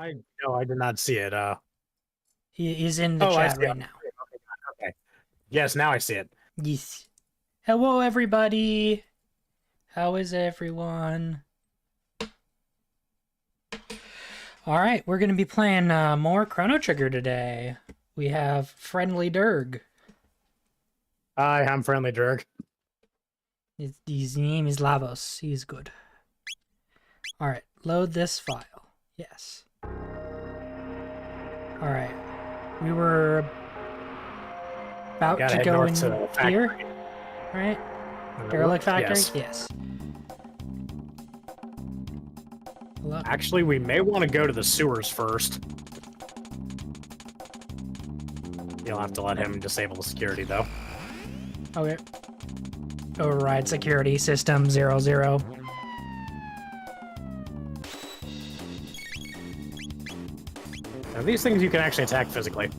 I no, I did not see it. He's in the Oh, I chat see it. right now. Okay. Yes, now I see it. Yes. Hello, everybody. How is everyone? All right, we're going to be playing more Chrono Trigger today. We have Friendly Durg. Hi, I'm Friendly Dirk. His name is Lavos. He's good. All right, load this file. Yes. All right. We were about Gotta to head go north in to the factory. here, right? Derelict Factory? Yes. Yes. Hello? Actually, we may want to go to the sewers first. You'll have to let him disable the security, though. Okay. Override security system 00. Now, these things you can actually attack physically.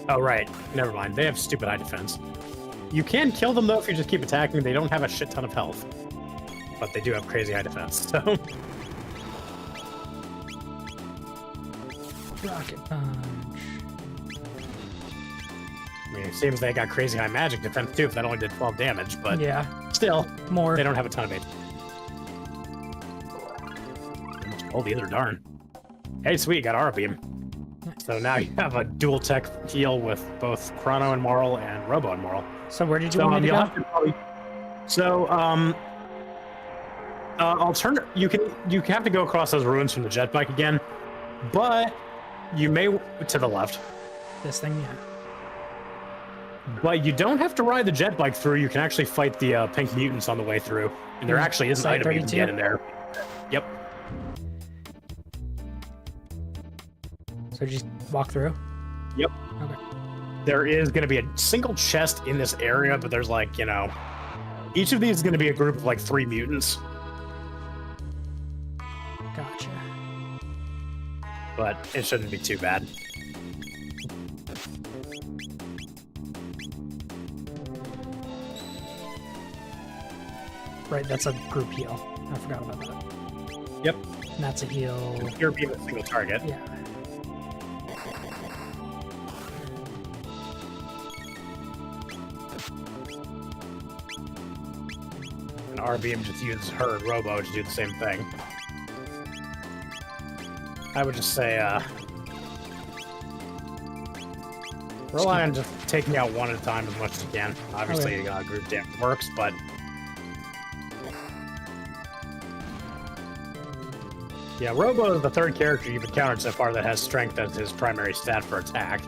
Oh, right. Never mind. They have stupid high defense. You can kill them, though, if you just keep attacking. They don't have a shit ton of health. But they do have crazy high defense, so... Rocket punch. I mean, it seems they got crazy high magic defense, too, if that only did 12 damage, but... Yeah. Still, More. they don't have a ton of HP. Hold either, darn. Hey, sweet, got Aura Beam. Nice. So now you have a dual tech heal with both Chrono and Moral and Robo and Moral. So where did you want me to go? You have to go across those ruins from the jet bike again, but you may to the left. This thing, yeah. But you don't have to ride the jet bike through. You can actually fight the pink mutants on the way through, and there actually is an Side item you can 32? get in there. Yep. So just walk through? Yep. Okay. There is going to be a single chest in this area, but there's like, you know, each of these is going to be a group of like 3 mutants. Gotcha. But it shouldn't be too bad. Right, that's a group heal. I forgot about that. Yep. And that's a heal. You're being a single target. Yeah. And RBM just uses her and Robo to do the same thing. I would just say, rely on just taking out one at a time as much as you can. Obviously, Okay. Group damage works, but... Yeah, Robo is the 3rd character you've encountered so far that has strength as his primary stat for attack.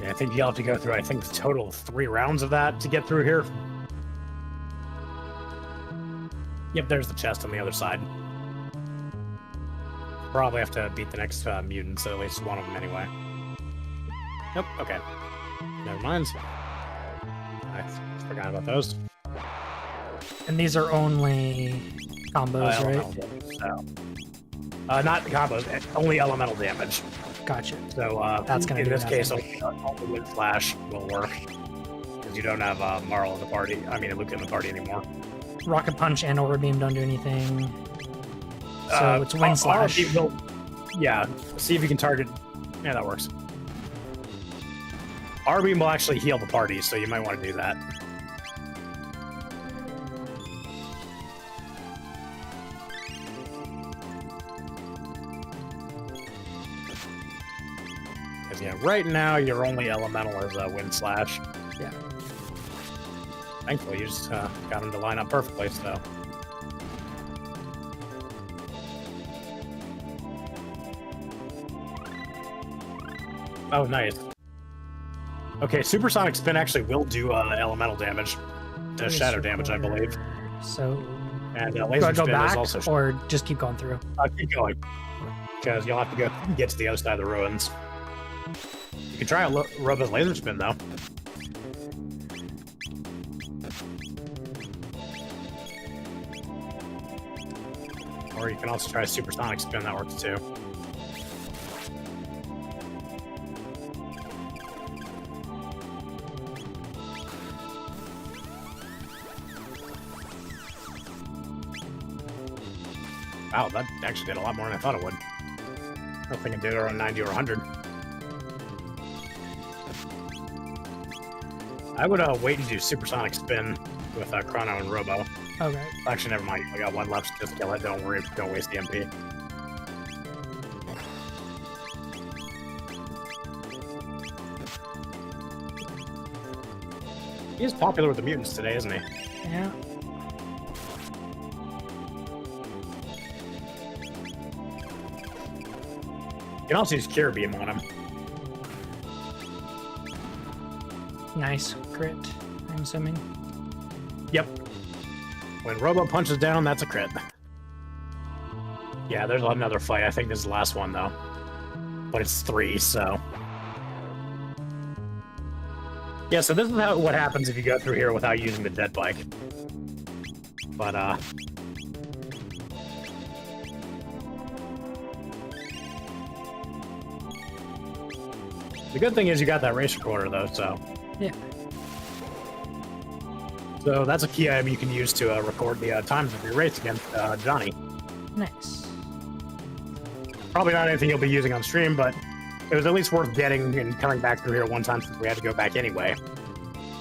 Yeah, I think you'll have to go through, I think, a total of 3 rounds of that to get through here. Yep, there's the chest on the other side. Probably have to beat the next mutants, at least one of them anyway. Nope, okay. Never mind. I forgot about those. And these are only combos, right? Elemental damage, so. Not combos, only elemental damage. Gotcha. So That's gonna in do this case, nothing. only Wind Slash will work. Because you don't have Marl in the party. I mean, Luke in the party anymore. Rocket punch and aura beam don't do anything. So it's wind slash. Yeah, see if you can target. Yeah, that works. R-Beam will actually heal the party, so you might want to do that. Because, yeah, right now, your only elemental is Wind Slash. Yeah. Thankfully, you just got him to line up perfectly, so... Oh, nice. Okay, supersonic spin actually will do elemental damage, shadow damage, I believe. So, and do I laser go spin back is also. or just keep going through? Keep going, because you'll have to go get to the other side of the ruins. You can try a Robo's laser spin though. Or you can also try a supersonic spin, that works too. Wow, that actually did a lot more than I thought it would. I don't think it did around 90 or 100. I would wait and do supersonic spin with Chrono and Robo. Okay. Actually, never mind. I got one left. Just kill it. Don't worry. Don't waste the MP. He is popular with the mutants today, isn't he? Yeah. You can also use Cure Beam on him. Nice crit, I'm assuming. Yep. When Robo punches down, that's a crit. Yeah, there's another fight. I think this is the last one, though. But it's 3, so... Yeah, so this is what happens if you go through here without using the dead bike. But, the good thing is you got that race recorder, though, so... Yeah. So that's a key item you can use to record the times of your race against Johnny. Nice. Probably not anything you'll be using on stream, but it was at least worth getting and coming back through here one time since we had to go back anyway.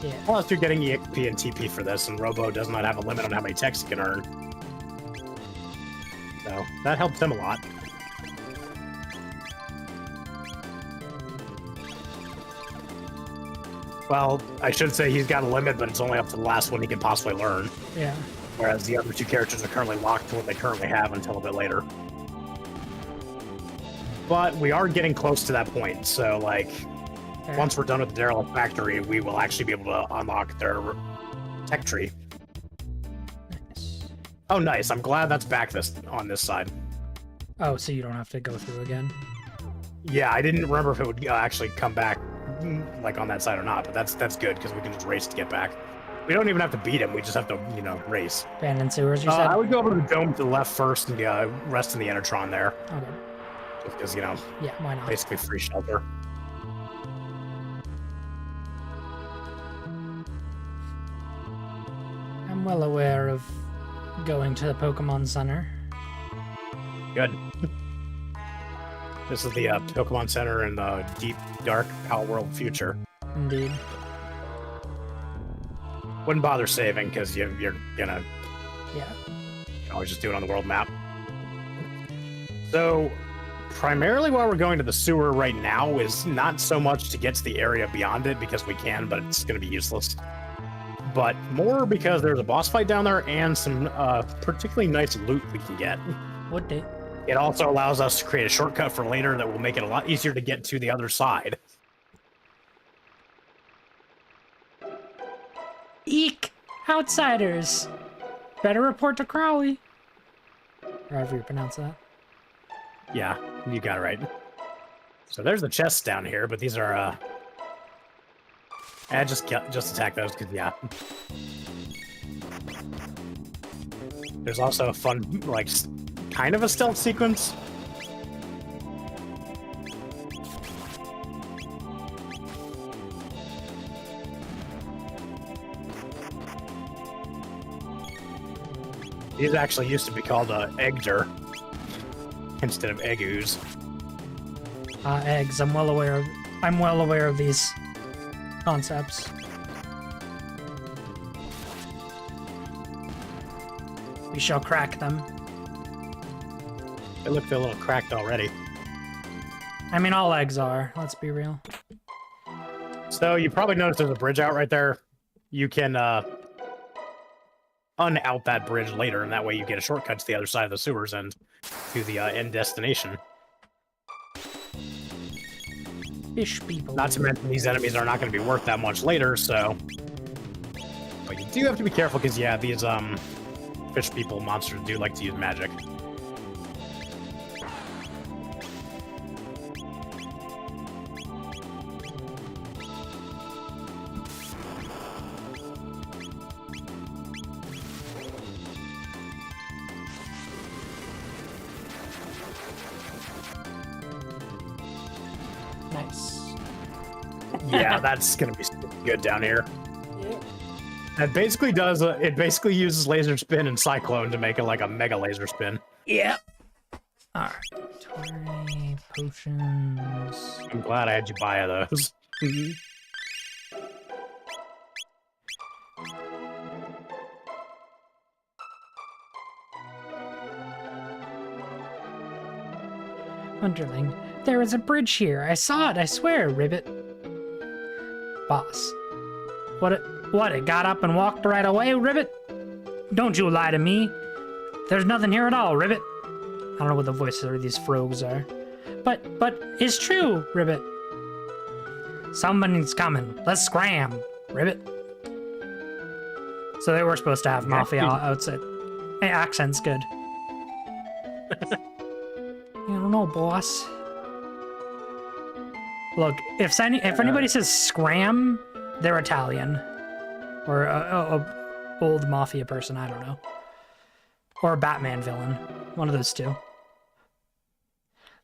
Yeah. Plus, you're getting EXP and TP for this, and Robo does not have a limit on how many techs he can earn. So that helps him a lot. Well, I should say he's got a limit, but it's only up to the last one he can possibly learn. Yeah. Whereas the other two characters are currently locked to what they currently have until a bit later. But we are getting close to that point, so, like, Okay. once we're done with the Derelict Factory, we will actually be able to unlock their tech tree. Nice. Oh, nice. I'm glad that's back on this side. Oh, so you don't have to go through again? Yeah, I didn't remember if it would actually come back, like, on that side or not, but that's good, because we can just race to get back. We don't even have to beat him, we just have to, you know, race. Abandoned sewers, you said? I would go over to the dome to the left first and rest in the Enertron there. Okay. Just because, you know, Yeah, why not? basically free shelter. I'm well aware of going to the Pokemon Center. Good. This is the Pokemon Center in the deep, dark Outworld future. Indeed. Wouldn't bother saving, because you're gonna... Yeah. You can always just do it on the world map. So, primarily why we're going to the sewer right now is not so much to get to the area beyond it, because we can, but it's going to be useless. But more because there's a boss fight down there and some particularly nice loot we can get. Would they? It also allows us to create a shortcut for later that will make it a lot easier to get to the other side. Eek! Outsiders! Better report to Crowley. Or however you pronounce that. Yeah, you got it right. So there's the chests down here, but these are, just attack those, because, yeah. There's also a fun, like, kind of a stealth sequence. These actually used to be called Eggder instead of Eggoos. Eggs. I'm well aware of these concepts. We shall crack them. They look a little cracked already. I mean, all eggs are. Let's be real. So you probably noticed there's a bridge out right there. You can un-out that bridge later, and that way you get a shortcut to the other side of the sewers and to the end destination. Fish people. Not to mention these enemies are not going to be worth that much later, so... But you do have to be careful, because, yeah, these, fish people monsters do like to use magic. Nice. Yeah, that's gonna be good down here. Yeah. That basically does. It basically uses laser spin and cyclone to make it like a mega laser spin. Yeah. All right. 20 potions. I'm glad I had you buy those. Underling, there is a bridge here. I saw it, I swear, Ribbit. Boss. What, it got up and walked right away, Ribbit? Don't you lie to me. There's nothing here at all, Ribbit. I don't know what the voices of these frogs are. But, it's true, Ribbit. Somebody's coming. Let's scram, Ribbit. So they were supposed to have Mafia outside. Hey, accent's good. I don't know, boss. Look, if anybody says scram, they're Italian. Or a old mafia person, I don't know. Or a Batman villain. One of those two.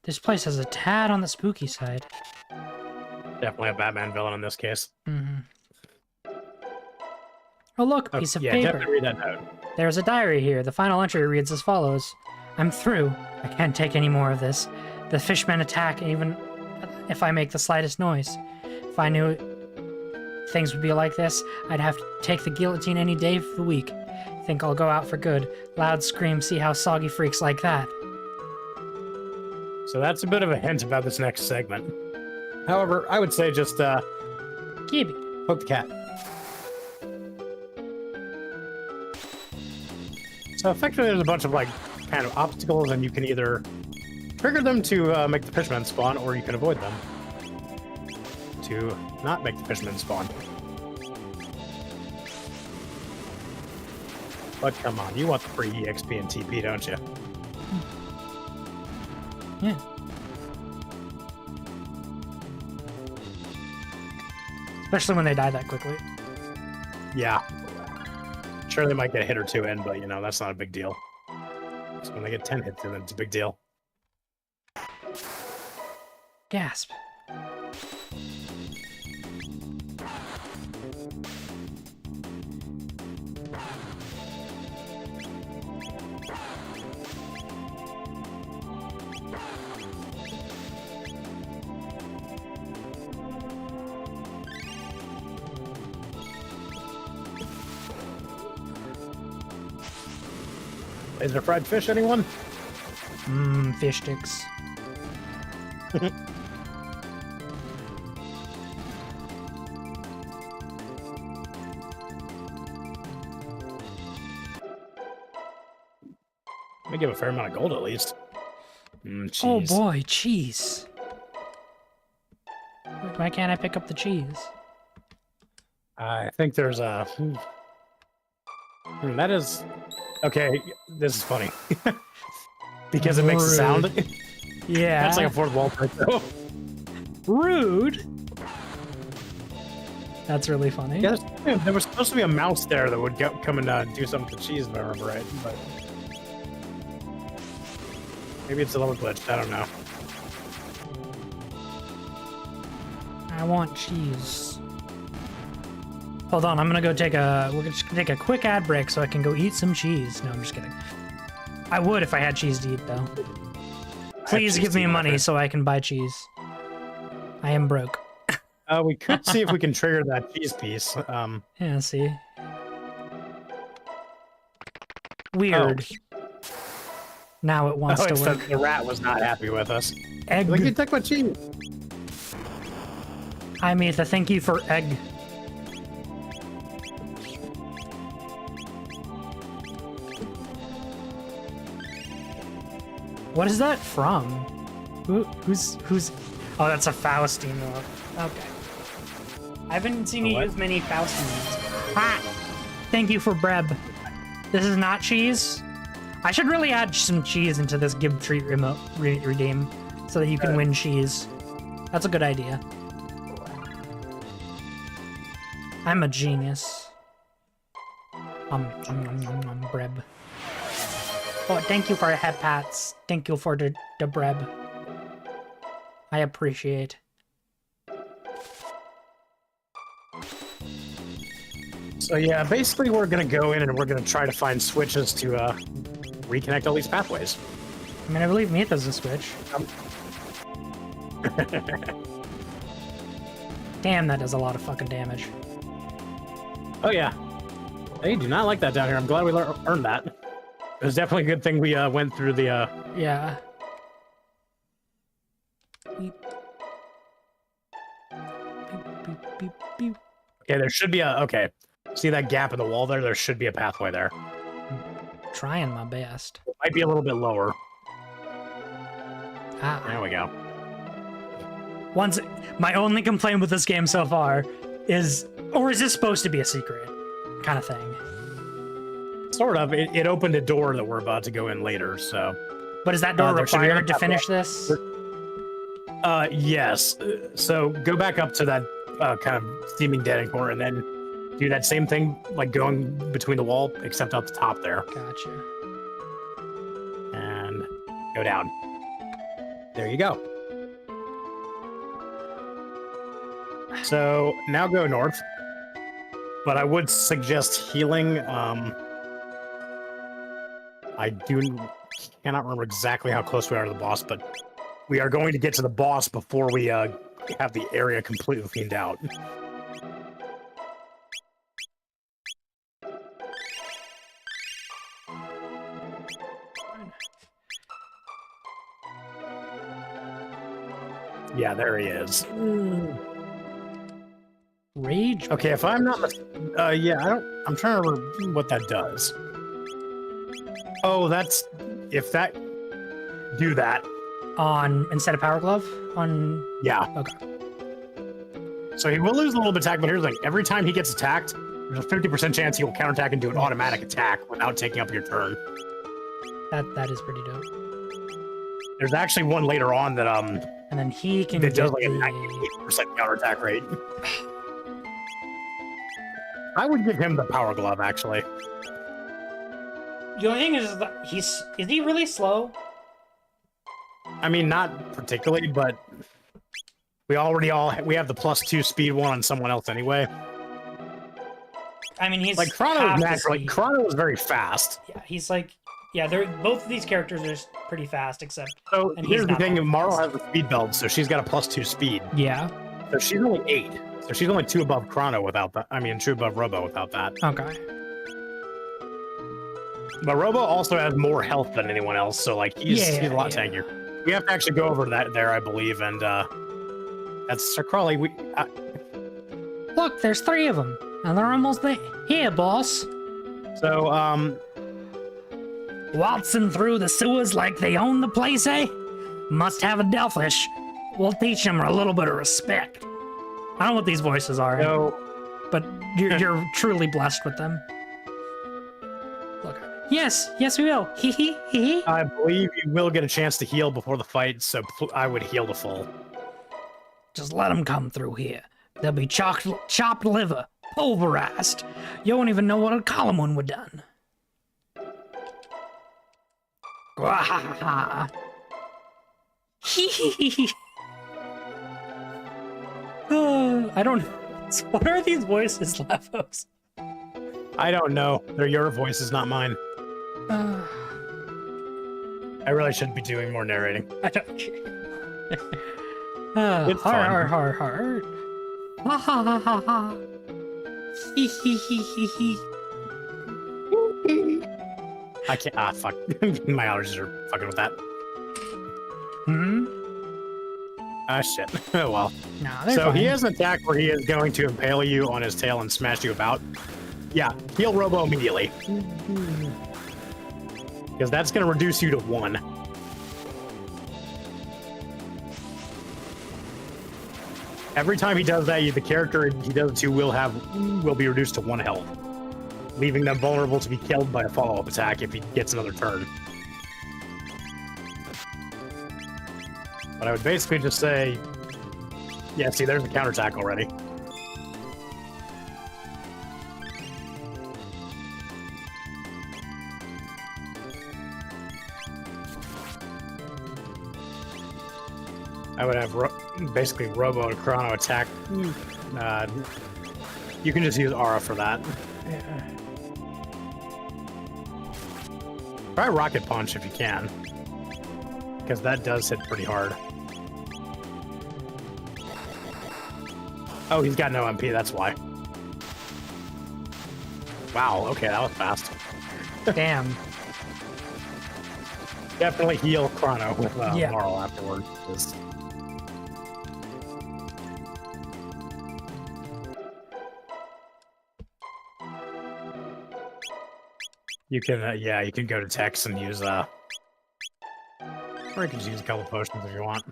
This place has a tad on the spooky side. Definitely a Batman villain in this case. Mm-hmm. Oh look, a piece of paper. Definitely read that note. There's a diary here. The final entry reads as follows. I'm through. I can't take any more of this. The fishmen attack even if I make the slightest noise. If I knew things would be like this, I'd have to take the guillotine any day of the week. Think I'll go out for good. Loud scream, see how soggy freaks like that. So that's a bit of a hint about this next segment. However, I would say just, Gibby. poke the cat. So effectively there's a bunch of, like, kind of obstacles, and you can either trigger them to make the fishermen spawn, or you can avoid them to not make the fishermen spawn. But come on, you want the free EXP and TP, don't you? Yeah. Especially when they die that quickly. Yeah. Sure, they might get a hit or two in, but, you know, that's not a big deal. So when they get 10 hits in, it's a big deal. Gasp. Is there fried fish, anyone? Fish sticks. They give a fair amount of gold, at least. Cheese. Oh boy, cheese. Why can't I pick up the cheese? I think there's a... that is... Okay, this is funny. Because it makes a sound. Yeah. That's like a fourth wall trick, though. Rude. That's really funny. Yeah, there was supposed to be a mouse there that would come and do something to cheese, if I remember right. But maybe it's a little glitched. I don't know. I want cheese. Hold on, I'm gonna go take a. We're just gonna take a quick ad break so I can go eat some cheese. No, I'm just kidding. I would if I had cheese to eat, though. Please give me money so I can buy cheese. I am broke. We could see if we can trigger that cheese piece. Yeah, see. Weird. Oh. Now it wants to work. The rat was not happy with us. Egg. Like, you took my cheese. I mean, thank you for egg. What is that from? Who's? Oh, that's a Faustine move. Okay. I haven't seen you use many Faustine moves. Ah! Thank you for Breb. This is not cheese. I should really add some cheese into this give treat remote redeem so that you can win cheese. That's a good idea. I'm a genius. Breb. Oh, thank you for the head pats. Thank you for the Breb. I appreciate. So yeah, basically we're gonna go in and we're gonna try to find switches to reconnect all these pathways. I mean, I believe Mitha's a switch. Damn, that does a lot of fucking damage. Oh yeah. They do not like that down here. I'm glad we earned that. It was definitely a good thing we went through the Yeah. Okay, there should be a... Okay. See that gap in the wall there? There should be a pathway there. I'm trying my best. It might be a little bit lower. Ah. There we go. My only complaint with this game so far is... Or is this supposed to be a secret? Kind of thing. Sort of. It opened a door that we're about to go in later, so... But is that door there should be required a to finish this? Yes. So go back up to that kind of seeming dead end corner and then do that same thing, like going between the wall, except up the top there. Gotcha. And go down. There you go. So now go north. But I would suggest healing. I cannot remember exactly how close we are to the boss, but we are going to get to the boss before we have the area completely cleaned out. Yeah, there he is. Rage? Okay, if I'm not yeah, I'm trying to remember what that does. Oh, that's... If that... Do that. On... Instead of Power Glove? On... Yeah. Okay. So he will lose a little bit of attack, but here's the thing. Every time he gets attacked, there's a 50% chance he will counterattack and do an automatic attack without taking up your turn. That is pretty dope. There's actually one later on that And then he can that get does like a the... 98% counterattack rate. I would give him the Power Glove, actually. The only thing is that is he really slow? I mean, not particularly, but we have the +2 speed one on someone else anyway. I mean, he's like Chrono half is the naturally. speed. Chrono is very fast. Yeah, he's like, yeah, they're both of these characters are pretty fast, except. So And here's he's the not thing: that Marl fast. has the speed belt, so she's got a +2 speed. Yeah. So she's only 8. So she's only 2 above Chrono without that. I mean, 2 above Robo without that. Okay. But Robo also has more health than anyone else, so like he's a lot tankier. We have to actually go over that there, I believe, and that's Sir Crawley. Look, there's 3 of them, and they're almost there. Here, boss. So Waltzing through the sewers like they own the place, eh? Must have a Delphish. We'll teach them a little bit of respect. I don't know what these voices are, but you're truly blessed with them. Look, yes, we will. Hee hee hee hee. I believe you will get a chance to heal before the fight, so I would heal to full. Just let them come through here. They'll be chopped liver, pulverized. You won't even know what a column one would done. Gwahaha. Hee hee hee hee. I don't. What are these voices, Lavos? I don't know. They're your voices, not mine. I really shouldn't be doing more narrating. I don't care. It's fun. Heart. Ha ha ha ha ha. Hee hee hee hee hee. I can't. Ah, fuck. My allergies are fucking with that. Hmm? Ah, shit. Oh, well. Nah, they're So fine. he has an attack where he is going to impale you on his tail and smash you about. Yeah, heal Robo immediately. Because that's going to reduce you to 1. Every time he does that, the character he does it to will be reduced to 1 health, leaving them vulnerable to be killed by a follow-up attack if he gets another turn. But I would basically just say, yeah, see, there's a counterattack already. I would have basically Robo and Chrono attack. You can just use Aura for that. Yeah. Try Rocket Punch if you can, because that does hit pretty hard. Oh, he's got no MP, that's why. Wow, okay, that was fast. Damn. Definitely heal Chrono with Yeah. Marl afterwards. You can, yeah, you can go to text and use, or you can just use a couple potions if you want.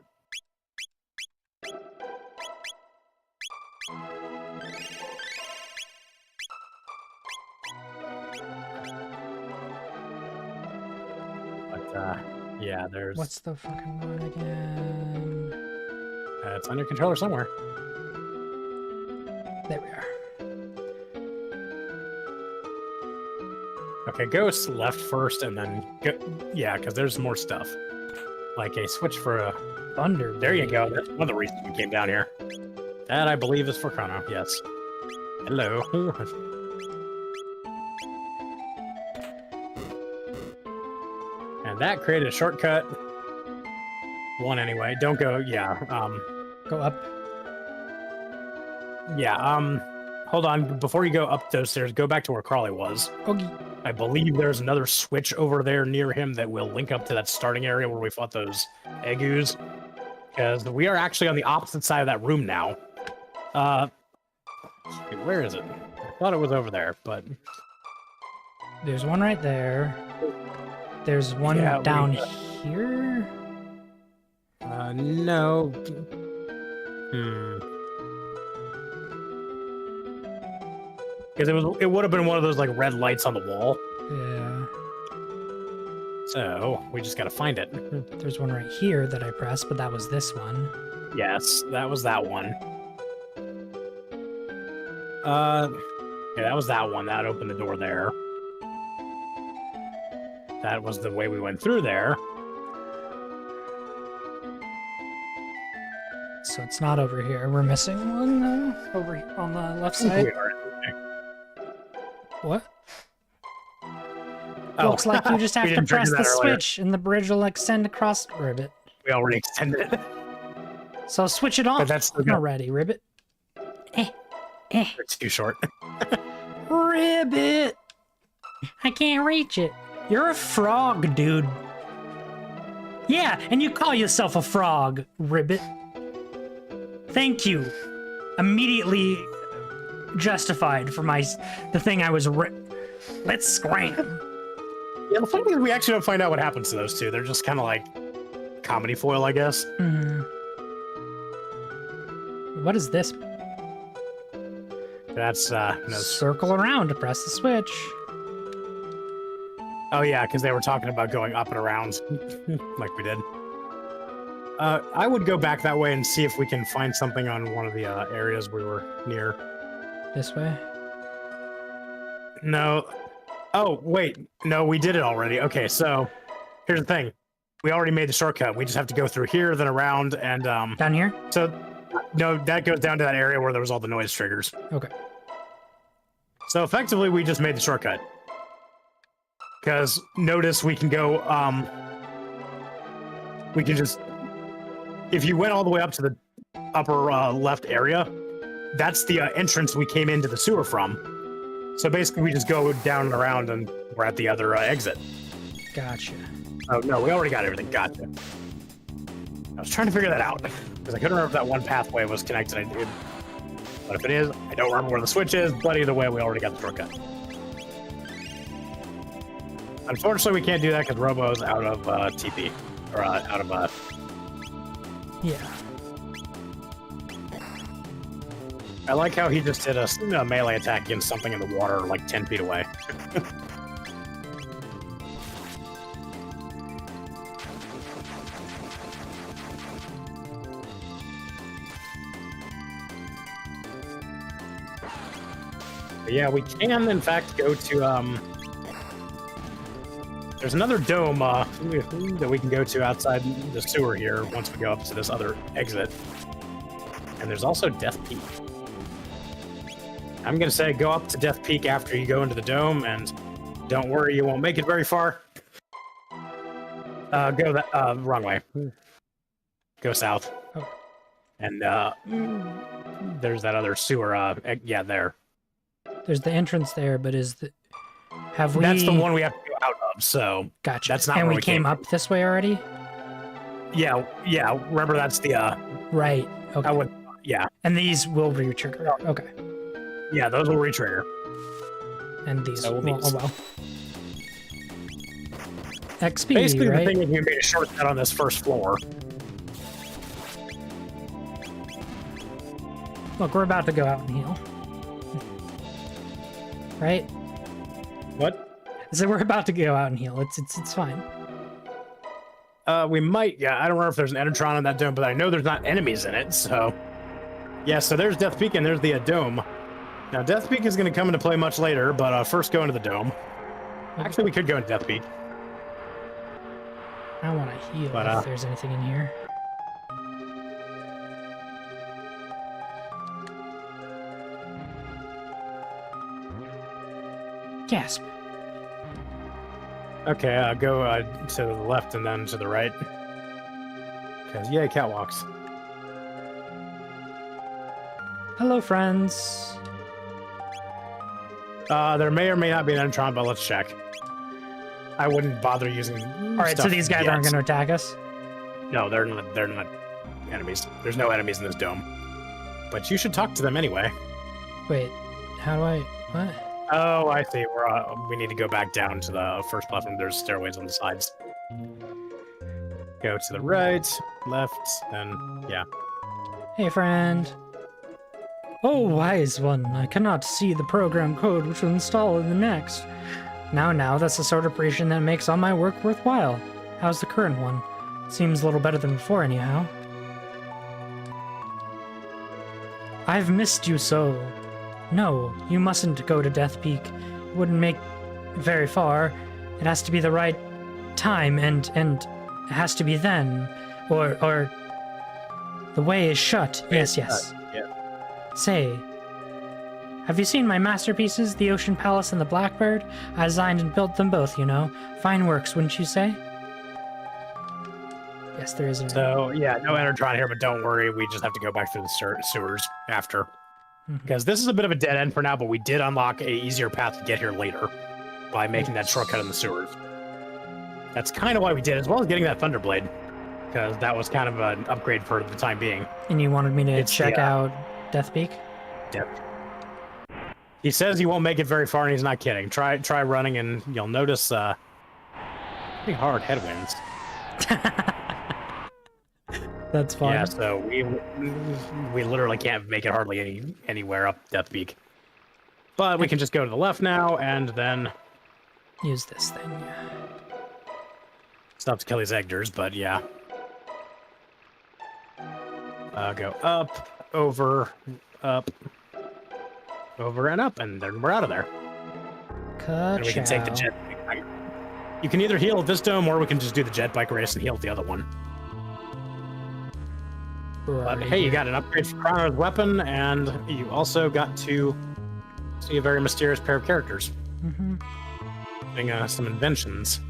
But, yeah, there's... What's the fucking one again? it's on your controller somewhere. There we are. Okay, go left first and then go... Yeah, because there's more stuff. Like a switch for a... Thunder. There you go. That's one of the reasons we came down here. That, I believe, is for Chrono, yes. Hello. And that created a shortcut. One anyway. Don't go... Yeah, Go up. Yeah, hold on. Before you go up those stairs, go back to where Crawley was. Okay. I believe there's another switch over there near him that will link up to that starting area where we fought those Eggoos. Because we are actually on the opposite side of that room now. Where is it? I thought it was over there, but... There's one right there. There's one Yeah, down here. No. Because it would have been one of those like red lights on the wall. Yeah. So we just gotta find it. There's one right here that I pressed, but that was this one. Yes, that was that one. Yeah, that was that one. That opened the door there. That was the way we went through there. So it's not over here. We're missing one over on the left side. We are. What? Oh. Looks like you just have We to didn't trigger press the that earlier. switch and the bridge will extend across Ribbit. We already extended it. So switch it off that's still good. already, Ribbit. It's too short. Ribbit! I can't reach it. You're a frog, dude. Yeah, and you call yourself a frog, Ribbit. Thank you. Immediately justified for the thing I was Let's scram. Yeah, the funny thing is we actually don't find out what happens to those two. They're just kind of like comedy foil, I guess. What is this? That's, no. Circle around to press the switch. Oh yeah, because they were talking about going up and around, like we did. I would go back that way and see if we can find something on one of the areas we were near. This way? No. Oh, wait. No, we did it already. Okay, so here's the thing. We already made the shortcut. We just have to go through here, then around, and... Down here? So, no, that goes down to that area where there was all the noise triggers. Okay. So effectively, we just made the shortcut. Because notice we can go, we can just... If you went all the way up to the upper left area, that's the entrance we came into the sewer from. So basically, we just go down and around, and we're at the other exit. Gotcha. Oh, no, we already got everything. Gotcha. I was trying to figure that out, because I couldn't remember if that one pathway was connected. I did. But if it is, I don't remember where the switch is, but either way, we already got the shortcut. Unfortunately, we can't do that because Robo's out of TP. Or out of... Yeah. I like how he just did a melee attack against something in the water like 10 feet away. But yeah, we can in fact go to there's another dome that we can go to outside the sewer here once we go up to this other exit. And there's also Death Peak. I'm gonna say go up to Death Peak after you go into the dome, and don't worry, you won't make it very far. Go that wrong way. Go south. Oh. And there's that other sewer. Yeah, there. There's the entrance there, but have we? That's the one we have to go out of. So Gotcha. That's not. And where we came up this way already. Yeah. Remember, that's the. Right. Okay. I would. Yeah. And these will re-trigger. Okay. Yeah, those will re-trigger. And these. So Oh well. XP. Basically, right? the thing is, we made a shortcut on this first floor. Look, we're about to go out and heal. Right? What? So we're about to go out and heal. It's fine. We might. Yeah, I don't remember if there's an Endertron in that dome, but I know there's not enemies in it. So, yeah. So there's Death Peak and there's the dome. Now Death Peak is going to come into play much later, but first go into the dome. Actually, we could go into Death Peak. I want to heal if there's anything in here. Gasp. Okay, go to the left and then to the right. Because, yay, catwalks. Hello, friends. There may or may not be an Endertron, but let's check. I wouldn't bother using. All right, so these guys aren't going to attack us? No, they're not enemies. There's no enemies in this dome. But you should talk to them anyway. Wait, how do I... What? Oh, I see. We need to go back down to the first platform. There's stairways on the sides. Go to the right, left, then yeah. Hey, friend. Oh, wise one, I cannot see the program code which will install in the next. Now, that's the sort of operation that makes all my work worthwhile. How's the current one? Seems a little better than before, anyhow. I've missed you so. No, you mustn't go to Death Peak. It wouldn't make very far. It has to be the right time, and it has to be then. Or the way is shut. Yes. Yeah. Say, have you seen my masterpieces, the Ocean Palace and the Blackbird? I designed and built them both, you know. Fine works, wouldn't you say? Yes, there is a... So, yeah, no Endertron here, but don't worry. We just have to go back through the sewers after. Because this is a bit of a dead end for now, but we did unlock a easier path to get here later by making that shortcut in the sewers. That's kind of why we did, as well as getting that Thunderblade, because that was kind of an upgrade for the time being. And you wanted me to check out Death Peak? Yep. He says he won't make it very far, and he's not kidding. Try running, and you'll notice pretty hard headwinds. That's fine. Yeah, so we literally can't make it hardly anywhere up Death Peak. But we can just go to the left now, and then use this thing. Yeah. Stop to kill these Egders, but yeah. Go up, over, and up, and then we're out of there. And we can take the jet bike. You can either heal at this dome, or we can just do the jet bike race and heal at the other one. But hey, you got an upgrade for Chrono's weapon, and you also got to see a very mysterious pair of characters. Doing some inventions.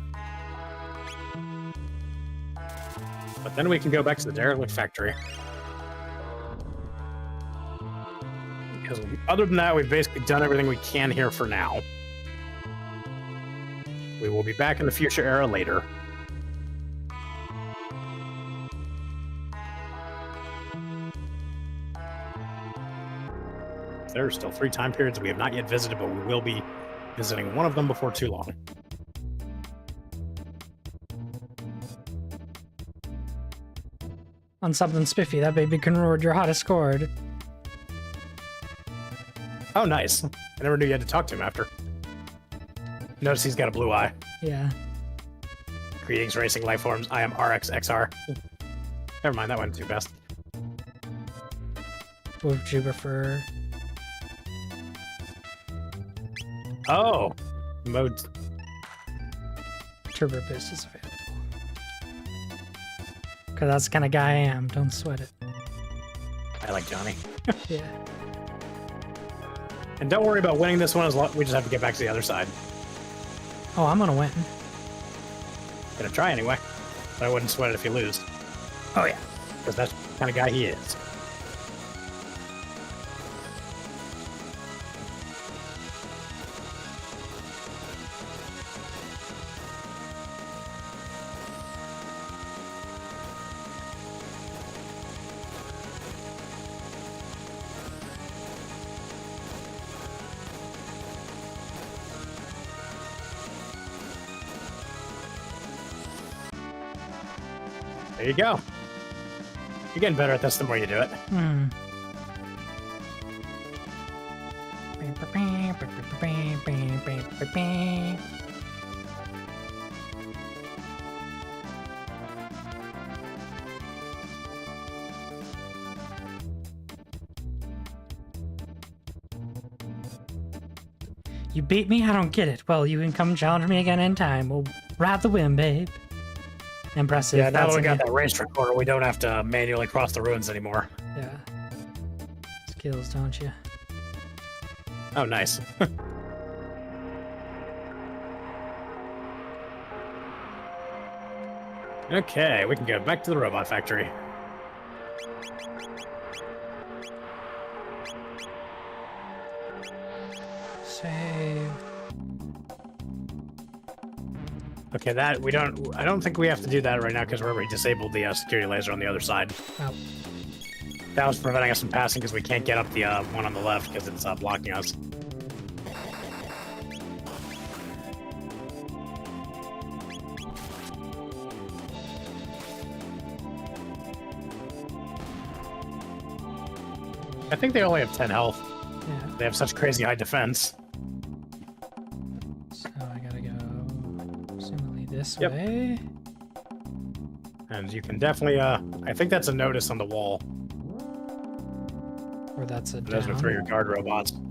But then we can go back to the derelict factory. Because other than that, we've basically done everything we can here for now. We will be back in the future era later. There are still 3 time periods we have not yet visited, but we will be visiting one of them before too long. On something spiffy, that baby can reward your hottest chord. Oh, nice. I never knew you had to talk to him after. Notice he's got a blue eye. Yeah. Greetings, racing life forms. I am RXXR. Never mind, that went too fast. What would you prefer? Oh, mode. Turbo Boost is available. Because that's the kind of guy I am. Don't sweat it. I like Johnny. Yeah. And don't worry about winning this one. As long we just have to get back to the other side. Oh, I'm gonna win. Gonna try anyway. But I wouldn't sweat it if you lose. Oh yeah. Because that's the kind of guy he is. There you go. You're getting better at this the more you do it. Hmm. You beat me? I don't get it. Well, you can come challenge me again in time. We'll ride the wind, babe. Impressive. Yeah, now that That's we got a- that race recorder, we don't have to manually cross the ruins anymore. Yeah. Skills, don't you? Oh, nice. Okay, we can go back to the robot factory. Save. Okay, that we don't. I don't think we have to do that right now because we already disabled the security laser on the other side. Oh. That was preventing us from passing because we can't get up the one on the left because it's blocking us. I think they only have 10 health. Yeah. They have such crazy high defense. So I gotta go presumably this Yep. way. And you can definitely, I think that's a notice on the wall. Or that's a Those are down. for your guard robots. Can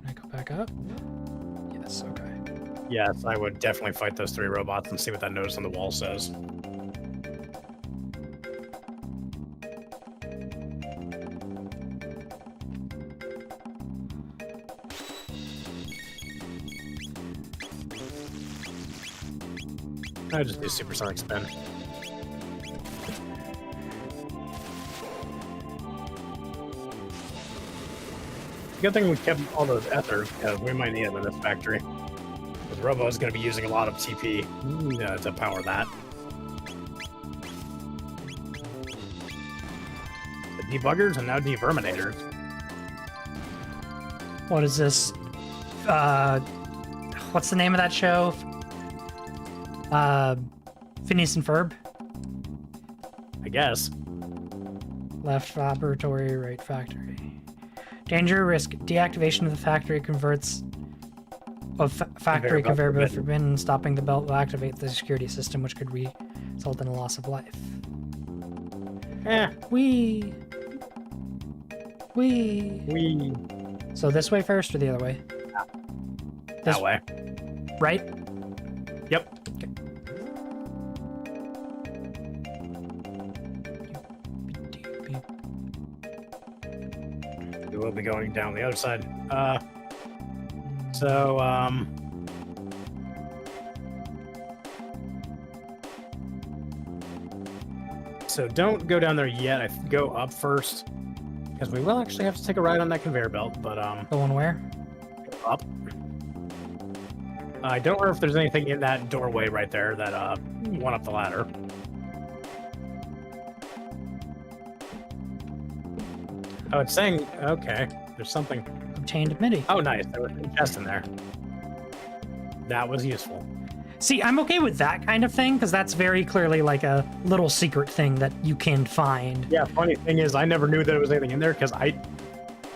I go back up? Yes, okay. Yes, I would definitely fight those 3 robots and see what that notice on the wall says. I just do supersonic spin. Good thing we kept all those ethers because we might need them in this factory. Because Robo is going to be using a lot of TP to power that. The debuggers and now deverminators. What is this? What's the name of that show? Phineas and Ferb? I guess. Left laboratory, right factory. Danger, risk. Deactivation of the factory converts... factory conveyor belt forbidden. Stopping the belt will activate the security system, which could result in a loss of life. Wee. So this way first or the other way? This That way. Right? Yep. We will be going down the other side. So don't go down there yet. I go up first because we will actually have to take a ride on that conveyor belt. But Going where? up. I don't know if there's anything in that doorway right there that went up the ladder. Oh, it's saying okay. There's something. Obtained MIDI. Oh, nice. There was a chest in there. That was useful. See, I'm okay with that kind of thing, because that's very clearly like a little secret thing that you can find. Yeah, funny thing is, I never knew that there was anything in there because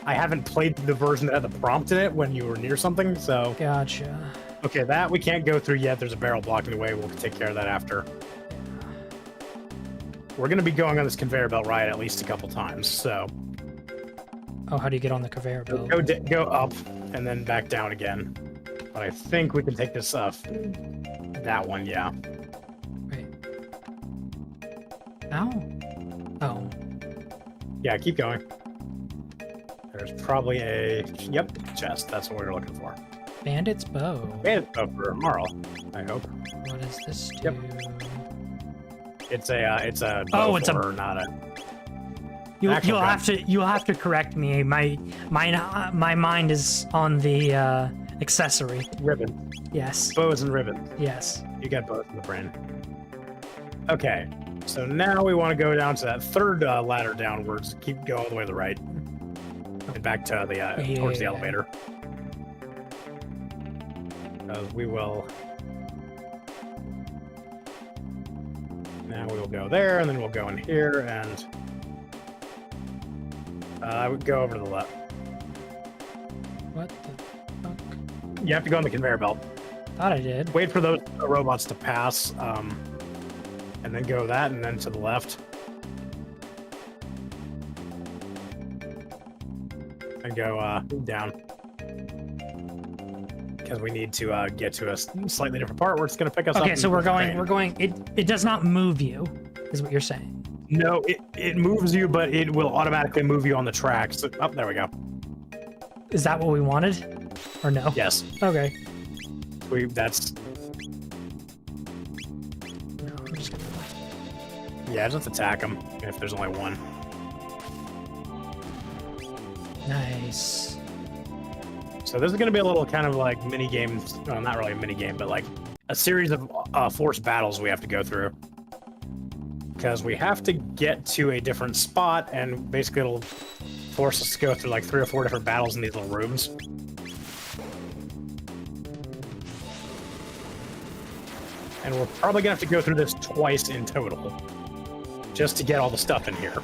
I haven't played the version that had the prompt in it when you were near something, so... Gotcha. Okay, that we can't go through yet. There's a barrel blocking the way. We'll take care of that after. We're going to be going on this conveyor belt ride at least a couple times, so... Oh, how do you get on the conveyor belt? Go up and then back down again. But I think we can take this off. That one, yeah. Wait. Ow. Oh. Yeah, keep going. There's probably a... Yep, chest. That's what we were looking for. Bandit's bow. Bandit's bow for Marl, I hope. What does this do? Yep. It's a bow Oh, it's for, not a... You'll gun. have to correct me. My mind is on the accessory. Ribbon. Yes. Bows and ribbons. Yes. You got both in the brain. Okay, so now we want to go down to that third ladder downwards. Go all the way to the right. And back to the towards the elevator. We will... Now we will go there, and then we'll go in here, and... I would go over to the left. What the fuck? You have to go on the conveyor belt. Thought I did. Wait for those robots to pass, and then go that, and then to the left. And go down. Because we need to get to a slightly different part where it's going to pick us up. Okay, so we're going. It does not move you, is what you're saying. No, it moves you, but it will automatically move you on the track. So, oh, there we go. Is that what we wanted, or no? Yes. Okay. That's... No, I'm just gonna... Yeah, just attack them if there's only one. Nice. So this is going to be a little kind of like mini game. Well, not really a mini game, but like a series of forced battles we have to go through. Because we have to get to a different spot, and basically it'll force us to go through like 3 or 4 different battles in these little rooms. And we're probably going to have to go through this twice in total, just to get all the stuff in here.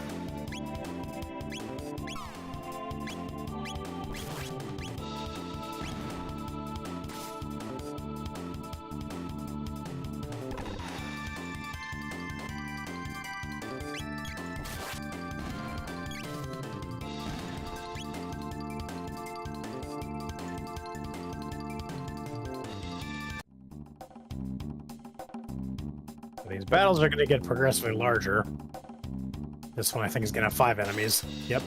These battles are going to get progressively larger. This one, I think, is going to have 5 enemies. Yep.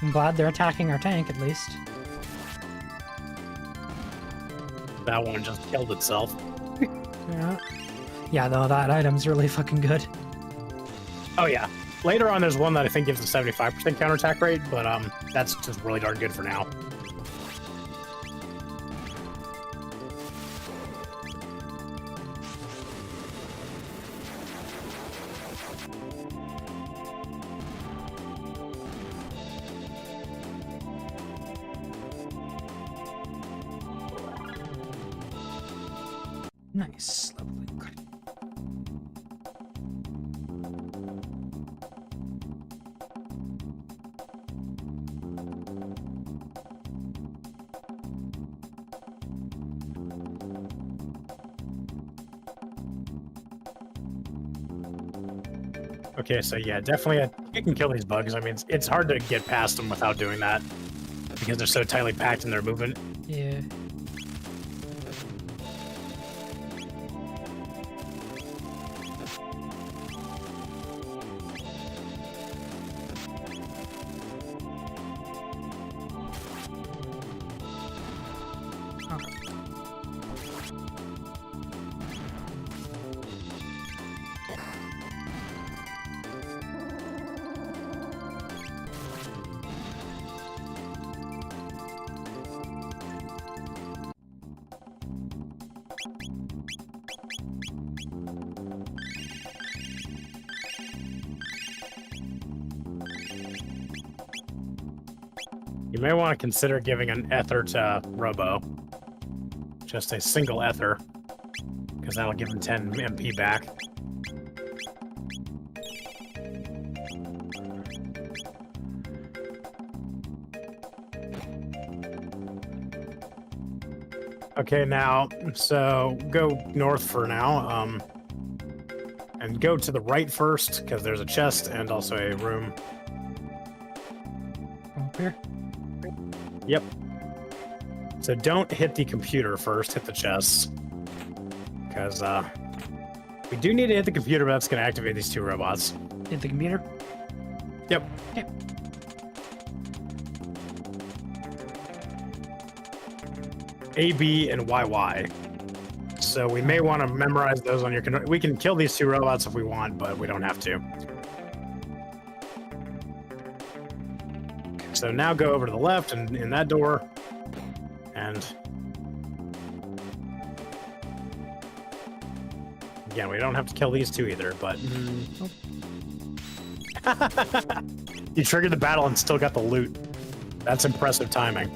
I'm glad they're attacking our tank, at least. That one just killed itself. Yeah. Yeah, though, that item's really fucking good. Oh, yeah. Later on, there's one that I think gives a 75% counterattack rate, but that's just really darn good for now. Nice. Leveling. Okay, so yeah, definitely you can kill these bugs. I mean, it's hard to get past them without doing that because they're so tightly packed in their movement. Yeah. You may want to consider giving an ether to Robo. Just a single ether. Because that'll give him 10 MP back. Okay, now, so go north for now, and go to the right first, because there's a chest and also a room. Up here? Yep. So don't hit the computer first, hit the chest. Because, we do need to hit the computer, but that's going to activate these two robots. Hit the computer? Yep. Okay. A, B, and YY. So we may want to memorize those on your... We can kill these two robots if we want, but we don't have to. So now go over to the left and in that door. And... Again, we don't have to kill these two either, but... You triggered the battle and still got the loot. That's impressive timing.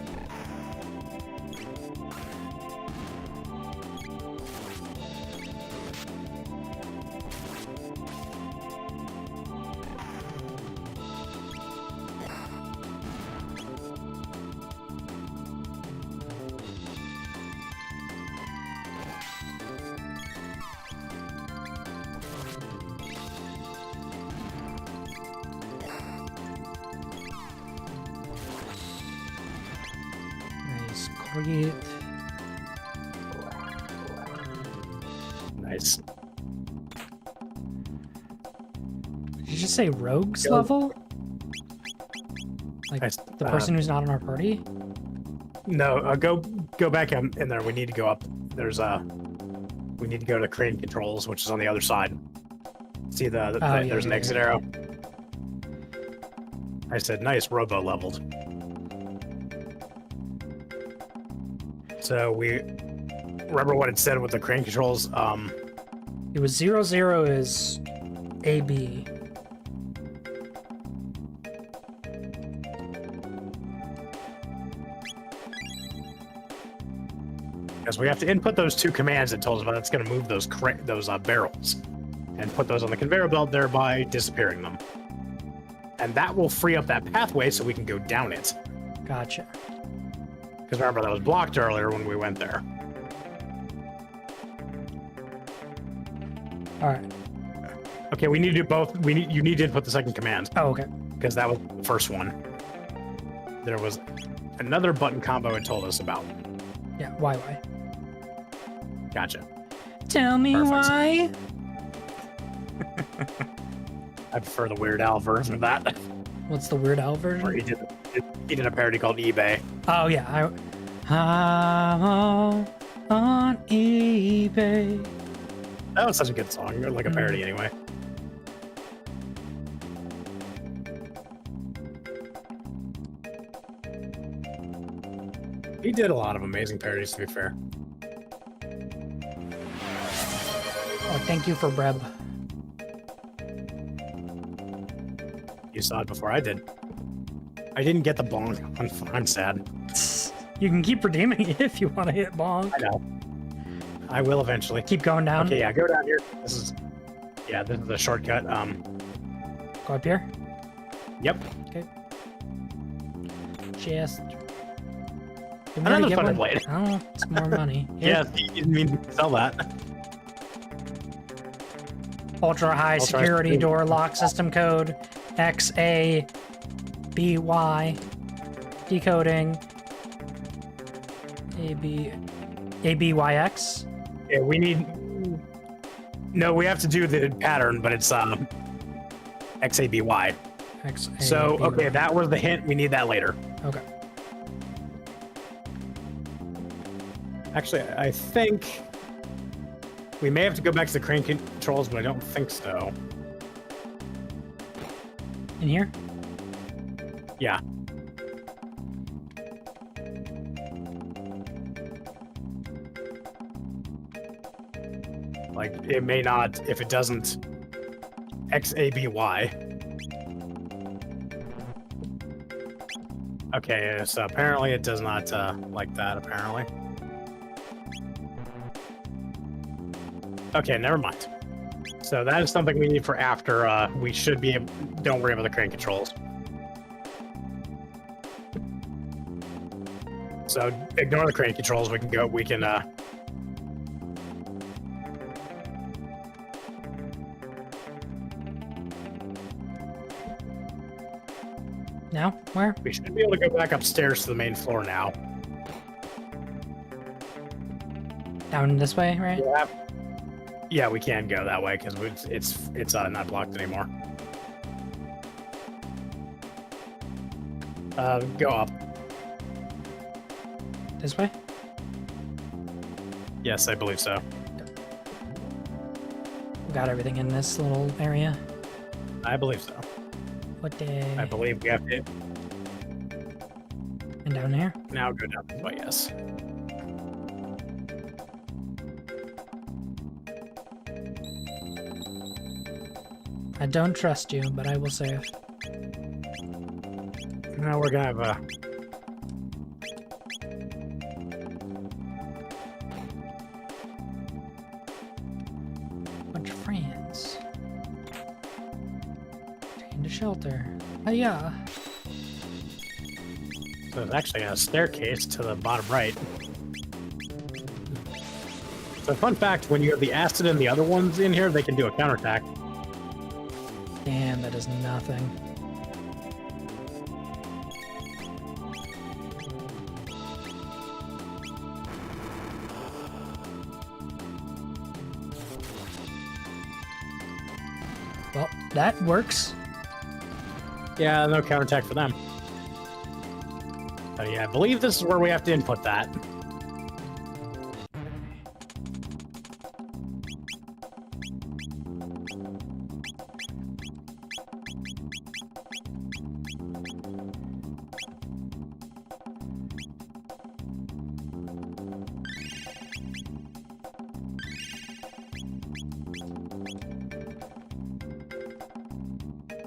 Create. Nice. Did you just say rogues level? Like the person who's not in our party? No, go back in there. We need to go up. There's we need to go to crane controls, which is on the other side. See there's an exit arrow. I said nice, Robo leveled. So we remember what it said with the crane controls. It was 00 is AB. Because we have to input those two commands that told us about that's going to move those barrels and put those on the conveyor belt, thereby disappearing them. And that will free up that pathway so we can go down it. Gotcha. Because remember, that was blocked earlier when we went there. All right. Okay, we need to do both. You need to input the second command. Oh, okay. Because that was the first one. There was another button combo it told us about. Yeah, YY. Gotcha. Tell me Perfect. why. I prefer the Weird Al version of that. What's the Weird Al version? Where he did a parody called eBay. Oh yeah, I'm on eBay. That was such a good song, like a parody anyway. He did a lot of amazing parodies, to be fair. Oh, thank you for Breb. You saw it before I did. I didn't get the bonk. I'm sad. You can keep redeeming it if you want to hit bonk. I know. I will eventually. Keep going down. Okay, yeah, go down here. This is a shortcut. Go up here. Yep. Okay. Chest. Did we Another already get Thunder one? Blade. Oh, it's more money. Yeah, you didn't mean to sell that. Ultra high security door lock system code XABY. Decoding. ABYX. Yeah, we need. No, we have to do the pattern, but it's XABY. XABY. So okay, that was the hint. We need that later. Okay. Actually, I think we may have to go back to the crane controls, but I don't think so. In here? Yeah. Like, it may not, if it doesn't XABY. Okay, so apparently it does not like that, apparently. Okay, never mind. So that is something we need for after. We should be able... Don't worry about the crane controls. So ignore the crane controls. We can go... We can... Now? Where? We should be able to go back upstairs to the main floor now. Down this way, right? Yeah, we can go that way because it's not blocked anymore. Go up. This way? Yes, I believe so. Got everything in this little area. I believe so. What the... I believe we have to And down here? now go down this way, yes. I don't trust you, but I will save. Now we're gonna have a... Bunch of friends. Train to shelter. Hiya! So there's actually a staircase to the bottom right. So fun fact, when you have the acid and the other ones in here, they can do a counterattack. Damn, that is nothing. Well, that works. Yeah, no counterattack for them. But yeah, I believe this is where we have to input that.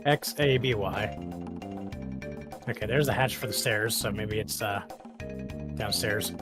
X-A-B-Y. Okay, there's the hatch for the stairs, so maybe it's downstairs.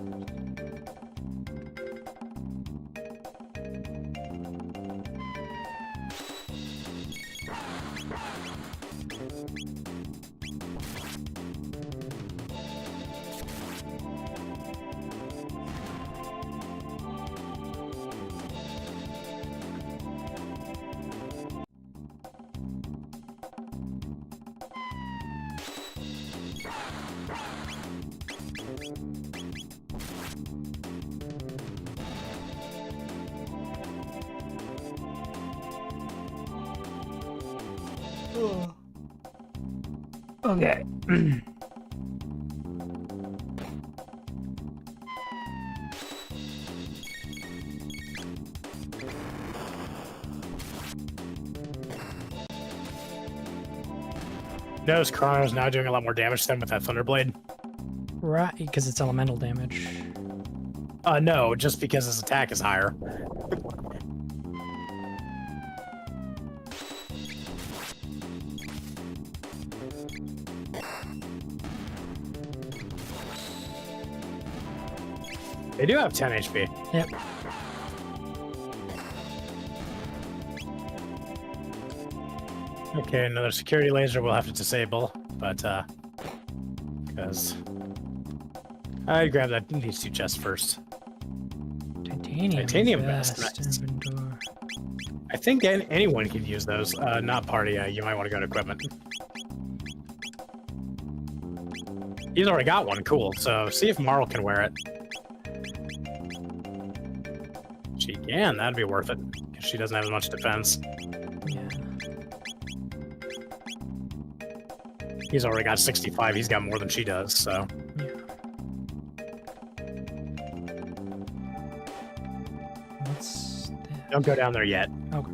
Okay. Notice Chrono's now doing a lot more damage to them with that Thunderblade. Right, because it's elemental damage. No, just because his attack is higher. They do have 10 HP. Yep. Okay, another security laser we'll have to disable, but, because... I'd grab these two chests first. Titanium vest. Nice. Inventory. I think anyone can use those, not party. You might want to go to equipment. He's already got one, cool, so see if Marl can wear it. She can, that'd be worth it, because she doesn't have as much defense. Yeah. He's already got 65, he's got more than she does, so... Yeah. What's that? Don't go down there yet. Okay.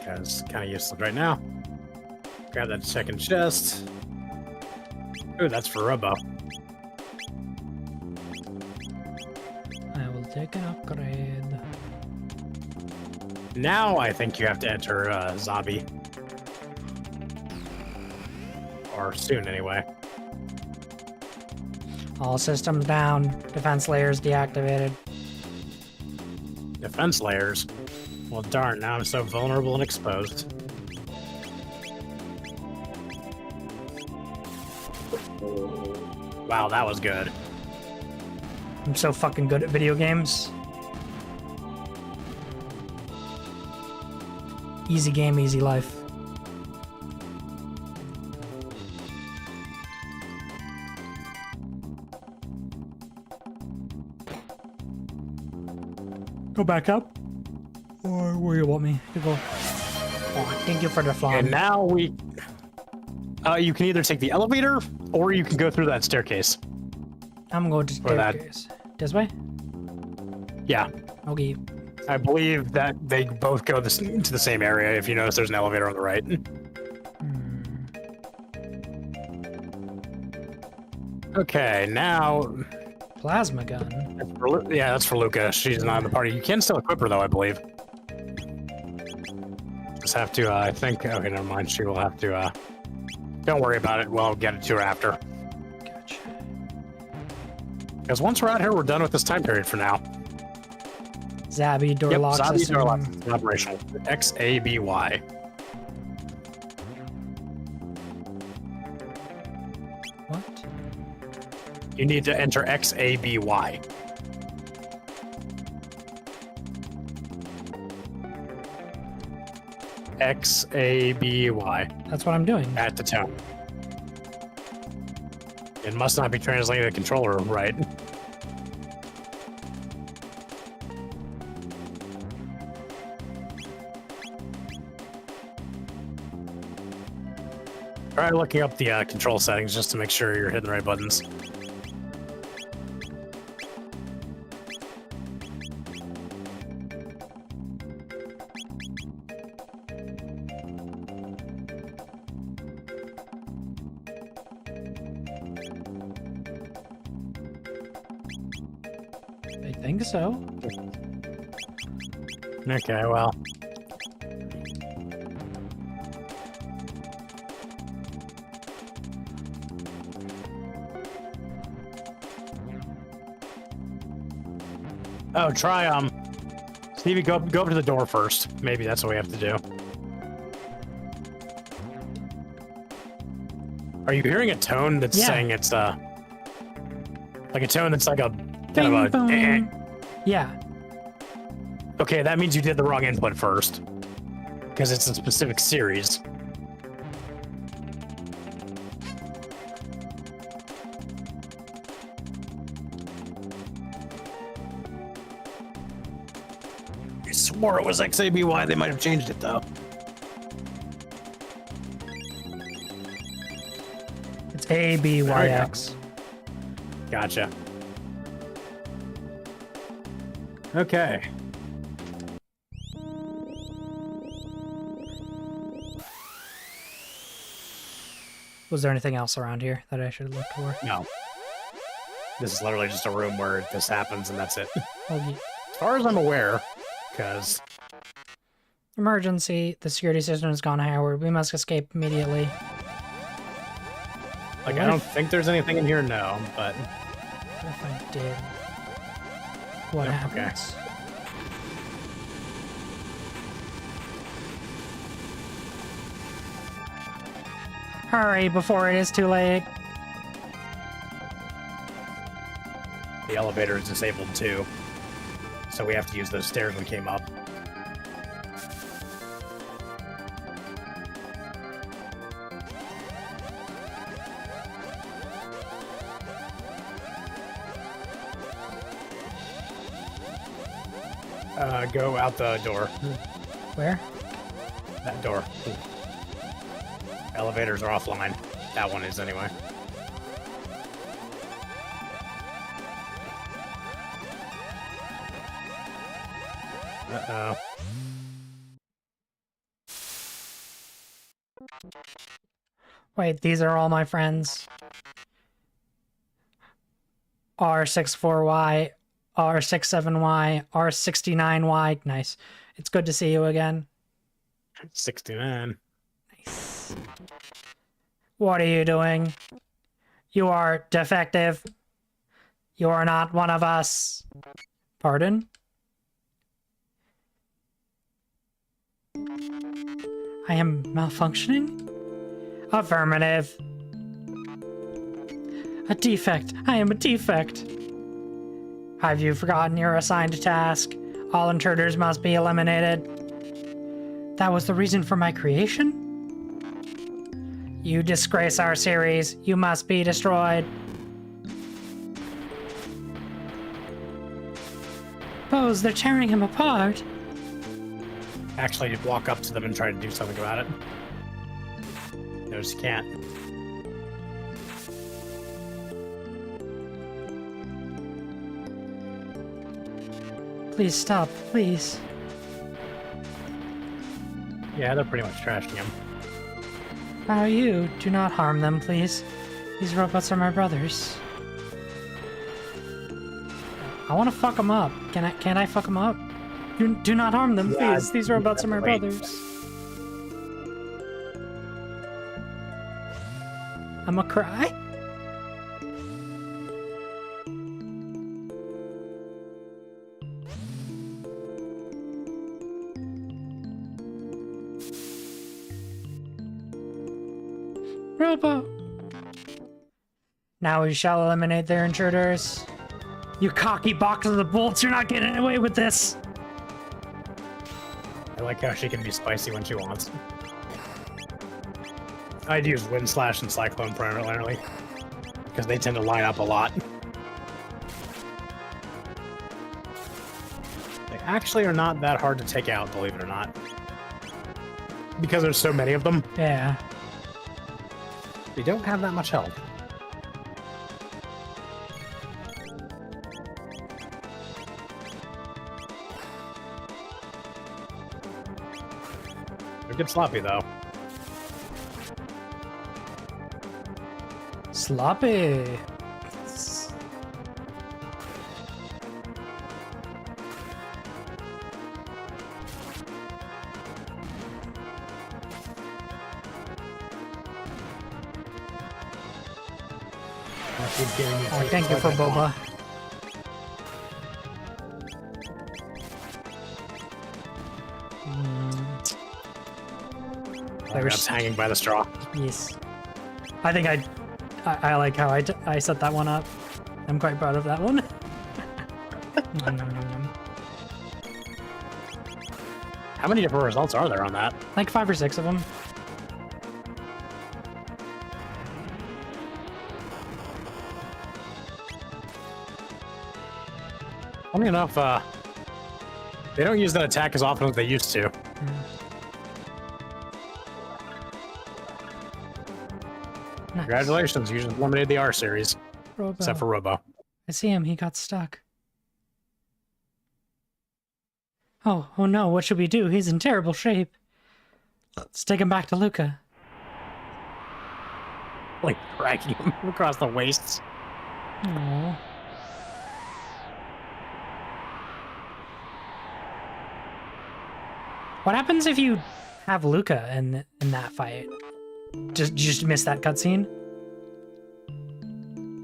Because it's kind of useless right now. Grab that second chest. Ooh, that's for Robo. I will take an upgrade. Now I think you have to enter Zombie. Or soon, anyway. All systems down. Defense layers deactivated. Defense layers? Well, darn, now I'm so vulnerable and exposed. Wow, that was good. I'm so fucking good at video games. Easy game, easy life. Go back up? Or where you want me to go? Oh, thank you for the flan. And now we... you can either take the elevator, or you can go through that staircase. I'm going to staircase. This way? Yeah. Okay. I believe that they both go to the same area. If you notice, there's an elevator on the right. Okay, now... Plasma gun? Yeah, that's for Luca. She's not in the party. You can still equip her, though, I believe. Just have to, I think... Okay, never mind. She will have to, Don't worry about it. We'll get it to her after. Gotcha. Because once we're out here, we're done with this time period for now. Zabby door lock Zabby system. door lock system operational. XABY. What? You need to enter XABY. XABY. That's what I'm doing. At the tone. It must not be translating the controller right. Try looking up the control settings just to make sure you're hitting the right buttons. I think so. Okay, well. Oh, try, Stevie, go up to the door first. Maybe that's what we have to do. Are you hearing a tone that's saying it's, like a tone that's like a, kind of a, Yeah. Okay, that means you did the wrong input first. Because it's a specific series. I swore it was XABY. They might have changed it, though. It's ABYX. Gotcha. Okay. Was there anything else around here that I should look for? No. This is literally just a room where this happens, and that's it. Okay. As far as I'm aware, because... Emergency. The security system has gone Howard. We must escape immediately. Like, I don't think there's anything in here, no, but... What if I did? What happens? Okay. Hurry before it is too late. The elevator is disabled, too. So we have to use those stairs we came up. Go out the door. Where? That door. Elevators are offline. That one is, anyway. Uh-oh. Wait, these are all my friends. R64Y, R67Y, R69Y. Nice. It's good to see you again. 69. Nice. What are you doing? You are defective. You're not one of us. Pardon? I am malfunctioning? Affirmative. A defect. I am a defect. Have you forgotten your assigned task? All intruders must be eliminated. That was the reason for my creation? You disgrace our series. You must be destroyed. Bows, they're tearing him apart. Actually, you'd walk up to them and try to do something about it. No, you can't. Please stop, please. Yeah, they're pretty much trashing him. How are you? Do not harm them, please. These robots are my brothers. I want to fuck them up. Can I fuck them up? Do not harm them, Yeah, please. These robots are my definitely. brothers. I'ma cry. Robo. Now we shall eliminate their intruders. You cocky box of the bolts, you're not getting away with this. I like how she can be spicy when she wants. I'd use Wind Slash and Cyclone primarily, because they tend to line up a lot. They actually are not that hard to take out, believe it or not. Because there's so many of them, Yeah. they don't have that much health. They're good sloppy, though. Sloppy. Oh, thank you for boba. I was hanging by the straw. Yes. I think I like how I set that one up. I'm quite proud of that one. Nom, nom, nom, nom. How many different results are there on that? Like 5 or 6 of them. Funny enough, they don't use that attack as often as they used to. Nice. Congratulations, you just eliminated the R series, Robo. except for Robo. I see him. He got stuck. Oh no, what should we do? He's in terrible shape. Let's take him back to Luca. Like dragging him across the wastes. Aww. What happens if you have Luca in that fight? Just miss that cutscene?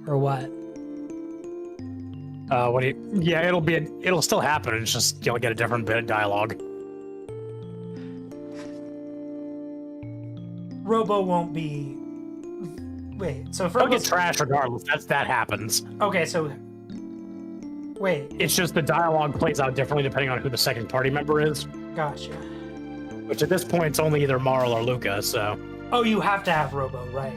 Or what? What do you? Yeah, it'll still happen. It's just you'll get a different bit of dialogue. Robo won't be. Wait, so if They'll get Robo's... trashed regardless. That happens. Okay, so wait, It's just the dialogue plays out differently depending on who the second party member is. gotcha. Which at this point it's only either Marl or Luca. So Oh, you have to have Robo, right?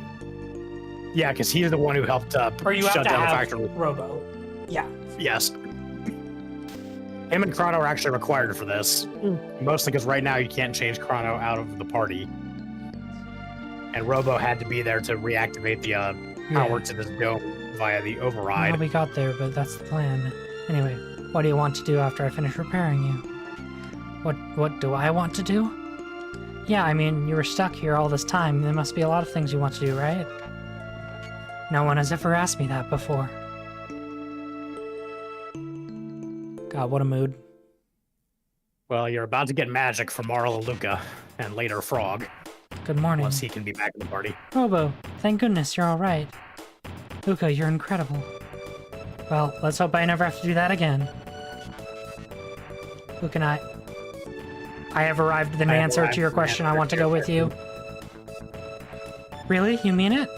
yeah, because he's the one who helped Or you have shut to down the have factory. Robo. Yeah. Yes. Him and Chrono are actually required for this. Mostly because right now you can't change Chrono out of the party. And Robo had to be there to reactivate the power to this dome via the override. Well, we got there, but that's the plan. Anyway, what do you want to do after I finish repairing you? What do I want to do? Yeah, I mean, you were stuck here all this time. There must be a lot of things you want to do, right? No one has ever asked me that before. God, what a mood. Well, you're about to get magic from Marl and Luca, and later Frog, Good morning. once he can be back in the party. Robo, thank goodness you're alright. Luca, you're incredible. Well, let's hope I never have to do that again. Who can I have arrived at an answer to your question. I want to go with you. Really? You mean it?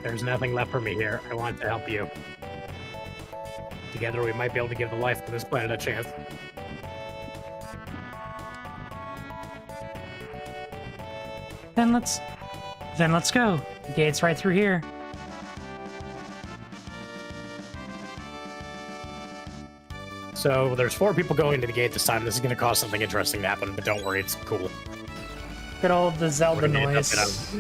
There's nothing left for me here. I want to help you. Together we might be able to give the life of this planet a chance. Then let's go. The gate's right through here. So there's 4 people going to the gate this time. This is going to cause something interesting to happen, but don't worry, it's cool. Good old the Zelda We're gonna noise.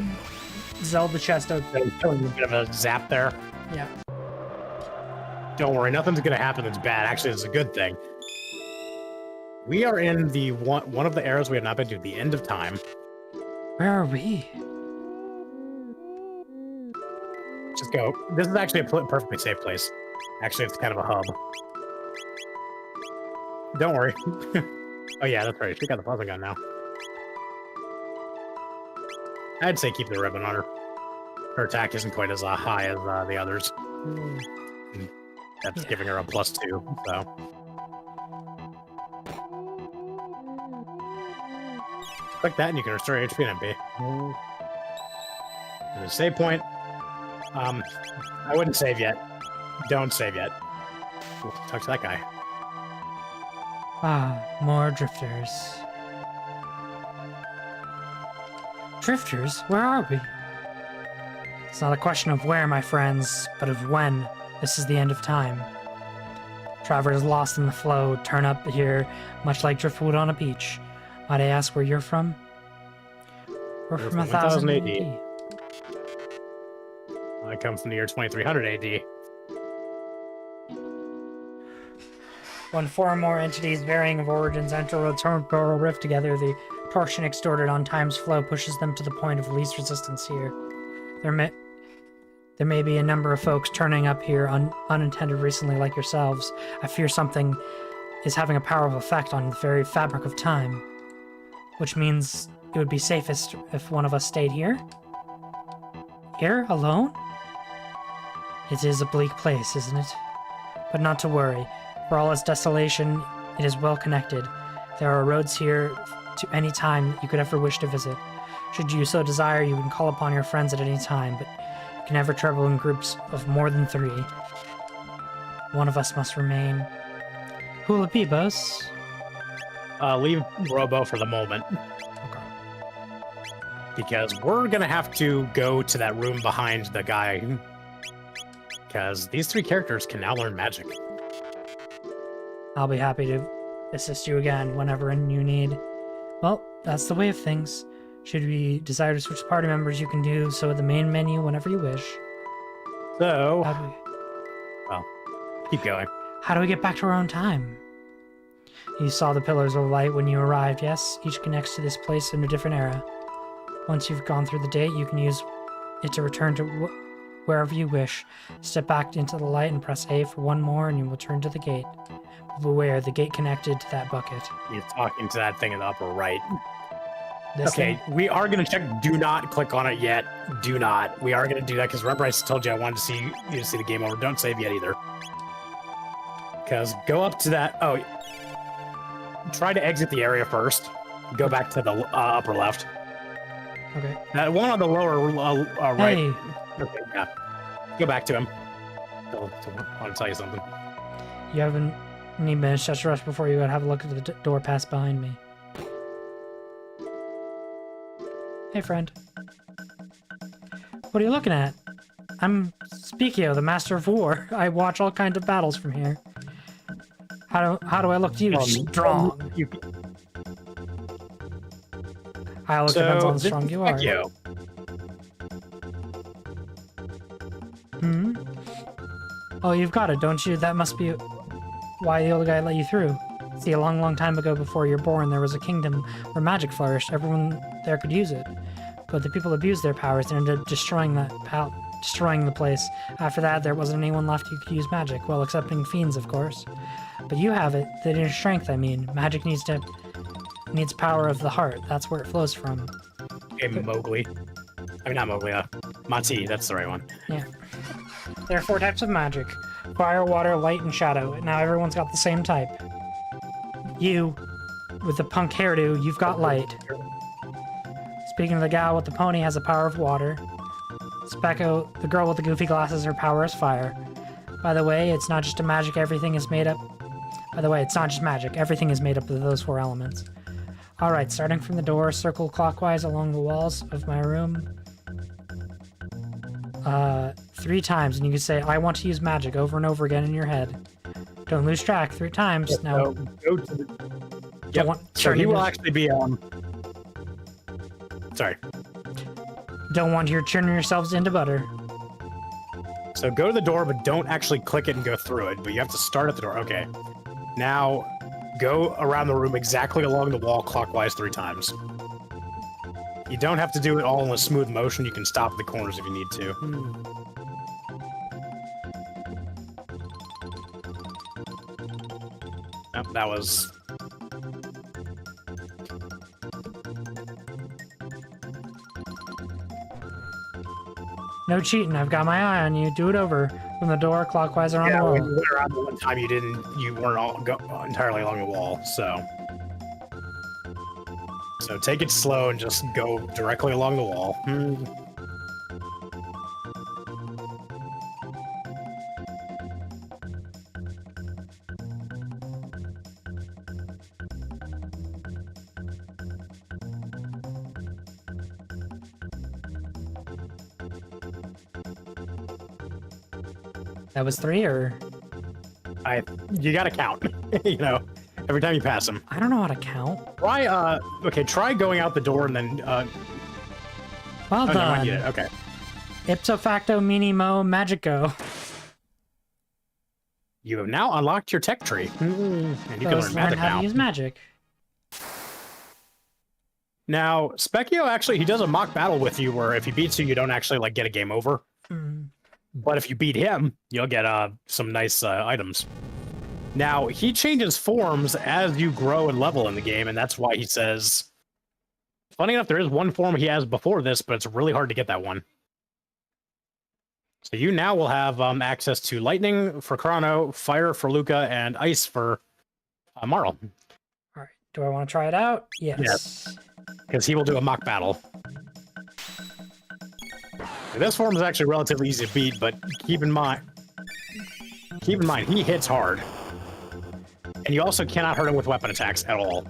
Zelda chest out. A bit of a zap there. Yeah. Don't worry, nothing's going to happen that's bad. Actually, it's a good thing. We are in the one of the eras we have not been to, the end of time. Where are we? Just go. This is actually a perfectly safe place. Actually, it's kind of a hub. Don't worry. Oh yeah, that's right. She got the plasma gun now. I'd say keep the ribbon on her. Her attack isn't quite as high as the others. That's giving her a +2, so. Click that and you can restore HP and MP. There's a save point. I wouldn't save yet. Don't save yet. Ooh, talk to that guy. Ah, more drifters. Drifters? Where are we? It's not a question of where, my friends, but of when. This is the end of time. Travelers lost in the flow turn up here, much like driftwood on a beach. Might I ask where you're from? We're from 1000 AD. I come from the year 2300 AD. When 4 or more entities varying of origins enter a temporal rift together, the torsion extorted on time's flow pushes them to the point of least resistance here. There may be a number of folks turning up here unintended recently like yourselves. I fear something is having a powerful effect on the very fabric of time. Which means it would be safest if one of us stayed here? Here? Alone? It is a bleak place, isn't it? But not to worry. For all its desolation, it is well connected. There are roads here to any time you could ever wish to visit. Should you so desire, you can call upon your friends at any time, but you can never travel in groups of more than 3. One of us must remain. Who will it be, boss? Leave Robo for the moment. Okay. Because we're gonna have to go to that room behind the guy. Because these 3 characters can now learn magic. I'll be happy to assist you again whenever you need. Well, that's the way of things. Should we desire to switch party members, you can do so at the main menu whenever you wish. So, well, keep going. How do we get back to our own time? You saw the pillars of light when you arrived, yes? Each connects to this place in a different era. Once you've gone through the gate, you can use it to return to wherever you wish. Step back into the light and press A for 1 more and you will turn to the gate. Beware, the gate connected to that bucket. You're talking to that thing in the upper right. This Okay, we are going to check. Do not click on it yet. Do not. We are going to do that because remember I told you I wanted to see you to see the game over. Don't save yet either. Because go up to that. Oh, try to exit the area first. Go back to the upper left. Okay. That one on the lower right. Hey, Okay, yeah. Go back to him. I want to tell you something. you haven't need minutes just rush before you go have a look at the door past behind me. Hey, friend. What are you looking at? I'm Speakio, the Master of War. I watch all kinds of battles from here. How do I look to you? Strong. I look depends on how strong you are. Hmm? Oh, you've got it, don't you? That must be why the old guy let you through. See, a long, long time ago before you're born, there was a kingdom where magic flourished. Everyone there could use it. But the people abused their powers and ended up destroying the place. After that, there wasn't anyone left who could use magic, well, excepting fiends, of course. But you have it. The inner strength, I mean. Magic needs power of the heart. That's where it flows from. Okay, Mowgli. I mean, not Mowgli, Monty, that's the right one. Yeah. There are 4 types of magic. Fire, water, light, and shadow. Now everyone's got the same type. You, with the punk hairdo, you've got light. Speaking of the gal with the pony, has the power of water. Specco, the girl with the goofy glasses, her power is fire. By the way, it's not just a magic, everything is made up. By the way, it's not just magic, everything is made up of those 4 elements. Alright, starting from the door, circle clockwise along the walls of my room. 3 times, and you can say, I want to use magic over and over again in your head. Don't lose track, 3 times. Yeah, now, go to the... Yep. So he will actually be, Sorry. Don't want you to turn yourselves into butter. So go to the door, but don't actually click it and go through it, but you have to start at the door. Okay. Now, go around the room exactly along the wall clockwise 3 times. You don't have to do it all in a smooth motion. You can stop at the corners if you need to. Nope, that was... No cheating, I've got my eye on you. Do it over. From the door, clockwise around the wall. When you went around the one time you weren't all entirely along the wall, so... So take it slow and just go directly along the wall. That was 3, or? You gotta count, you know, every time you pass him. I don't know how to count. Try, okay, try going out the door and then, Well done. No, okay. Ipso facto minimo magico. You have now unlocked your tech tree. And you can learn magic how now. to use magic. Now, Specchio actually, he does a mock battle with you where if he beats you, you don't actually, like, get a game over. But if you beat him, you'll get some nice items. Now, he changes forms as you grow and level in the game, and that's why he says... Funny enough, there is one form he has before this, but it's really hard to get that one. So you now will have access to lightning for Chrono, fire for Luca, and ice for Marl. Alright, do I want to try it out? Yes. Because he will do a mock battle. This form is actually relatively easy to beat, but keep in mind, he hits hard. And you also cannot hurt him with weapon attacks at all.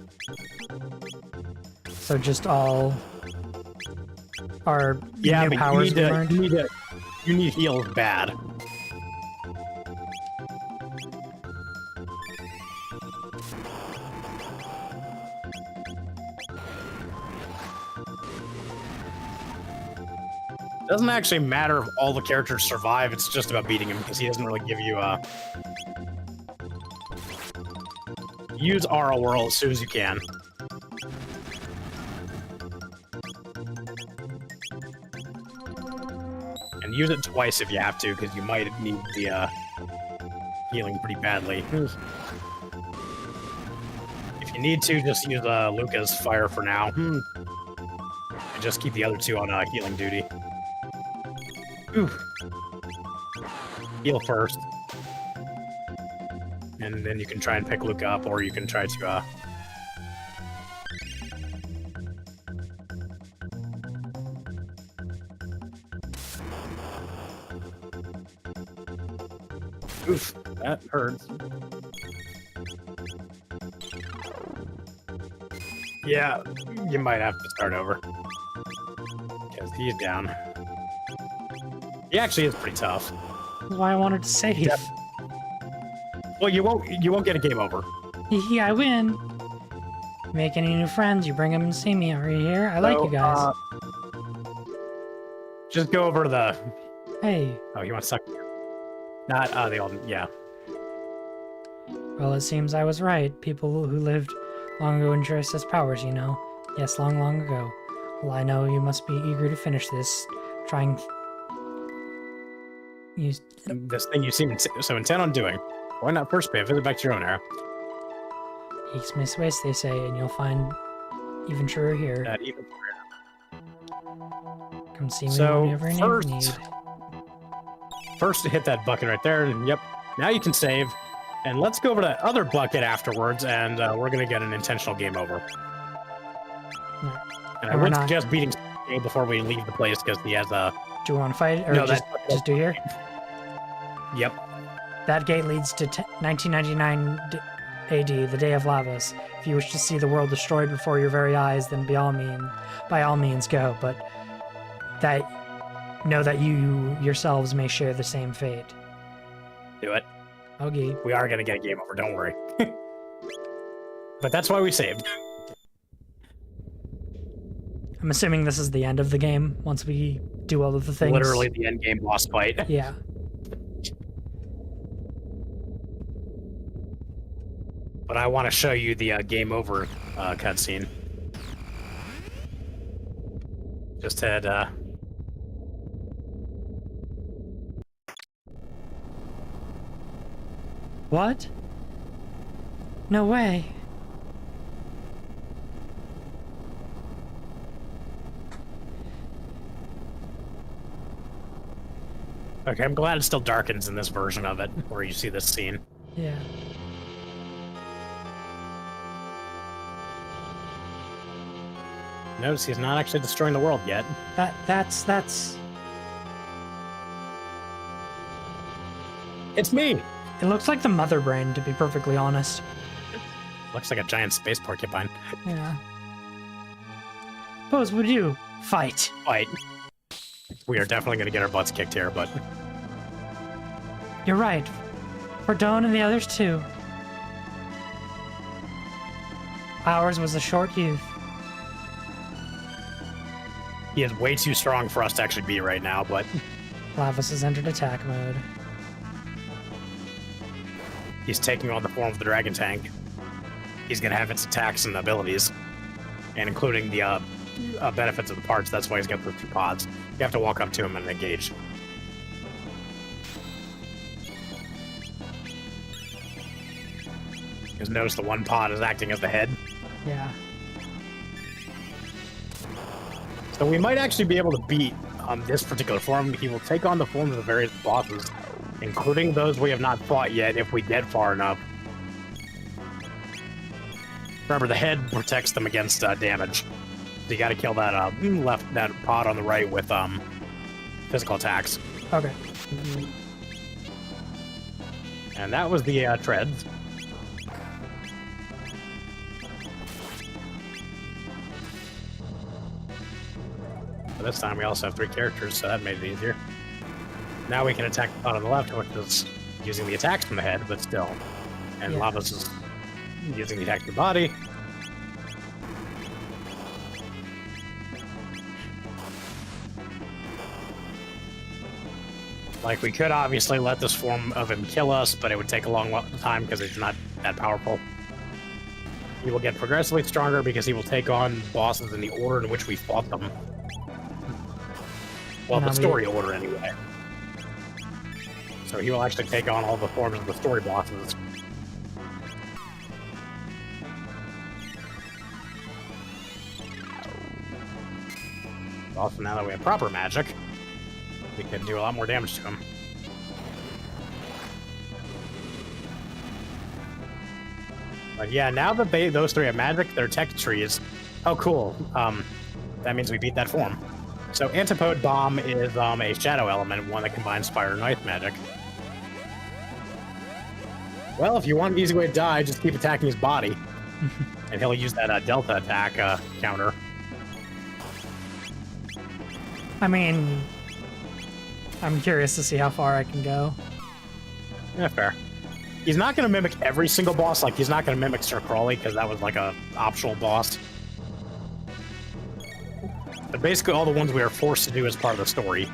So just all our new powers we learned? You need heals bad. It doesn't actually matter if all the characters survive, it's just about beating him, because he doesn't really give you use Aura Whirl as soon as you can. And use it twice if you have to, because you might need the healing pretty badly. If you need to, just use Luca's fire for now. And just keep the other 2 on healing duty. Oof. Heal first. And then you can try and pick Luca up, or you can try to, Oof, that hurts. Yeah, you might have to start over. Because he's down. He actually is pretty tough. That's why I wanted to save. Yep. Well, you won't get a game over. I win. Make any new friends, you bring them and see me. Are you here? I like you guys. Just go over to the... Hey. Oh, you want to suck? Not, the old... Yeah. Well, it seems I was right. People who lived long ago enjoyed us powers, you know. Yes, long, long ago. Well, I know you must be eager to finish this. Trying... This thing you seem so intent on doing. Why not first pay a visit back to your own era? East Miss Waste, they say, and you'll find even truer here. Even Come see me whenever you need. first hit that bucket right there, and yep, now you can save. And let's go over to that other bucket afterwards, and we're gonna get an intentional game over. And I would suggest beating A before we leave the place, because he has a... Do you want to fight, or No, just do here? Yep. That gate leads to 1999 AD, the Day of Lavas. If you wish to see the world destroyed before your very eyes, then by all means go. But know that you yourselves may share the same fate. Do it. Okay. We are gonna get a game over, don't worry. But that's why we saved. I'm assuming this is the end of the game once we do all of the things. Literally the end game boss fight. Yeah. But I want to show you the game over cutscene. Just had What? No way. Okay, I'm glad it still darkens in this version of it, where you see this scene. Yeah. Notice he's not actually destroying the world yet. That's... It's me! It looks like the mother brain, to be perfectly honest. Looks like a giant space porcupine. Yeah. Bows, would you fight? Fight. We are definitely going to get our butts kicked here, but... You're right. For Dawn and the others too. Ours was a short youth. He is way too strong for us to actually beat right now, but... Lavas has entered attack mode. He's taking on the form of the dragon tank. He's going to have its attacks and abilities, and including the benefits of the parts. That's why he's got those two pods. You have to walk up to him and engage. Because notice the one pod is acting as the head. Yeah. So we might actually be able to beat this particular form. He will take on the forms of the various bosses, including those we have not fought yet if we get far enough. Remember, the head protects them against damage. So you got to kill that that pod on the right with physical attacks. Okay. And that was the treads. But this time we also have 3 characters, so that made it easier. Now we can attack the pod on the left, which is using the attacks from the head, but still. And Yeah. Lavas is using the attack to the body. Like, we could obviously let this form of him kill us, but it would take a long time because he's not that powerful. He will get progressively stronger because he will take on bosses in the order in which we fought them. Well, the story order, anyway. So he will actually take on all the forms of the story bosses. Also, now that we have proper magic, we can do a lot more damage to him. But yeah, now that those 3 have magic, their tech trees. Oh, cool. That means we beat that form. So Antipode Bomb is a shadow element, one that combines fire and ice magic. Well, if you want an easy way to die, just keep attacking his body. And he'll use that Delta attack counter. I mean, I'm curious to see how far I can go. Yeah, fair. He's not going to mimic every single boss. Like, he's not going to mimic Sir Crawley, because that was like a optional boss. But basically all the ones we are forced to do as part of the story.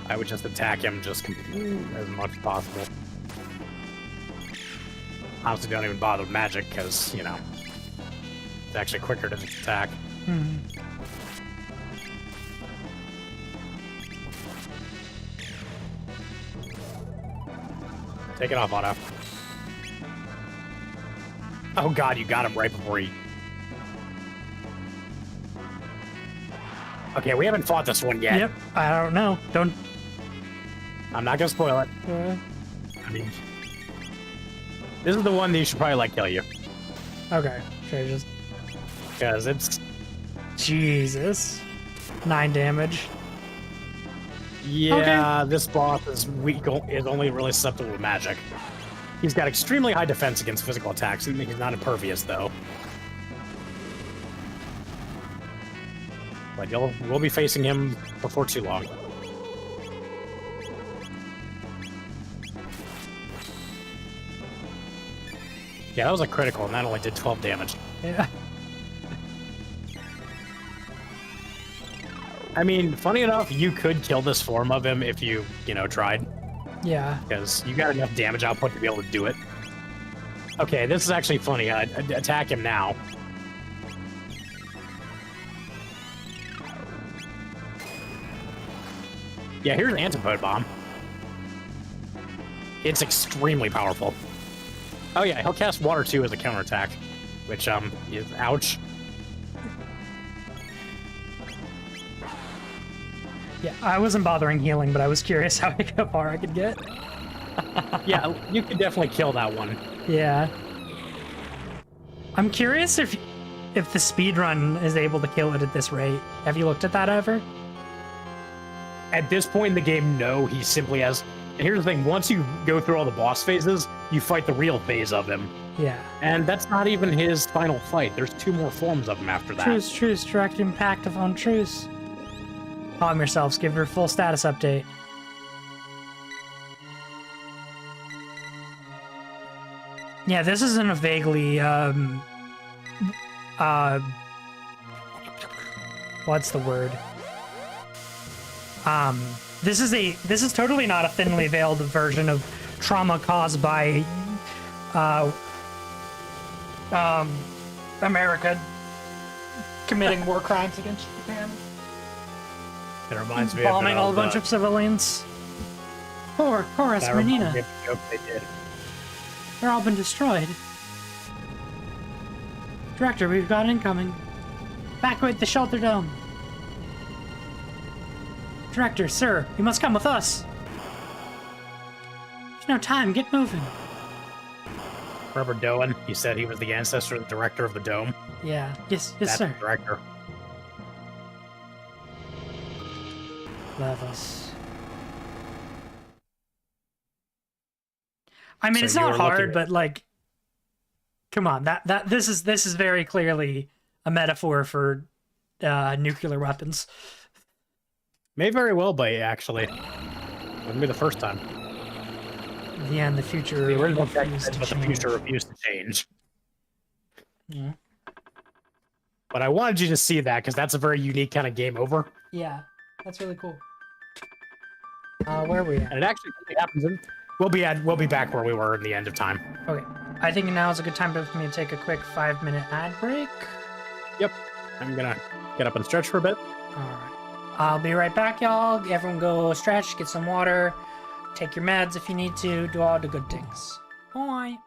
I would just attack him just as much as possible. Honestly, don't even bother with magic, because, you know, it's actually quicker to just attack. Take it off, Otto. Oh god, you got him right before he... Okay, we haven't fought this one yet. Yep, I don't know. Don't... I'm not gonna spoil it. I mean, this is the one that you should probably let kill you. Okay, should I just... Because it's... Jesus. 9 damage. Yeah, Okay. this boss is weak, is only really susceptible to magic. He's got extremely high defense against physical attacks. He's not impervious, though. But we'll be facing him before too long. Yeah, that was a critical, and that only did 12 damage. Yeah. I mean, funny enough, you could kill this form of him if you tried. Yeah. Because you got enough damage output to be able to do it. Okay, this is actually funny. Attack him now. Yeah, here's an Antipode Bomb. It's extremely powerful. Oh yeah, he'll cast Water too as a counterattack, which is ouch. Yeah, I wasn't bothering healing, but I was curious how far I could get. Yeah, you could definitely kill that one. Yeah. I'm curious if the speedrun is able to kill it at this rate. Have you looked at that ever? At this point in the game, no, he simply has... And here's the thing, once you go through all the boss phases, you fight the real phase of him. Yeah. And that's not even his final fight. There's 2 more forms of him after that. Truce, direct impact upon truce. Calm yourselves, give her a full status update. Yeah, this is in a vaguely, what's the word? This is totally not a thinly veiled version of trauma caused by, America committing war crimes against Japan. It reminds me bombing of a bunch of civilians. Poor Chorus, that reminds Renina. me of the joke they did. They're all been destroyed. Director, we've got incoming. Evacuate the shelter dome. Director, sir, you must come with us. There's no time, get moving. Remember Doan? He said he was the ancestor of the director of the dome. Yeah, yes, That's sir. the director. Levels. I mean, So it's you not were hard, looking- but like, come on, this is very clearly a metaphor for nuclear weapons. May very well be, actually. Wouldn't be the first time. In the end, the future The original text refused said, to but the change. future refused to change. Yeah. But I wanted you to see that, because that's a very unique kind of game over. Yeah, that's really cool. Where are we at? And it actually really happens in... We'll be back where we were in the end of time. Okay, I think now is a good time for me to take a quick 5-minute ad break. Yep. I'm gonna get up and stretch for a bit. Alright. I'll be right back, y'all. Everyone go stretch, get some water, take your meds if you need to, do all the good things. Bye.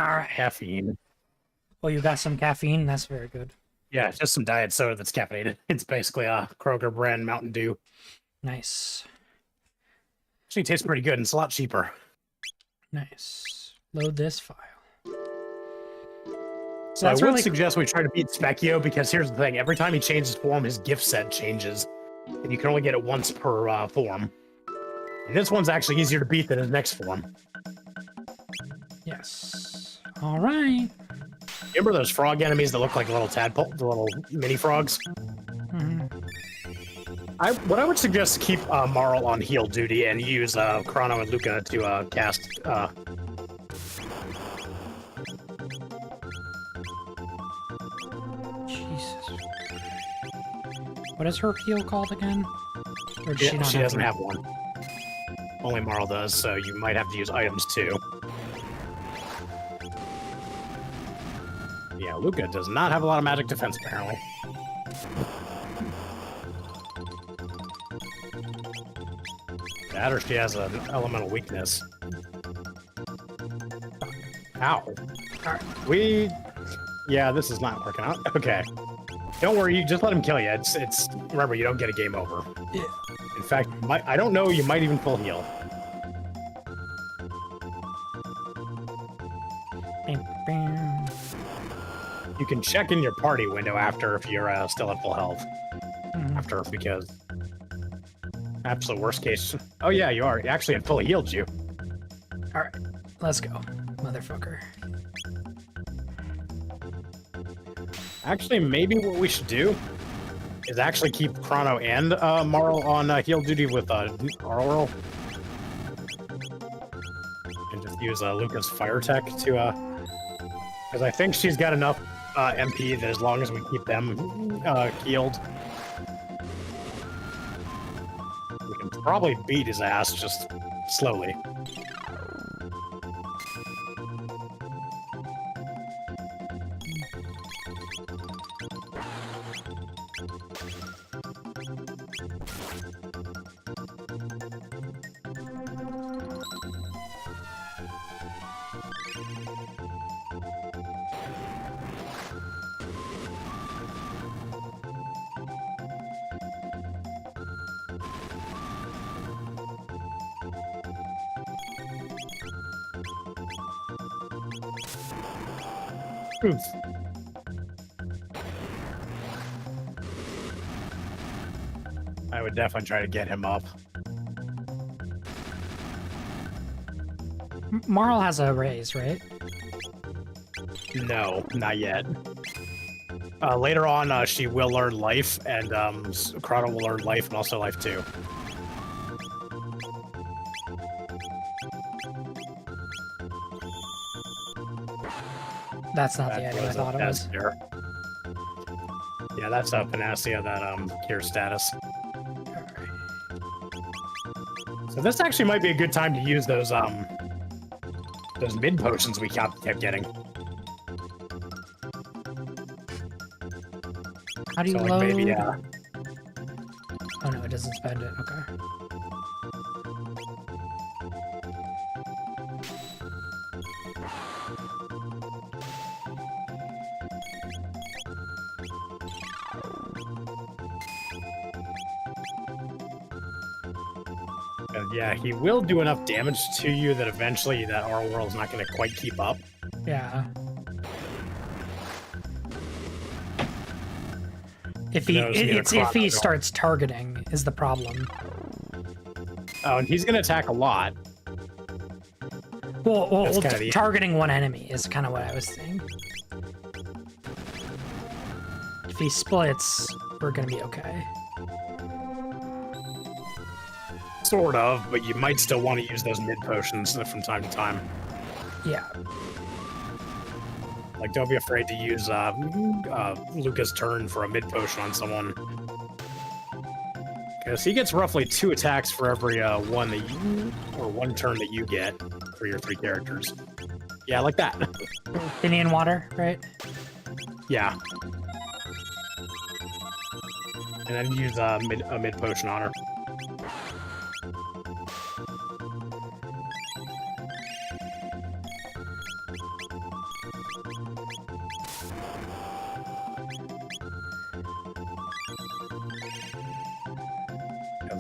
All right. Caffeine. Well, you got some caffeine. That's very good. Yeah, it's just some diet soda that's caffeinated. It's basically a Kroger brand Mountain Dew. Nice. Actually tastes pretty good and it's a lot cheaper. Nice. Load this file. So I would suggest we try to beat Specchio because here's the thing. Every time he changes form, his gift set changes. And you can only get it once per form. And this one's actually easier to beat than his next form. Yes. All right. Remember those frog enemies that look like little tadpole, the little mini frogs? Mm-hmm. What I would suggest is keep Marl on heal duty and use Chrono and Luca to cast. Jesus. What is her heal called again? Or does She not doesn't have one. Only Marl does, so you might have to use items too. Yeah, Luca does not have a lot of magic defense, apparently. That or she has an elemental weakness. Ow. Alright, yeah, this is not working out. Okay. Don't worry, you just let him kill you. It's remember, you don't get a game over. Yeah. In fact, I don't know, you might even full heal. You can check in your party window after if you're still at full health. After, because absolute worst case. Oh yeah, you are. Actually, it fully healed you. All right, let's go, motherfucker. Actually, maybe what we should do is actually keep Chrono and Marl on heal duty with Arl. And just use Luca's fire tech to because I think she's got enough MP that as long as we keep them healed, we can probably beat his ass just slowly. Oof. I would definitely try to get him up. Marl has a raise, right? No, not yet. Later on, she will learn life, and Chrono will learn life and also life too. That's not the item I thought it was. There. Yeah, that's a Panacea that cure status. So this actually might be a good time to use those mid potions we kept getting. How do you So load? like maybe Oh no, it doesn't spend it. Okay. yeah, he will do enough damage to you that eventually that our world's not going to quite keep up. Yeah. If he starts targeting is the problem. Oh, and he's going to attack a lot. Well, targeting one enemy is kind of what I was saying. If he splits, we're gonna be okay. Sort of, but you might still want to use those mid potions from time to time. Yeah. Like, don't be afraid to use Luca's turn for a mid potion on someone. Because he gets roughly 2 attacks for every one turn that you get for your 3 characters. Yeah, like that. Indian water, right? Yeah. And then use a mid potion on her.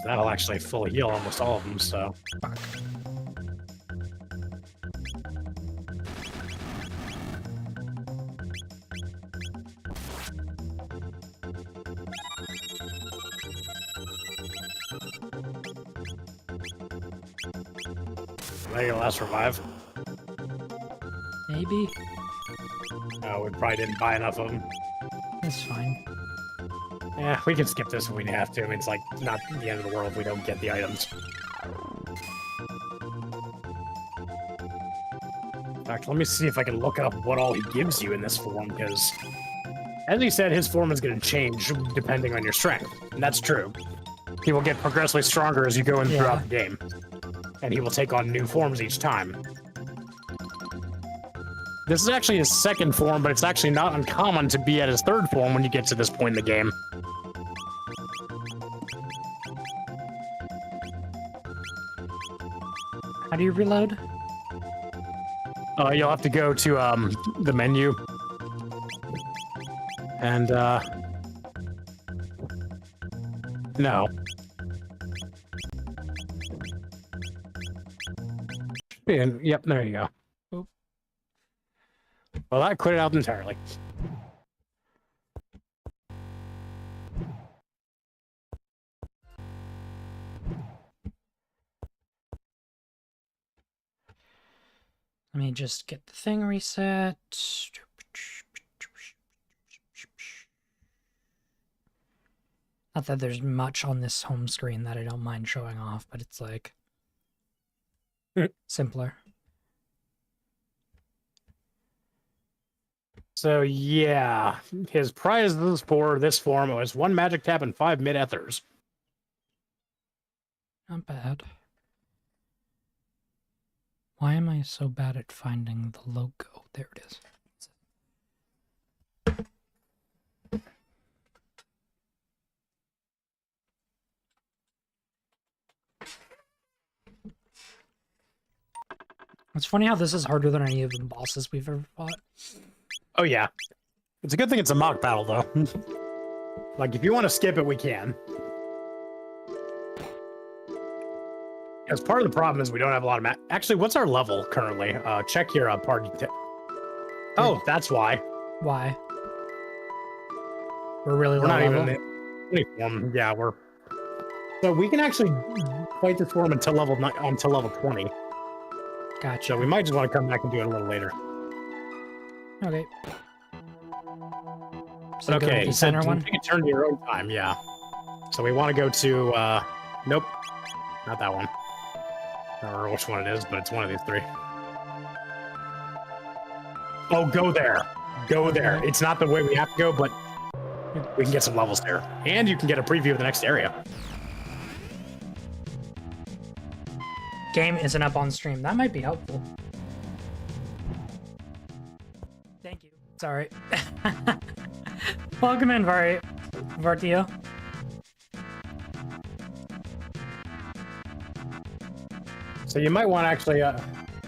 That'll actually fully heal almost all of them, so... Fuck. Are you gonna last revive? Maybe. No, we probably didn't buy enough of them. That's fine. Yeah, we can skip this if we have to. I mean, it's like not the end of the world if we don't get the items. In fact, let me see if I can look up what all he gives you in this form, because as he said, his form is going to change depending on your strength, and that's true. He will get progressively stronger as you go in throughout the game, and he will take on new forms each time. This is actually his second form, but it's actually not uncommon to be at his third form when you get to this point in the game. How do you reload? You'll have to go to the menu, and no. Yep, there you go. Oop. Well, that quit it out entirely. Let me just get the thing reset. Not that there's much on this home screen that I don't mind showing off, but it's like simpler. So yeah, his prizes for this form was 1 magic tap and 5 mid-ethers. Not bad. Why am I so bad at finding the logo? There it is. It's funny how this is harder than any of the bosses we've ever fought. Oh yeah. It's a good thing it's a mock battle, though. Like, if you want to skip it, we can. As part of the problem is we don't have a lot of Actually, what's our level currently? Check your party. Oh, that's why. Why? We're really low We're not level? even in form. Yeah, we're. So we can actually fight this form until level 20. Gotcha. So we might just want to come back and do it a little later. Okay. So go Okay, with the so center one? take a turn to your own time, yeah. So we want to go to, nope, not that one. I don't remember which one it is, but it's one of these 3. Oh, go there. Go there. It's not the way we have to go, but we can get some levels there. And you can get a preview of the next area. Game isn't up on stream. That might be helpful. Thank you. Sorry. Welcome in, Vartio. So you might want to actually,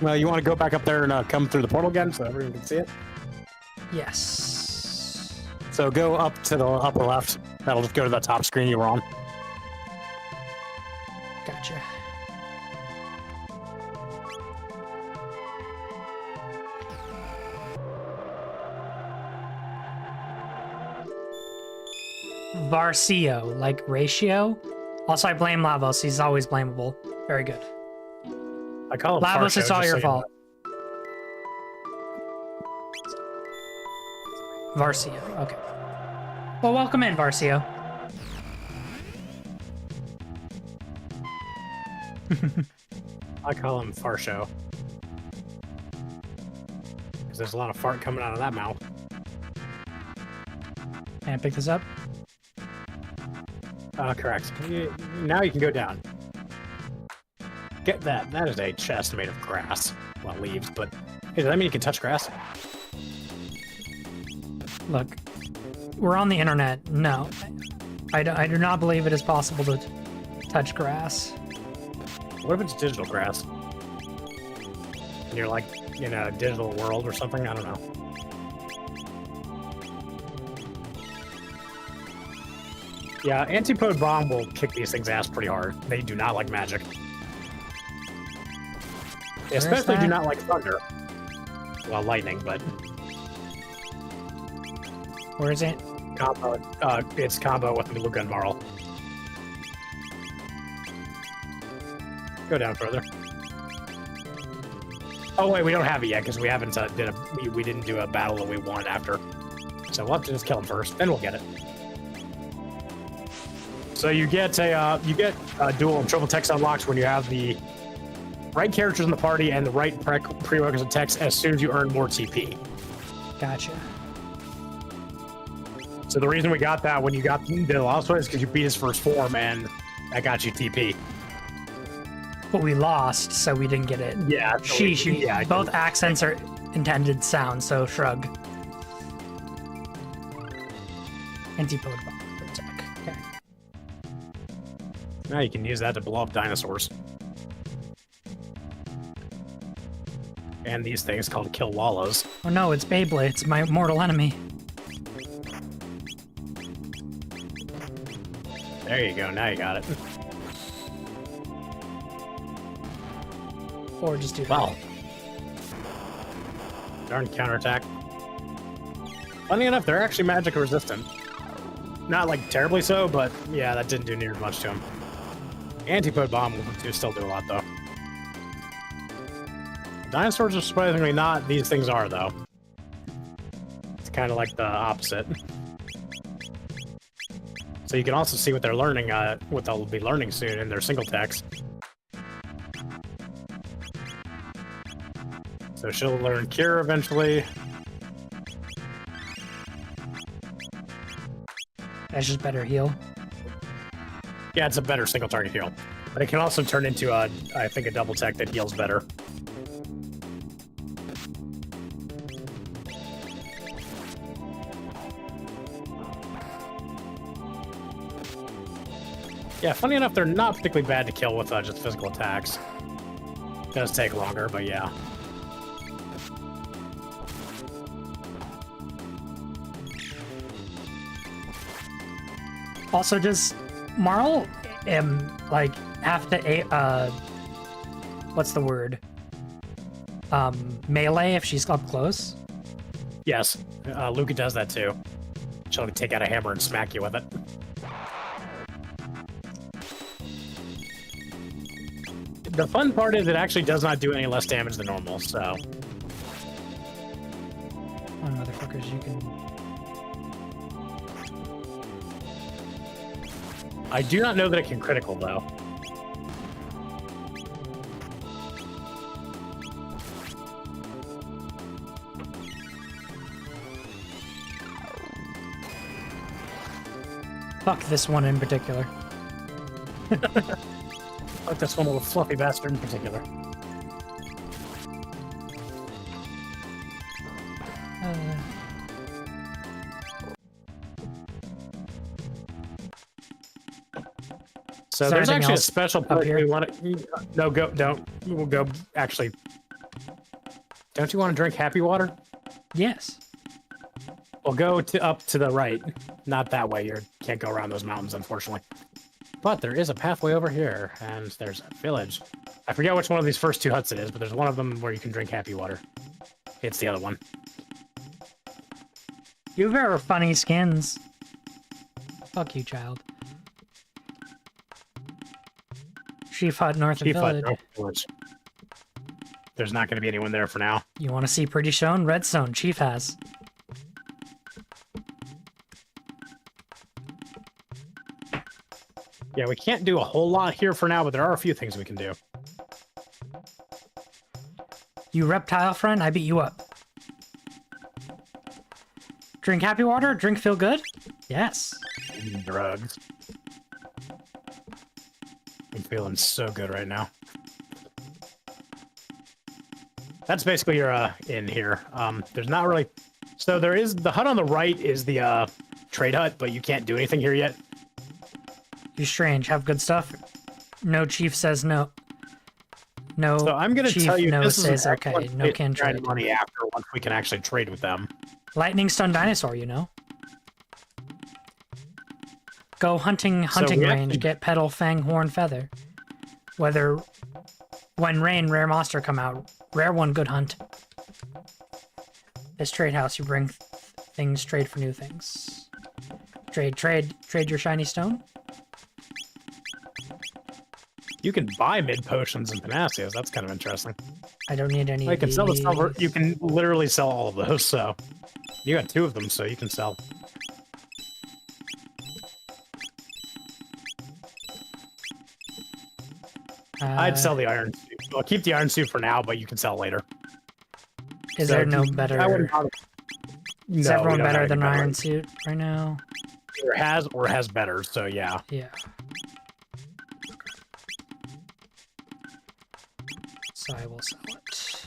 well, you want to go back up there and come through the portal again so everyone can see it? Yes. So go up to the upper left. That'll just go to the top screen you were on. Gotcha. Varcio, like ratio. Also, I blame Lavos. He's always blamable. Very good. I call him Lavos, Farsho, it's all just your so you fault. Varcio, okay. Well, welcome in, Varcio. I call him Farsho. Because there's a lot of fart coming out of that mouth. Can I pick this up? Correct. Now you can go down. Get that. That is a chest made of grass. Well, leaves, but... Hey, does that mean you can touch grass? Look, we're on the internet. No. I do not believe it is possible to touch grass. What if it's digital grass? And you're like in a digital world or something? I don't know. Yeah, Antipode Bomb will kick these things ass pretty hard. They do not like magic. They especially do not like thunder. Well, lightning, but... Where is it? Combo. It's combo with the Blue Gun Marl. Go down further. Oh wait, we don't have it yet because we haven't we didn't do a battle that we won after. So we'll have to just kill him first, then we'll get it. So you get dual and triple text unlocked when you have the right characters in the party and the right prerequisite text as soon as you earn more TP. Gotcha. So the reason we got that when you got the last one is because you beat his first form and that got you TP. But we lost, so we didn't get it. Yeah. So both accents are intended sounds, so shrug. Antipode Bomb attack. Okay. Now you can use that to blow up dinosaurs. And these things called Kill Wallows. Oh no, it's Beyblade. It's my mortal enemy. There you go, now you got it. Or just do that. Wow. Darn counterattack. Funny enough, they're actually magic resistant. Not like terribly so, but yeah, that didn't do near as much to him. Antipode Bomb will still do a lot though. Dinosaurs are surprisingly not. These things are though. It's kind of like the opposite. So you can also see what they're learning, what they'll be learning soon in their single text. So she'll learn Cure eventually. That's just better heal. Yeah, it's a better single target heal. But it can also turn into, I think, a double tech that heals better. Yeah, funny enough, they're not particularly bad to kill with just physical attacks. It does take longer, but yeah. Also, does Marl like have to what's the word? Melee if she's up close? Yes, Luca does that too. She'll take out a hammer and smack you with it. The fun part is it actually does not do any less damage than normal, so... Oh, motherfuckers, you can... I do not know that it can critical, though. Fuck this one in particular. Fuck this one little fluffy bastard in particular. So there's actually a special perk we want to... No, don't. We'll go, actually... Don't you want to drink happy water? Yes. We'll go up to the right. Not that way. You can't go around those mountains, unfortunately. But there is a pathway over here, and there's a village. I forget which one of these first two huts it is, but there's one of them where you can drink happy water. It's the other one. You wear funny skins. Fuck you, child. Chief Hut north of village. There's not going to be anyone there for now. You want to see pretty shown? Redstone. Chief has. Yeah, we can't do a whole lot here for now, but there are a few things we can do. You reptile friend, I beat you up. Drink happy water? Drink feel good? Yes. Drugs. I'm feeling so good right now. That's basically your inn here. There's not really... So there is... The hut on the right is the trade hut, but you can't do anything here yet. You strange. Have good stuff? No chief says no. No. So I'm going to tell you no this says is okay. No can trade. Money after once we can actually trade with them. Lightning stun dinosaur, you know. Go hunting we range. actually- Get Petal, Fang, Horn, Feather. Whether when rain, rare monster come out. Rare one, good hunt. This trade house, you bring things, trade for new things. Trade your shiny stone. You can buy mid potions and panaceas. That's kind of interesting. I don't need any. I can sell the silver. these. You can literally sell all of those. So you got 2 of them, so you can sell. I'd sell the iron suit. Well, keep the iron suit for now, but you can sell later. Is So there no I better? wouldn't bother. Is No, everyone we don't better have than any Iron Suit right now? Either has or has better. So yeah. Yeah. So I will sell it.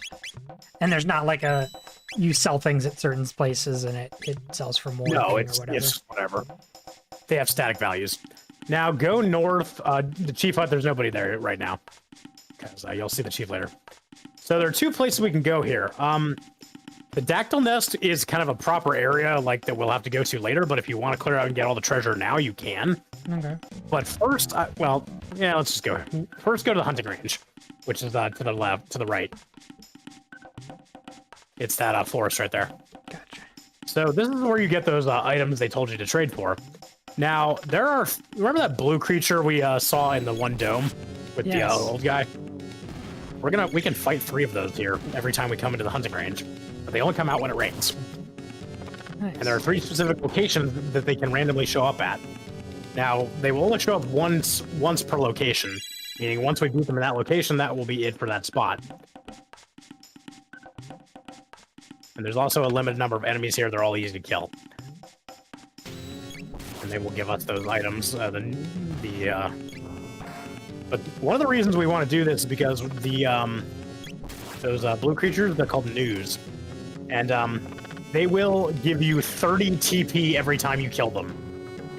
And there's not like a you sell things at certain places and it sells for more. No, thing it's or whatever. it's whatever. They have static values. Now go north. The chief hut. There's nobody there right now, because you'll see the chief later. So there are 2 places we can go here. The Dactyl Nest is kind of a proper area, like that we'll have to go to later. But if you want to clear out and get all the treasure now, you can. Okay. But first, well, yeah, let's just go. First, go to the hunting range, which is to the left, to the right. It's that forest right there. Gotcha. So this is where you get those items they told you to trade for. Now, there are... Remember that blue creature we saw in the one dome with Yes. the old guy? We can fight 3 of those here every time we come into the hunting range. But they only come out when it rains. Nice. And there are 3 specific locations that they can randomly show up at. Now, they will only show up once per location. Meaning, once we beat them in that location, that will be it for that spot. And there's also a limited number of enemies here. They're all easy to kill. And they will give us those items. But one of the reasons we want to do this is because those blue creatures, they're called news. And they will give you 30 TP every time you kill them.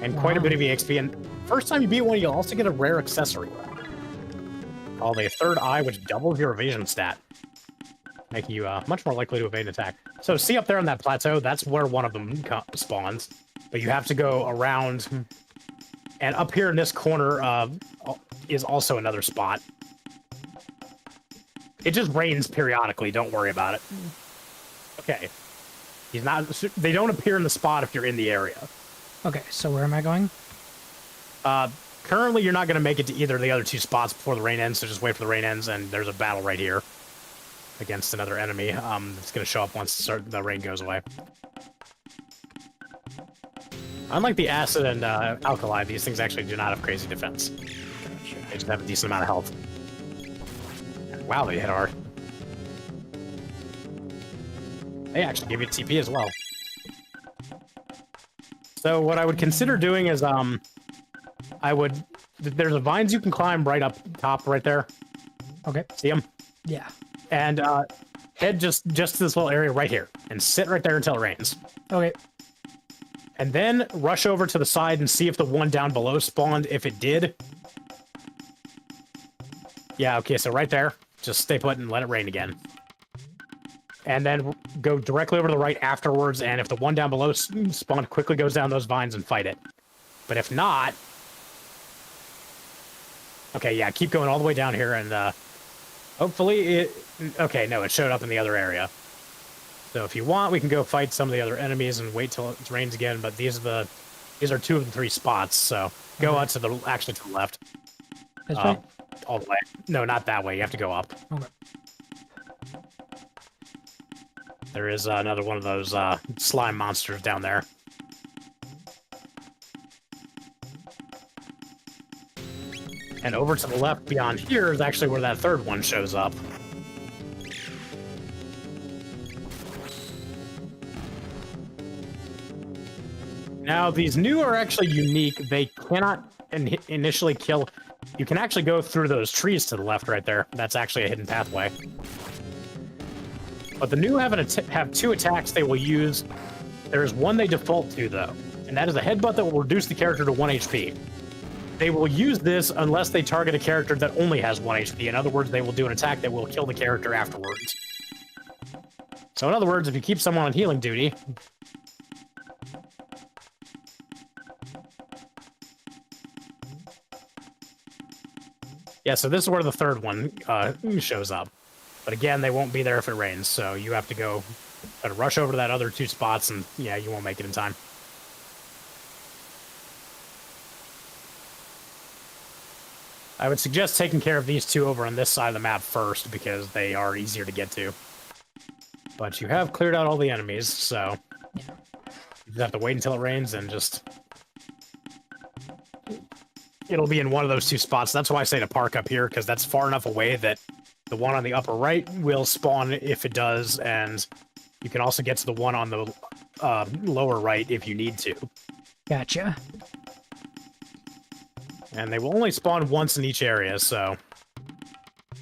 And quite a bit of EXP. And first time you beat one, you'll also get a rare accessory called a third eye, which doubles your evasion stat, making you much more likely to evade an attack. So see up there on that plateau, that's where one of them spawns. But you have to go around, and up here in this corner is also another spot. It just rains periodically, don't worry about it. Okay. They don't appear in the spot if you're in the area. Okay, so where am I going? Currently, you're not going to make it to either of the other 2 spots before the rain ends, so just wait for the rain ends, and there's a battle right here against another enemy. It's going to show up once the rain goes away. Unlike the acid and alkali, these things actually do not have crazy defense. They just have a decent amount of health. Wow, they hit hard. They actually give you TP as well. So what I would consider doing is, there's a vines you can climb right up top right there. Okay. See them? Yeah. And head just to this little area right here and sit right there until it rains. Okay. And then rush over to the side and see if the one down below spawned. If it did. Yeah, okay, so right there. Just stay put and let it rain again. And then go directly over to the right afterwards, and if the one down below spawned, quickly goes down those vines and fight it. But if not... Okay, yeah, keep going all the way down here, and hopefully it... Okay, no, it showed up in the other area. So if you want, we can go fight some of the other enemies and wait till it rains again, but these are 2 of the 3 spots, so go out to the... Actually, to the left. This way? All the way. No, not that way. You have to go up. Okay. There is another one of those slime monsters down there. And over to the left beyond here is actually where that third one shows up. Now, these new are actually unique. They cannot initially kill... You can actually go through those trees to the left right there. That's actually a hidden pathway. But the new have 2 attacks they will use. There's one they default to, though, and that is a headbutt that will reduce the character to 1 HP. They will use this unless they target a character that only has 1 HP. In other words, they will do an attack that will kill the character afterwards. So in other words, if you keep someone on healing duty... Yeah, so this is where the third one shows up. But again, they won't be there if it rains, so you have to go try to rush over to that other 2 spots, and yeah, you won't make it in time. I would suggest taking care of these 2 over on this side of the map first, because they are easier to get to. But you have cleared out all the enemies, so Yeah. you just have to wait until it rains and just... It'll be in one of those 2 spots. That's why I say to park up here, because that's far enough away that the one on the upper right will spawn if it does, and you can also get to the one on the lower right if you need to. Gotcha. And they will only spawn once in each area, so...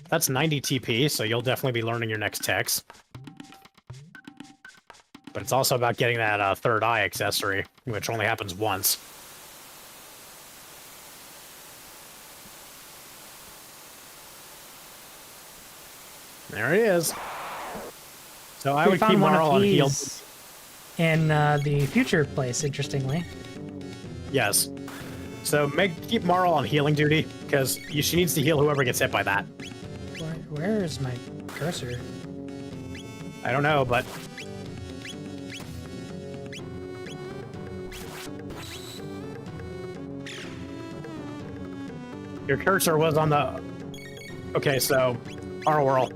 That's 90 TP, so you'll definitely be learning your next techs. But it's also about getting that third eye accessory, which only happens once. There it is. So I would keep Marl on healed. In the future place, interestingly. Yes. So keep Marl on healing duty, because she needs to heal whoever gets hit by that. Where is my cursor? I don't know, but... Your cursor was on the... Okay, so... Our whirl.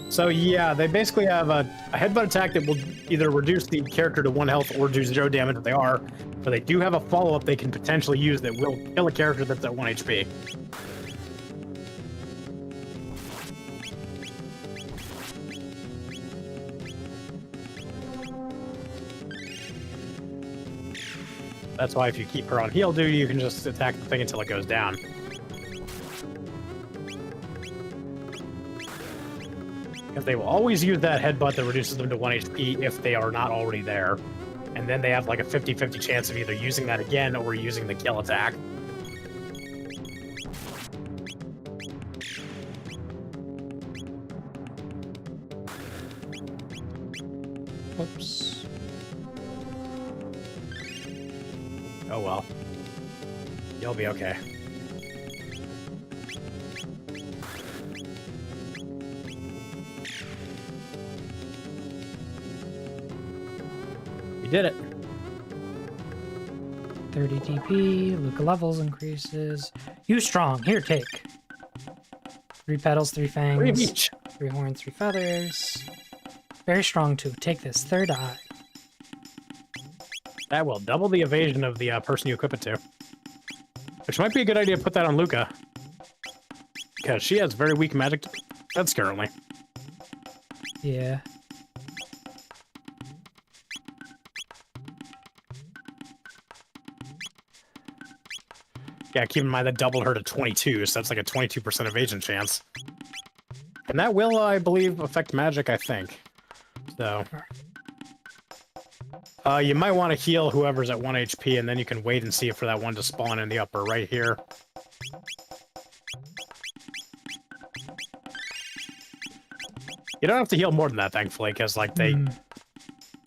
So yeah, they basically have a headbutt attack that will either reduce the character to 1 health or do 0 damage if they are, but they do have a follow-up they can potentially use that will kill a character that's at 1 HP. That's why if you keep her on heal duty, you can just attack the thing until it goes down. Because they will always use that headbutt that reduces them to 1 HP if they are not already there. And then they have like a 50-50 chance of either using that again or using the kill attack. Whoops. Oh well. You'll be okay. You did it. 30 TP, Luca levels increases. You strong. Here, take. 3 petals, 3 fangs. 3 of each. 3 horns, 3 feathers. Very strong too. Take this. Third eye. That will double the evasion of the person you equip it to. Which might be a good idea to put that on Luca. Because she has very weak magic defense currently. Yeah. Yeah, keep in mind that doubled her to 22, so that's like a 22% evasion chance. And that will, I believe, affect magic, I think. So... you might want to heal whoever's at 1 HP, and then you can wait and see for that one to spawn in the upper right here. You don't have to heal more than that, thankfully, because, like, they...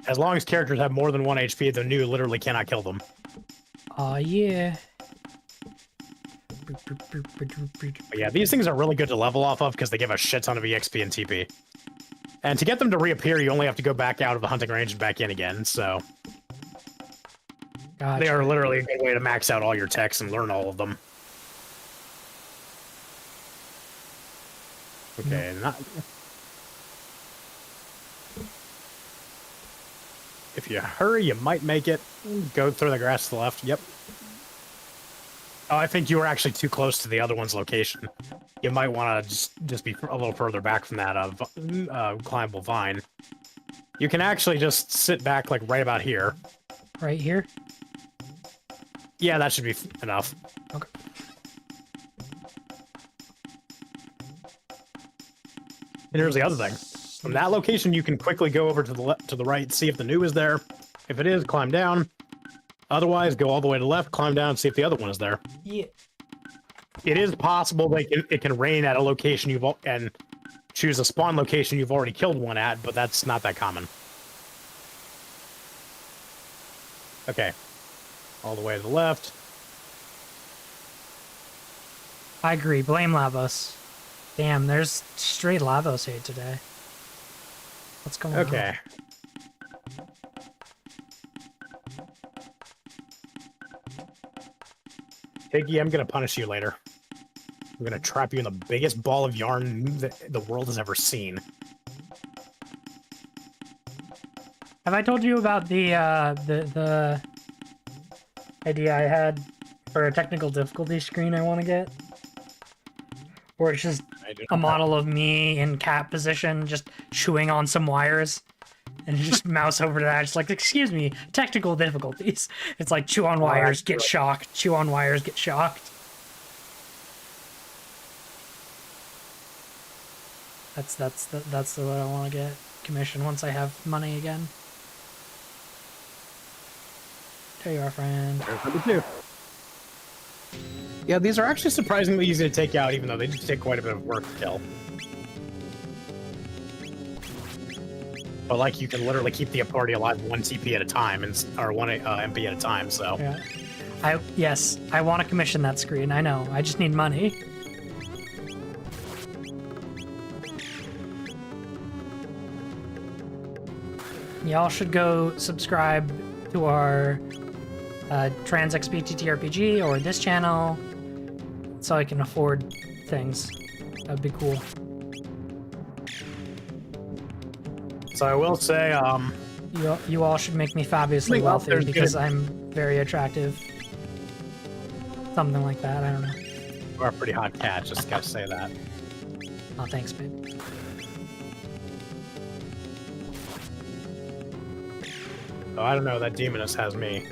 As long as characters have more than 1 HP, the new literally cannot kill them. Aw, yeah. But yeah, these things are really good to level off of, because they give a shit ton of EXP and TP. And to get them to reappear, you only have to go back out of the hunting range and back in again, so... Gotcha. They are literally a good way to max out all your techs and learn all of them. Okay, not... If you hurry, you might make it. Go through the grass to the left. Yep. Oh, I think you were actually too close to the other one's location. You might want to just be a little further back from that climbable vine. You can actually just sit back, like, right about here. Right here? Yeah, that should be enough. Okay. And here's the other thing. From that location, you can quickly go over to the left, to the right, see if the new is there. If it is, climb down. Otherwise, go all the way to the left, climb down, and see if the other one is there. Yeah. It is possible that it can rain at a location and choose a spawn location you've already killed one at, but that's not that common. Okay. All the way to the left. I agree. Blame Lavos. Damn, there's straight Lavos hate today. What's going on? Okay. Piggy, I'm gonna punish you later. I'm gonna trap you in the biggest ball of yarn that the world has ever seen. Have I told you about the idea I had for a technical difficulty screen I want to get? Where it's just a model of me in cat position, just chewing on some wires, and you just mouse over to that, just like, excuse me, technical difficulties. It's like chew on wires, get shocked, chew on wires, get shocked. That's what I want to get commissioned once I have money again. There you are, friend. There's number 2. Yeah, these are actually surprisingly easy to take out, even though they do take quite a bit of work to kill. But like, you can literally keep the party alive 1 TP at a time, or 1 MP at a time. So yeah, yes, I want to commission that screen. I know. I just need money. Y'all should go subscribe to our Trans XP TTRPG or this channel, so I can afford things. That'd be cool. So I will say, you all should make me fabulously wealthy because I'm very attractive. Something like that. I don't know. You are a pretty hot cat. Just gotta say that. Oh, thanks, babe. Oh, I don't know. That demoness has me.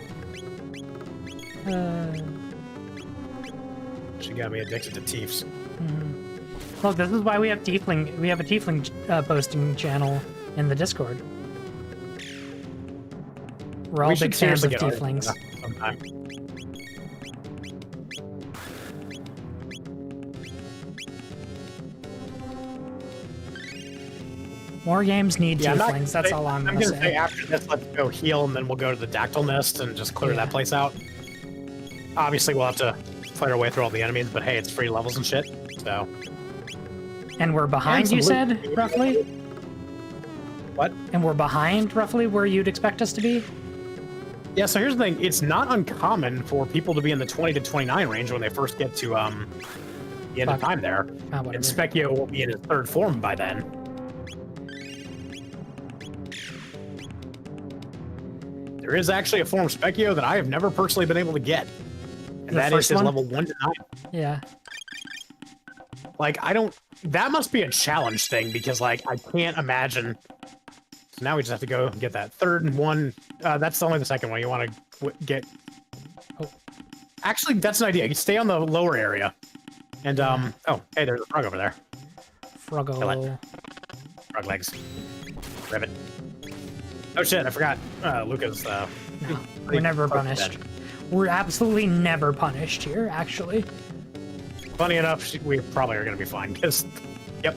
She got me addicted to Tiefs. Look, this is why we have tiefling. We have a tiefling posting channel in the Discord. We're all big fans of tieflings. Sometime. More games need tieflings. That's all I'm gonna say. After this, let's go heal, and then we'll go to the Dactyl Nest and just clear that place out. Obviously, we'll have to fight our way through all the enemies, but hey, it's free levels and shit, so... And we're behind, you said, roughly? What? And we're behind, roughly, where you'd expect us to be? Yeah, so here's the thing. It's not uncommon for people to be in the 20 to 29 range when they first get to the end of time there. And Specchio will be in his 3rd form by then. There is actually a form of Specchio that I have never personally been able to get. And that is his level 1 to 9. Yeah. Like, that must be a challenge thing, because, like, I can't imagine. So now we just have to go get that 3rd one. That's only the 2nd one. You want to get... Oh. Actually, that's an idea. You stay on the lower area. And, oh, hey, there's a frog over there. Froggo. Frog legs. Ribbit. Oh shit, I forgot. Luca's, No, we're never punished. We're absolutely never punished here, actually. Funny enough, we probably are going to be fine, because, yep,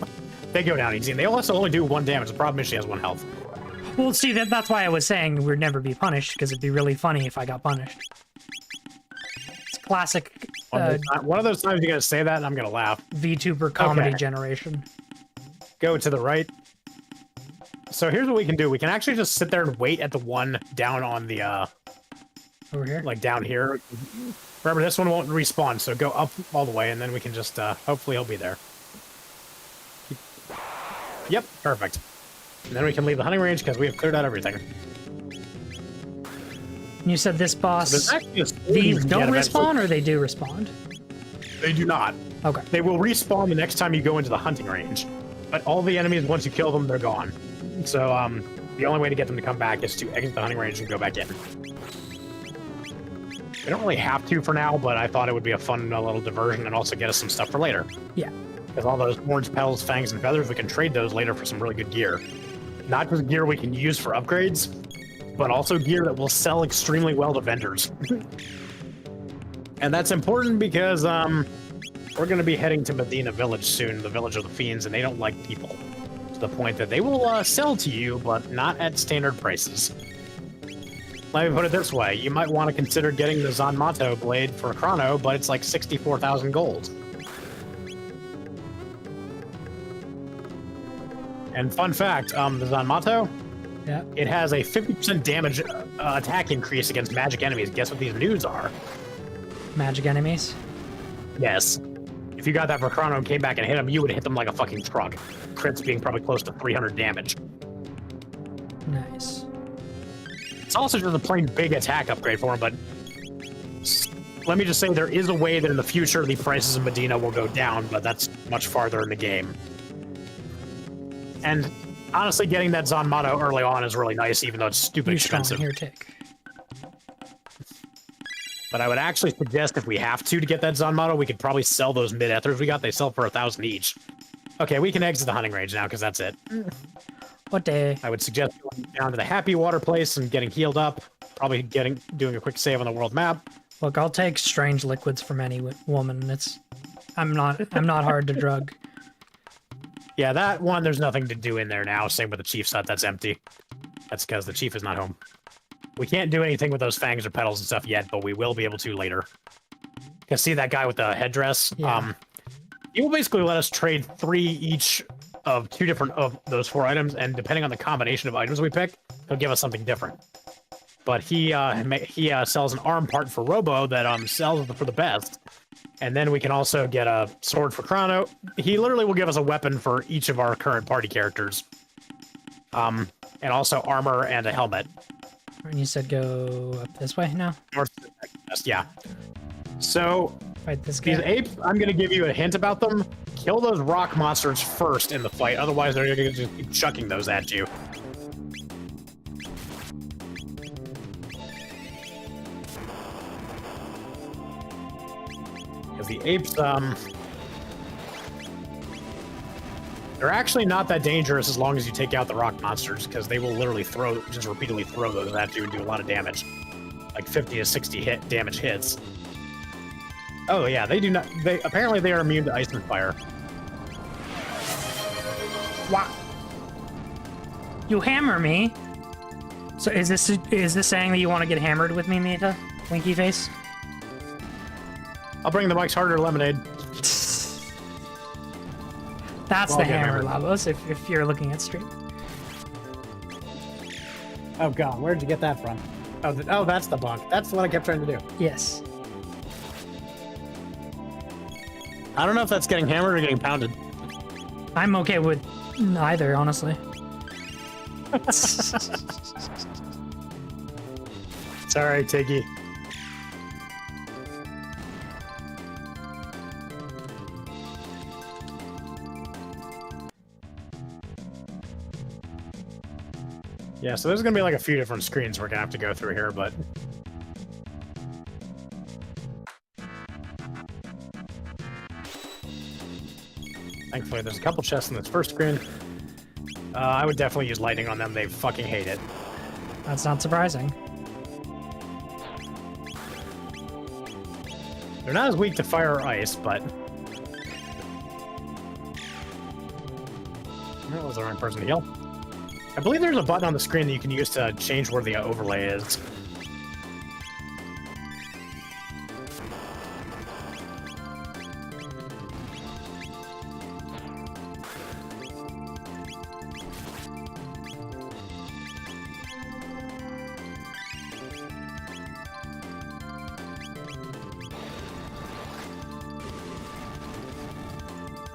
they go down easy. And they also only do 1 damage. The problem is she has 1 health. Well, see, that's why I was saying we'd never be punished, because it'd be really funny if I got punished. It's classic... one of those times you're going to say that, and I'm going to laugh. VTuber comedy generation. Go to the right. So here's what we can do. We can actually just sit there and wait at the one down on the, over here? Like down here. Remember, this one won't respawn, so go up all the way, and then we can just, hopefully he'll be there. Yep, perfect. And then we can leave the hunting range, because we have cleared out everything. You said this boss, So these don't respawn, or they do respawn? They do not. Okay. They will respawn the next time you go into the hunting range. But all the enemies, once you kill them, they're gone. So, the only way to get them to come back is to exit the hunting range and go back in. We don't really have to for now, but I thought it would be a fun little diversion and also get us some stuff for later. Yeah. Because all those horns, petals, fangs, and feathers, we can trade those later for some really good gear. Not just gear we can use for upgrades, but also gear that will sell extremely well to vendors. And that's important because, we're going to be heading to Medina Village soon, the Village of the Fiends, and they don't like people. To the point that they will sell to you, but not at standard prices. Let me put it this way. You might want to consider getting the Zanmato blade for Chrono, but it's like 64,000 gold. And fun fact, the Zanmato, Yeah. it has a 50% damage attack increase against magic enemies. Guess what these nudes are? Magic enemies. Yes. If you got that for Chrono and came back and hit them, you would hit them like a fucking truck. Crits being probably close to 300 damage. Nice. It's also just a plain big attack upgrade for him, but let me just say there is a way that in the future the prices of Medina will go down, but that's much farther in the game. And honestly, getting that Zanmato early on is really nice, even though it's stupid expensive. Here, take. But I would actually suggest if we have to get that Zanmato, we could probably sell those mid-ethers we got. They sell for 1,000 each. Okay, we can exit the hunting range now, because that's it. What day? I would suggest going down to the Happy Water place and getting healed up. Probably doing a quick save on the world map. Look, I'll take strange liquids from any woman. I'm not hard to drug. Yeah, that one, there's nothing to do in there now. Same with the Chief's hut, that's empty. That's because the Chief is not home. We can't do anything with those fangs or petals and stuff yet, but we will be able to later. You can see that guy with the headdress? Yeah. He will basically let us trade 3 each of 2 different of those 4 items, and depending on the combination of items we pick, he'll give us something different. But he sells an arm part for Robo that sells for the best. And then we can also get a sword for Chrono. He literally will give us a weapon for each of our current party characters. And also armor and a helmet. And you said go up this way now? Yeah. So, Fight this guy. these apes, I'm going to give you a hint about them. Kill those rock monsters first in the fight, otherwise they're going to just keep chucking those at you. Because the apes, they're actually not that dangerous as long as you take out the rock monsters, because they will literally just repeatedly throw those at you and do a lot of damage. Like 50 to 60 damage hits. Oh yeah, they do not, apparently they are immune to ice and fire. Wow. You hammer me? So is this saying that you want to get hammered with me, Mita? Winky face? I'll bring the Mike's Harder lemonade. That's Well, the I'll get hammer, hammered. Lavos, if you're looking at stream. Oh god, where'd you get that from? Oh, that's the bunk. That's what I kept trying to do. Yes. I don't know if that's getting hammered or getting pounded. I'm okay with neither, honestly. Sorry, Tiggy. Yeah, so there's gonna be like a few different screens we're gonna have to go through here, but thankfully there's a couple chests in this first screen. I would definitely use lightning on them. They fucking hate it. That's not surprising. They're not as weak to fire or ice, but that was the wrong person to heal. I believe there's a button on the screen that you can use to change where the overlay is.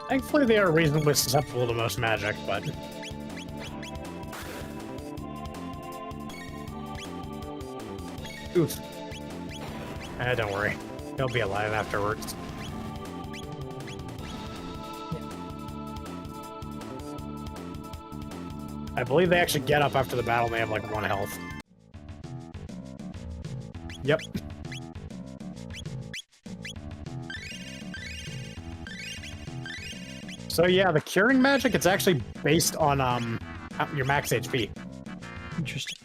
Thankfully, they are reasonably susceptible to most magic, but oof. Don't worry. He'll be alive afterwards. I believe they actually get up after the battle and they have like 1 health. Yep. So yeah, the curing magic, it's actually based on your max HP. Interesting.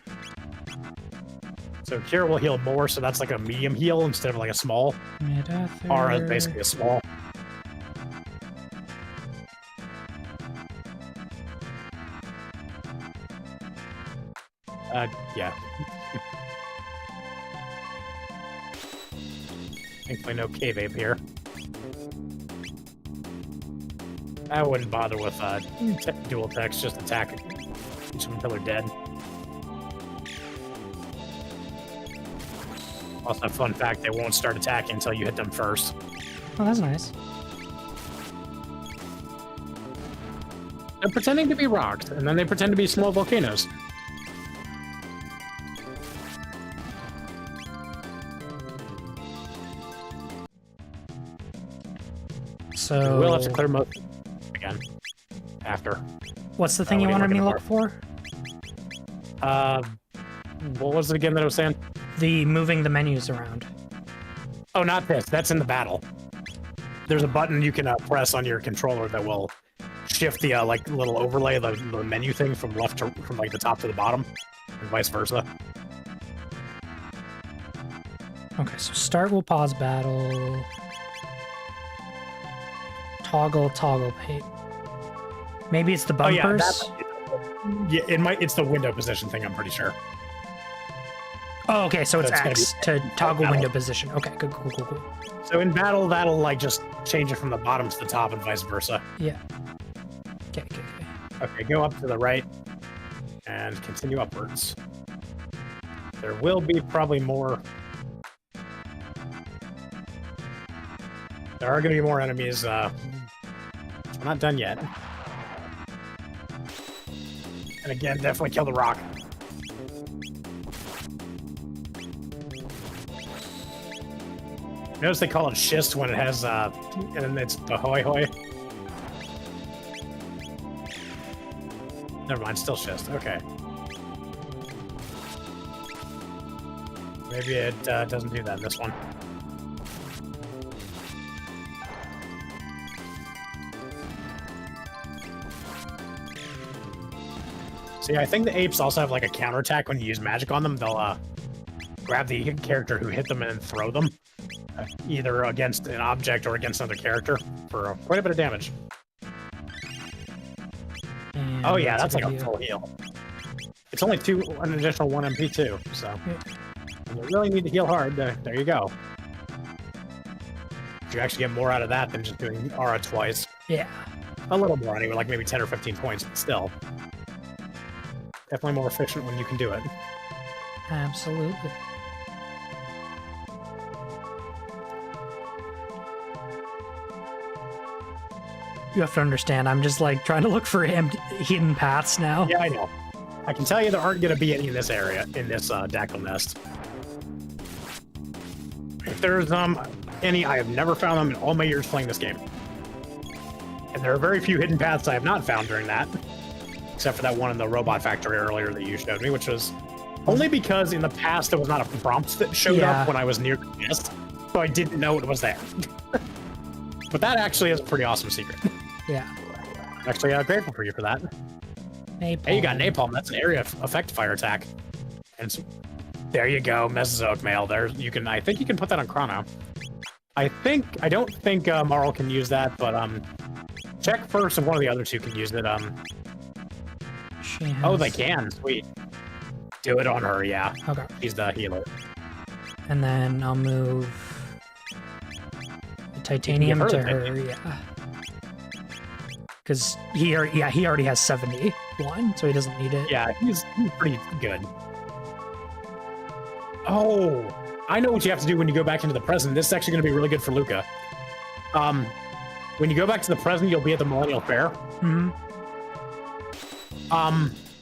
So cure will heal more, so that's like a medium heal instead of like a small. Aura is basically a small. Yeah. Thankfully no cave ape here. I wouldn't bother with dual text, just attack each of them until they're dead. Also, a fun fact, they won't start attacking until you hit them first. Oh, that's nice. They're pretending to be rocks, and then they pretend to be small volcanoes. So we'll have to clear most again after. What's the thing you wanted me to look for? What was it again that I was saying? The moving the menus around. Oh, not this. That's in the battle. There's a button you can press on your controller that will shift the like little overlay, the menu thing from left to from like the top to the bottom, and vice versa. Okay, so start will pause battle. Toggle pay. Maybe it's the bumpers. Oh, yeah, it might. It's the window position thing. I'm pretty sure. Oh, okay, so it's X to toggle battle. window position. Okay, good, cool. So in battle, that'll like just change it from the bottom to the top and vice versa. Yeah. Okay. Okay, go up to the right and continue upwards. There will be probably more. There are going to be more enemies. We're not done yet. And again, definitely kill the rock. Notice they call it schist when it has, and it's the hoi hoi. Never mind, still schist. Okay. Maybe it doesn't do that in this one. See, I think the apes also have like a counterattack when you use magic on them. They'll grab the character who hit them and then throw them, either against an object or against another character for quite a bit of damage. And oh yeah, that's like a a full heal. It's only an additional 1 MP too, so when you really need to heal hard, there you go. You actually get more out of that than just doing aura twice. Yeah. A little more anyway, like maybe 10 or 15 points, but still. Definitely more efficient when you can do it. Absolutely. You have to understand, I'm just like trying to look for hidden paths now. Yeah, I know. I can tell you there aren't going to be any in this area, in this Dactyl Nest. If there's any, I have never found them in all my years playing this game. And there are very few hidden paths I have not found during that. Except for that one in the robot factory earlier that you showed me, which was only because in the past there was not a prompt that showed up when I was near the nest, so I didn't know it was there. But that actually is a pretty awesome secret. Yeah. Actually, grateful for you for that. Napalm. Hey, you got napalm. That's an area effect fire attack. And so, there you go, Mesozoic male. There, you can. I think you can put that on Chrono. I don't think Marl can use that, but check first if one of the other two can use it. Oh, they can. Sweet. Do it on her, yeah. Okay. She's the healer. And then I'll move the titanium to her, yeah. Because he already has 71, so he doesn't need it. Yeah, he's pretty good. Oh, I know what you have to do when you go back into the present. This is actually going to be really good for Luca. When you go back to the present, you'll be at the Millennial Fair. Mm-hmm.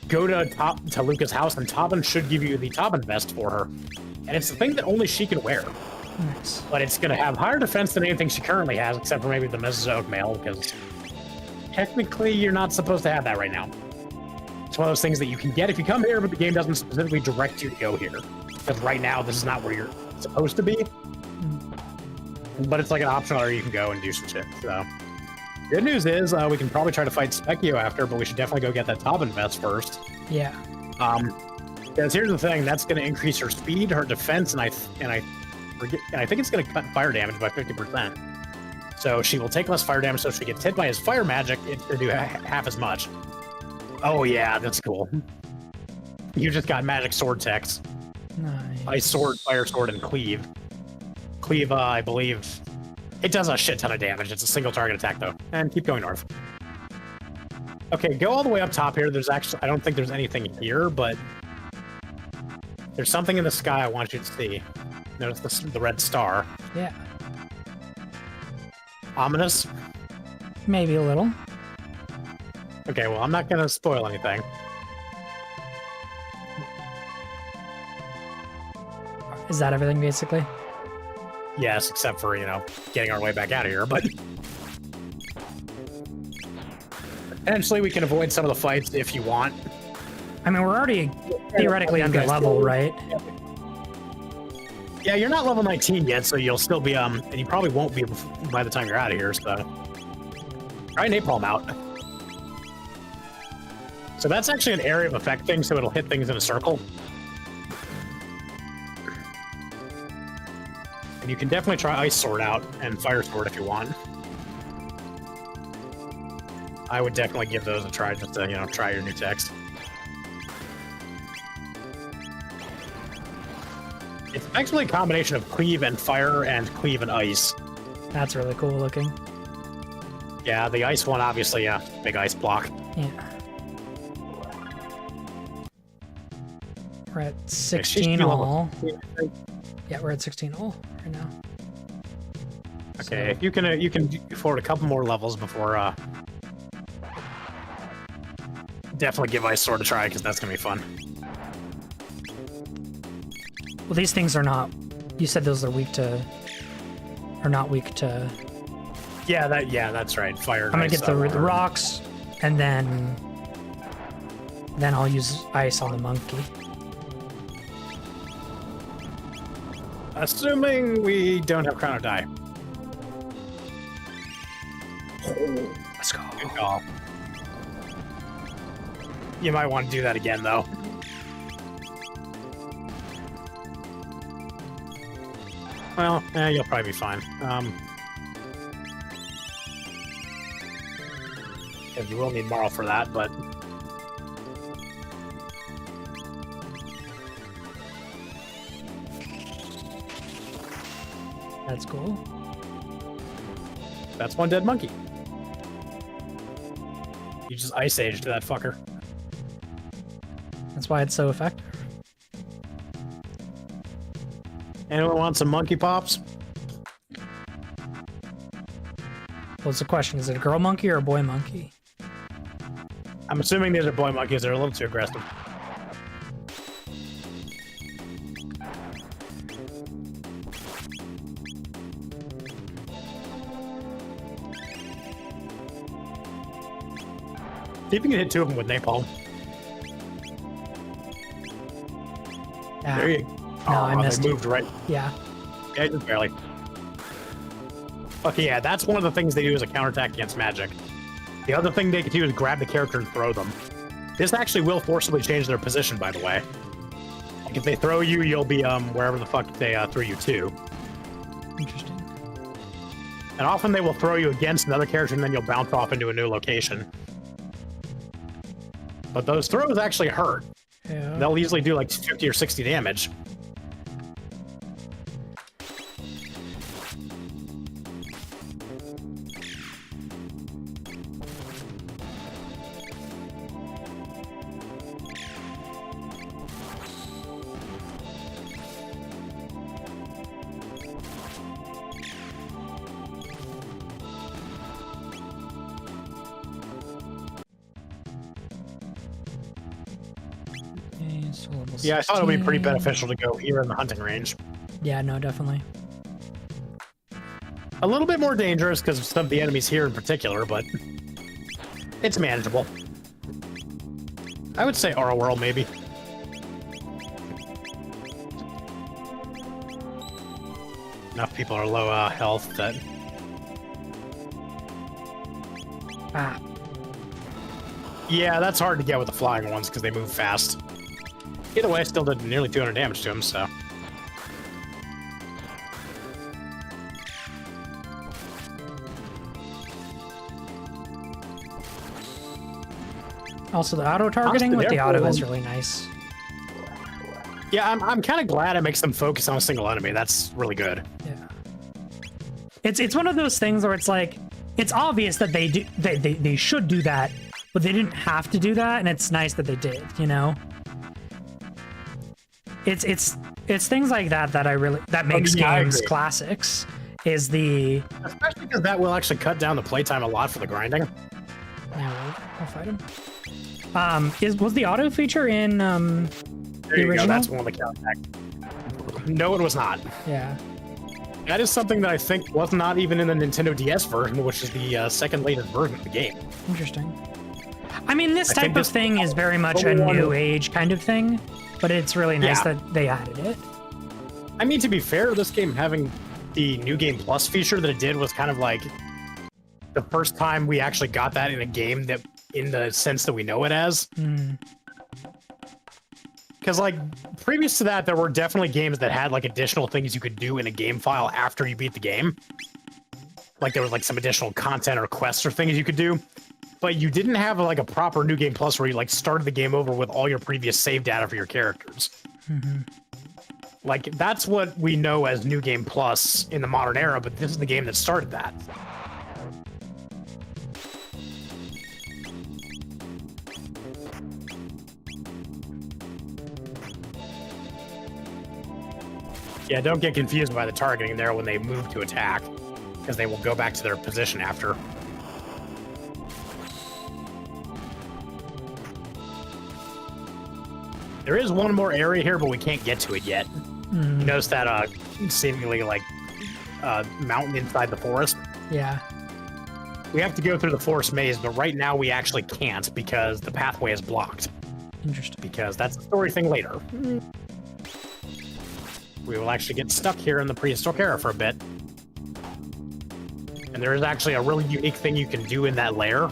Go to Luca's house, and Tobin should give you the Tobin vest for her. And it's the thing that only she can wear. Nice. But it's going to have higher defense than anything she currently has, except for maybe the Mesozoic male, because technically you're not supposed to have that right now. It's one of those things that you can get if you come here, but the game doesn't specifically direct you to go here. Because right now, this is not where you're supposed to be. But it's like an optional area you can go and do some shit, so... Good news is, we can probably try to fight Specchio after, but we should definitely go get that Tobin vest first. Yeah. Because here's the thing, that's going to increase her speed, her defense, and I think it's going to cut fire damage by 50%. So she will take less fire damage, so if she gets hit by his fire magic, it's going to do half as much. Oh yeah, that's cool. You just got magic sword techs. Nice. Ice sword, fire sword, and cleave. Cleave, I believe... It does a shit ton of damage. It's a single target attack, though. And keep going north. Okay, go all the way up top here. There's actually, I don't think there's anything here, but there's something in the sky I want you to see. Notice the red star. Yeah. Ominous? Maybe a little. Okay, well, I'm not going to spoil anything. Is that everything, basically? Yes, except for, you know, getting our way back out of here, but... Potentially, we can avoid some of the fights if you want. I mean, we're already theoretically under level, right? Yeah, you're not level 19 yet, so you'll still be, and you probably won't be by the time you're out of here, so... Try napalm out. So that's actually an area of effect thing, so it'll hit things in a circle. And you can definitely try Ice Sword out and Fire Sword if you want. I would definitely give those a try, just to, you know, try your new text. It's actually a combination of Cleave and Fire and Cleave and Ice. That's really cool looking. Yeah, the Ice one, obviously, yeah, big ice block. Yeah. We're at 16 all. Yeah, we're at 16 all right now. Okay, so, you can afford a couple more levels before definitely give Ice Sword a try, because that's gonna be fun. Well, these things are not. You said those are weak to, or not weak to. Yeah, that's right. Fire. I'm gonna get the rocks, and then I'll use ice on the monkey. Assuming we don't have Chrono Die. Let's go. Good call. You might want to do that again, though. Well, you'll probably be fine. Yeah, you will need Marl for that, but... That's cool. That's one dead monkey. You just Ice Aged that fucker. That's why it's so effective. Anyone want some monkey pops? What's the question? Is it a girl monkey or a boy monkey? I'm assuming these are boy monkeys. They're a little too aggressive. See if you can hit two of them with napalm. Yeah. There you go. No, I missed they moved right. Yeah. Yeah, just barely. Okay, yeah, that's one of the things they do as a counterattack against magic. The other thing they can do is grab the character and throw them. This actually will forcibly change their position, by the way. Like if they throw you, you'll be wherever the fuck they threw you to. Interesting. And often they will throw you against another character, and then you'll bounce off into a new location. But those throws actually hurt. Yeah. They'll easily do like 50 or 60 damage. Yeah, I thought it would be pretty beneficial to go here in the hunting range. Yeah, no, definitely. A little bit more dangerous because of some of the enemies here in particular, but it's manageable. I would say Aura Whirl, maybe. Enough people are low health that... Ah. Yeah, that's hard to get with the flying ones because they move fast. Either way, I still did nearly 200 damage to him, so... Also, the auto-targeting with the auto is really nice. Yeah, I'm kind of glad it makes them focus on a single enemy. That's really good. Yeah. It's one of those things where it's like, it's obvious that they should do that, but they didn't have to do that, and it's nice that they did, you know? It's things like that that makes games classics, is the... Especially because that will actually cut down the playtime a lot for the grinding. Yeah, I'll fight him. Was the auto feature in the original? That's one of the counterattacks. No, it was not. Yeah. That is something that I think was not even in the Nintendo DS version, which is the second latest version of the game. Interesting. I mean, this type of thing is very much a new age kind of thing, but it's really nice that they added it. I mean, to be fair, this game having the New Game Plus feature that it did was kind of like the first time we actually got that in a game that, in the sense that we know it as. Because, like, previous to that, there were definitely games that had, like, additional things you could do in a game file after you beat the game. Like, there was, like, some additional content or quests or things you could do. But you didn't have, like, a proper New Game Plus where you, like, started the game over with all your previous save data for your characters. Like, that's what we know as New Game Plus in the modern era, but this is the game that started that. Yeah, don't get confused by the targeting there when they move to attack, because they will go back to their position after. There is one more area here, but we can't get to it yet. You notice that seemingly, like, mountain inside the forest? Yeah. We have to go through the forest maze, but right now we actually can't because the pathway is blocked. Interesting. Because that's a story thing later. We will actually get stuck here in the prehistoric era for a bit. And there is actually a really unique thing you can do in that lair.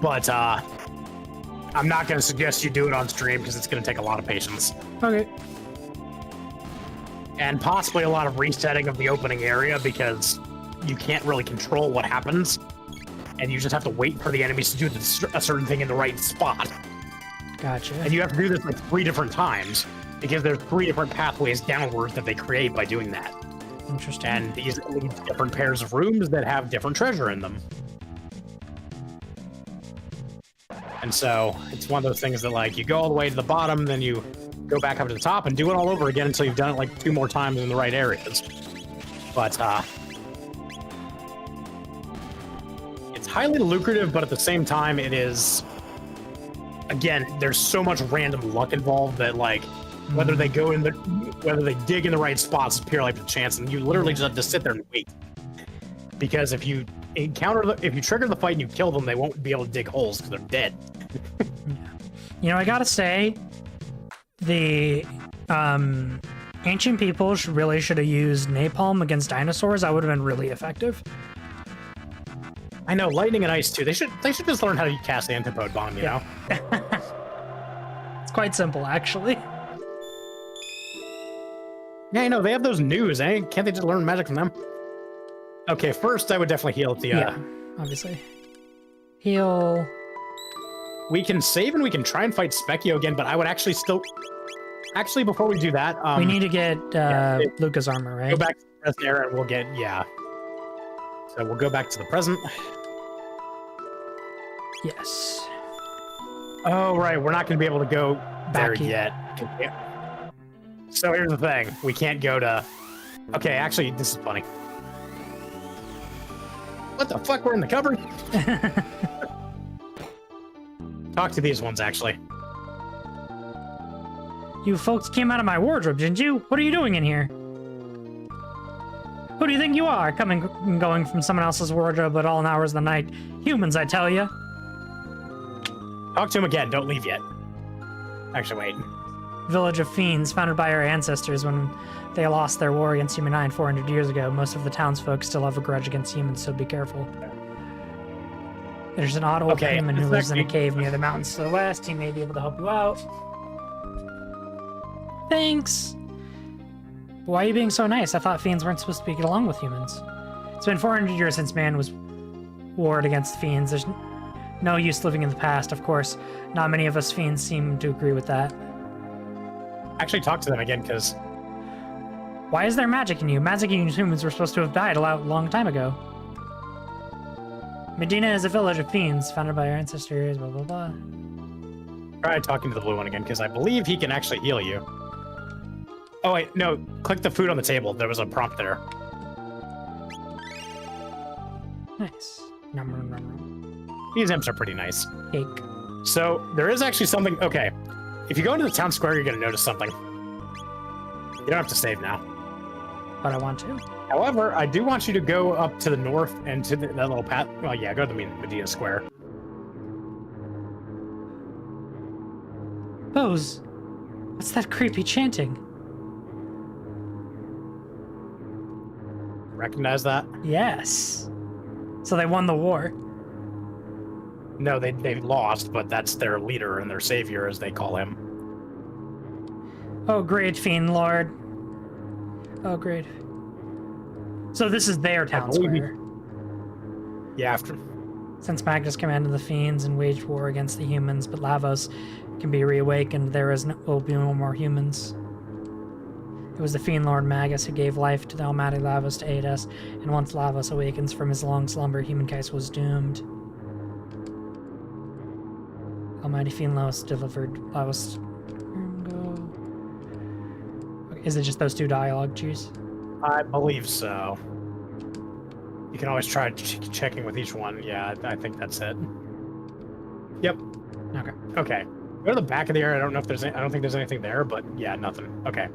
But I'm not going to suggest you do it on stream because it's going to take a lot of patience. Okay. And possibly a lot of resetting of the opening area because you can't really control what happens. And you just have to wait for the enemies to do a certain thing in the right spot. Gotcha. And you have to do this like 3 different times. Because there's 3 different pathways downwards that they create by doing that. Interesting. And these lead to different pairs of rooms that have different treasure in them. And so it's one of those things that, like, you go all the way to the bottom, then you go back up to the top and do it all over again until you've done it like 2 more times in the right areas. But it's highly lucrative, but at the same time it is, again, there's so much random luck involved that, like, whether they dig in the right spots is purely up to chance, and you literally just have to sit there and wait. Because if you trigger the fight and you kill them, they won't be able to dig holes because they're dead. You know, I gotta say, the ancient people really should have used napalm against dinosaurs. That would have been really effective. I know, lightning and ice too. They should just learn how to cast antipode bomb, you know? It's quite simple, actually. Yeah, I know, they have those news, eh? Can't they just learn magic from them? Okay, first I would definitely heal at the... Yeah, obviously. Heal... We can save and we can try and fight Specchio again, but I would actually still... Actually, before we do that... we need to get Luca's armor, right? Go back to the present era and we'll get... Yeah. So we'll go back to the present. Yes. Oh, right, we're not going to be able to go there yet. So here's the thing. We can't go to... Okay, actually, this is funny. What the fuck? We're in the cupboard? Talk to these ones, actually. You folks came out of my wardrobe, didn't you? What are you doing in here? Who do you think you are, coming and going from someone else's wardrobe at all hours of the night? Humans, I tell you. Talk to him again. Don't leave yet. Actually, wait. Village of Fiends, founded by our ancestors when they lost their war against humankind 400 years ago. Most of the townsfolk still have a grudge against humans, so be careful. There's an odd old human who lives in a cave near the mountains to the west. He may be able to help you out. Thanks! Why are you being so nice? I thought fiends weren't supposed to get along with humans. It's been 400 years since man was warred against fiends. There's no use living in the past, of course. Not many of us fiends seem to agree with that. Actually, talk to them again, because... Why is there magic in you? Magic in humans were supposed to have died a long time ago. Medina is a village of fiends founded by our ancestors, blah, blah, blah. Try talking to the blue one again, because I believe he can actually heal you. Oh, wait, no. Click the food on the table. There was a prompt there. Nice. Number, number. These imps are pretty nice. Cake. So, there is actually something... Okay. If you go into the town square, you're going to notice something. You don't have to save now. But I want to. However, I do want you to go up to the north and to that little path. Well, yeah, go to the Medina Square. Bows, what's that creepy chanting? Recognize that? Yes. So they won the war. No, they lost, but that's their leader and their savior, as they call him. Oh, great fiend lord. Oh, great. So this is their town square. Yeah, after... Since Magnus commanded the fiends and waged war against the humans, but Lavos can be reawakened, will be no more humans. It was the fiend lord Magus who gave life to the almighty Lavos to aid us, and once Lavos awakens from his long slumber, humankind was doomed. Almighty fiend Lavos delivered Lavos... Okay, is it just those two dialogue trees? I believe so. You can always try checking with each one. Yeah, I think that's it. Yep. Okay. Okay. Go to the back of the area. I don't know if there's. I don't think there's anything there, but yeah, nothing. Okay.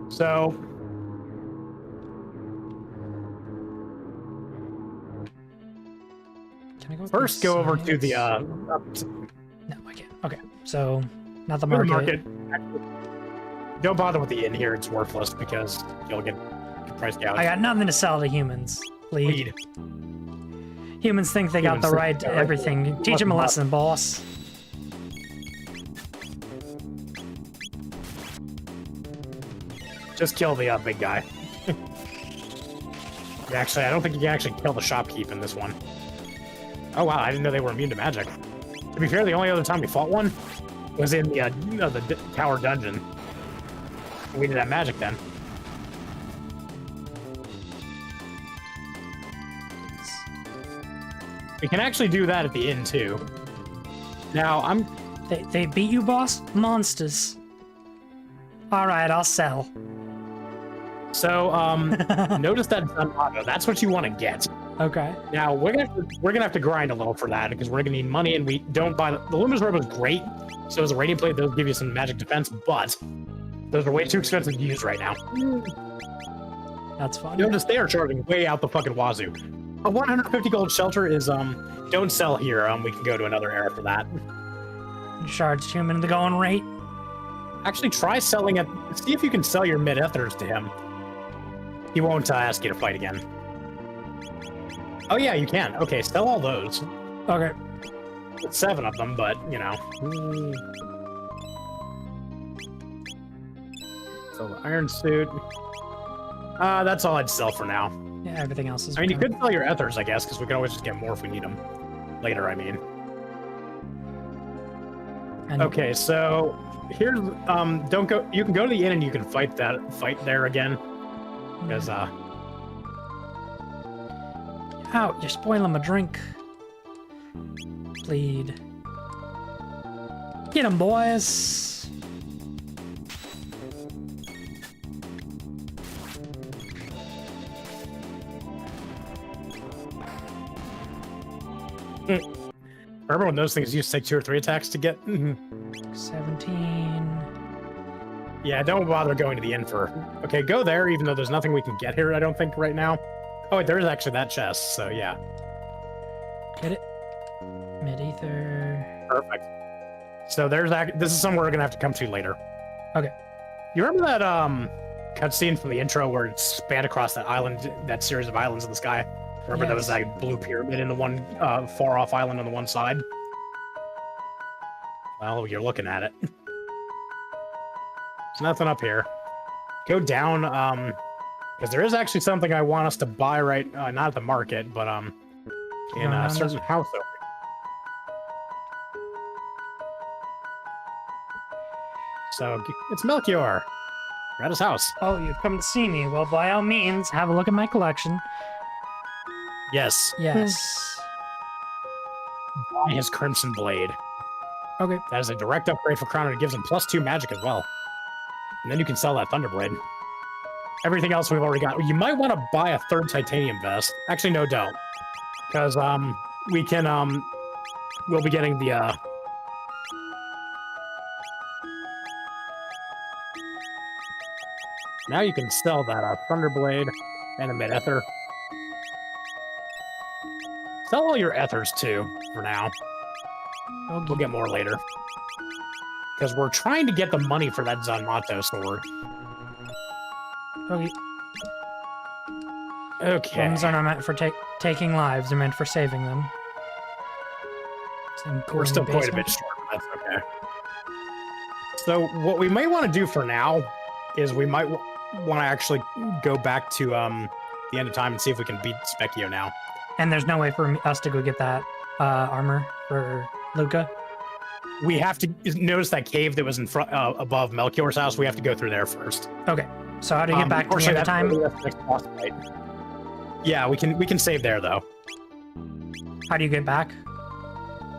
So. Can I go first, go over to the. Up to, no, I can't. Okay. So, not the market. Don't bother with the inn here. It's worthless because you'll get price gouged. I got nothing to sell to humans. Lead. Humans think they got the right to everything. Teach them a lesson, boss. Just kill the big guy. Actually, I don't think you can actually kill the shopkeep in this one. Oh wow, I didn't know they were immune to magic. To be fair, the only other time we fought one was in the tower dungeon. We did that magic then. We can actually do that at the inn too. Now They beat you, boss? Monsters. All right, I'll sell. So notice that Zanmago. That's what you want to get. Okay. Now we're gonna have to grind a little for that because we're gonna need money, and we don't buy the Luminous Robe is great. So as a radiant plate, those give you some magic defense, but those are way too expensive to use right now. That's fine. Notice they are charging way out the fucking wazoo. A 150 gold shelter is don't sell here. We can go to another era for that. Charged human the going rate. Actually, try selling it. See if you can sell your mid-ethers to him. He won't ask you to fight again. Oh yeah, you can. Okay, sell all those. Okay. It's 7 of them, but you know. So the iron suit. That's all I'd sell for now. Yeah, everything else is. I mean, you could sell your ethers, I guess, because we can always just get more if we need them later. I mean. And okay, so here's don't go. You can go to the inn and you can fight there again, because Ow, you're spoiling my drink. Bleed. Get 'em, boys. Remember when those things used to take 2 or 3 attacks to get? 17. Yeah, don't bother going to the inn for... Okay, go there, even though there's nothing we can get here, I don't think, right now. Oh, wait, there is actually that chest, so yeah. Get it? Mid-ether. Perfect. So there's that. This is somewhere we're going to have to come to later. Okay. You remember that cutscene from the intro where it spanned across that island, that series of islands in the sky? Remember there was that blue pyramid in the one far-off island on the one side? Well, you're looking at it. There's nothing up here. Go down, because there is actually something I want us to buy right, not at the market, but in a certain house over. So, it's Melchior. We're at his house. Oh, you've come to see me. Well, by all means, have a look at my collection. Yes. Yes. buy his Crimson Blade. Okay. That is a direct upgrade for Chrono. It gives him +2 magic as well. And then you can sell that Thunderblade. Everything else we've already got. You might want to buy a 3rd titanium vest. Actually, no, don't. Because we can we'll be getting the now you can sell that Thunderblade and a mid-ether. Sell all your ethers too for now. Okay. We'll get more later. Because we're trying to get the money for that Zanmato sword. Okay. Okay. Guns are not meant for taking lives, they're meant for saving them. We're still quite a bit short, but that's okay. So what we might want to do for now is we might want to actually go back to the end of time and see if we can beat Specchio now. And there's no way for us to go get that armor for Luca? We have to notice that cave that was in front above Melchior's house. We have to go through there first. Okay. So how do you get back to the end of time? Next boss fight. Yeah, we can save there though. How do you get back?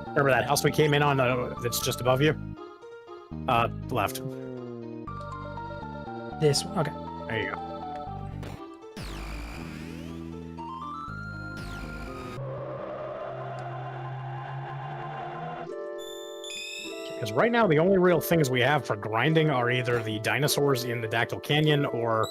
Remember that house we came in on that's just above you? Left. This one. Okay. There you go. Because right now, the only real things we have for grinding are either the dinosaurs in the Dactyl Canyon or...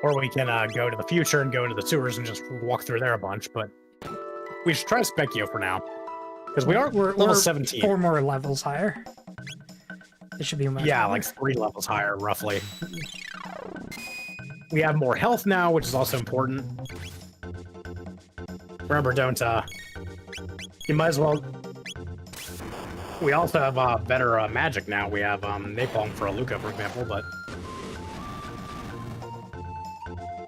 Or we can go to the future and go into the sewers and just walk through there a bunch, but we should try Specchio for now. Because we're level 17. 4 more levels higher. It should be much better. Like 3 levels higher, roughly. We have more health now, which is also important. Remember, don't, you might as well... We also have better magic now. We have Napalm for a Luca, for example, but...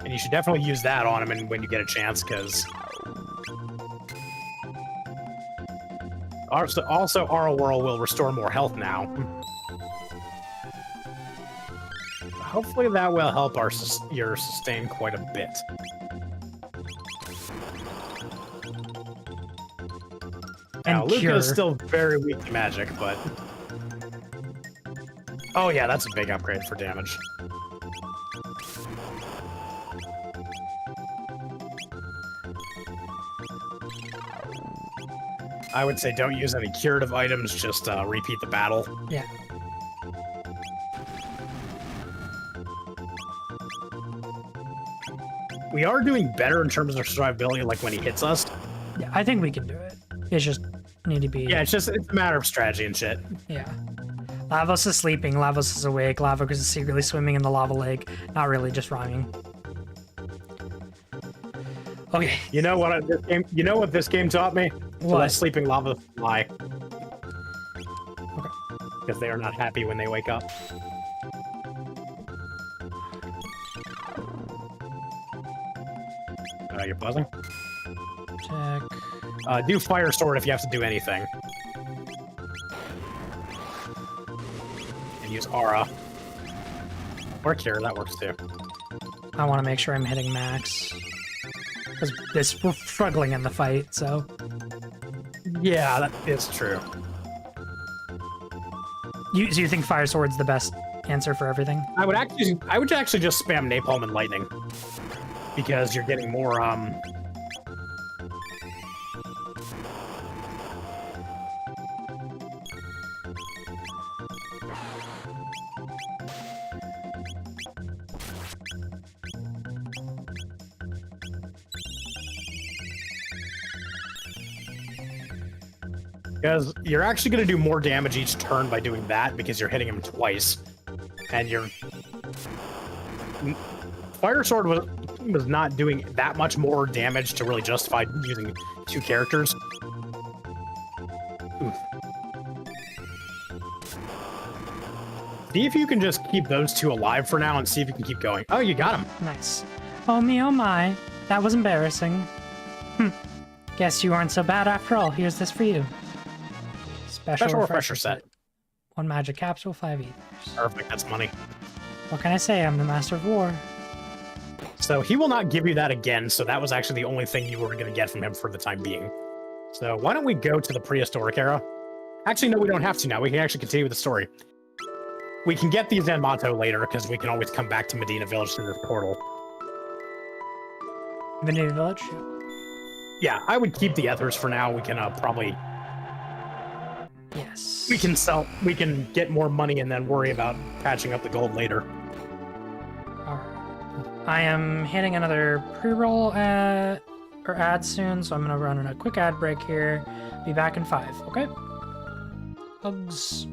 And you should definitely use that on him and when you get a chance, because... Also, Aura Whirl will restore more health now. Hopefully that will help your sustain quite a bit. Now, Luca is still very weak to magic, but... Oh yeah, that's a big upgrade for damage. I would say don't use any curative items, just repeat the battle. Yeah. We are doing better in terms of survivability, like when he hits us. Yeah, I think we can do it. It's just need to be... Yeah, it's a matter of strategy and shit. Yeah. Lavos is sleeping, Lavos is awake, Lavos is secretly swimming in the lava lake. Not really, just rhyming. Okay. You know what this game taught me? To let sleeping lava fly. Okay. Because they are not happy when they wake up. You're buzzing? Check. Do Fire Sword if you have to do anything. And use Aura. Or Cure, that works too. I want to make sure I'm hitting max. Because we're struggling in the fight, so... Yeah, that is true. So you think Fire Sword's the best answer for everything? I would actually just spam Napalm and Lightning. Because you're getting more, Because you're actually going to do more damage each turn by doing that, because you're hitting him twice. And your Fire Sword was not doing that much more damage to really justify using 2 characters. Oof. See if you can just keep those 2 alive for now and see if you can keep going. Oh, you got him. Nice. Oh me, oh my. That was embarrassing. Guess you aren't so bad after all. Here's this for you. Special refresher set. 1 magic capsule, 5 ethers. Perfect, that's money. What can I say? I'm the master of war. So he will not give you that again, so that was actually the only thing you were going to get from him for the time being. So why don't we go to the prehistoric era? Actually, no, we don't have to now. We can actually continue with the story. We can get these Zanmato later, because we can always come back to Medina Village through this portal. Medina Village? Yeah, I would keep the ethers for now. We can probably... Yes. We can get more money and then worry about patching up the gold later. Alright. I am hitting another pre-roll ad soon, so I'm gonna run a quick ad break here. Be back in 5, okay? Hugs.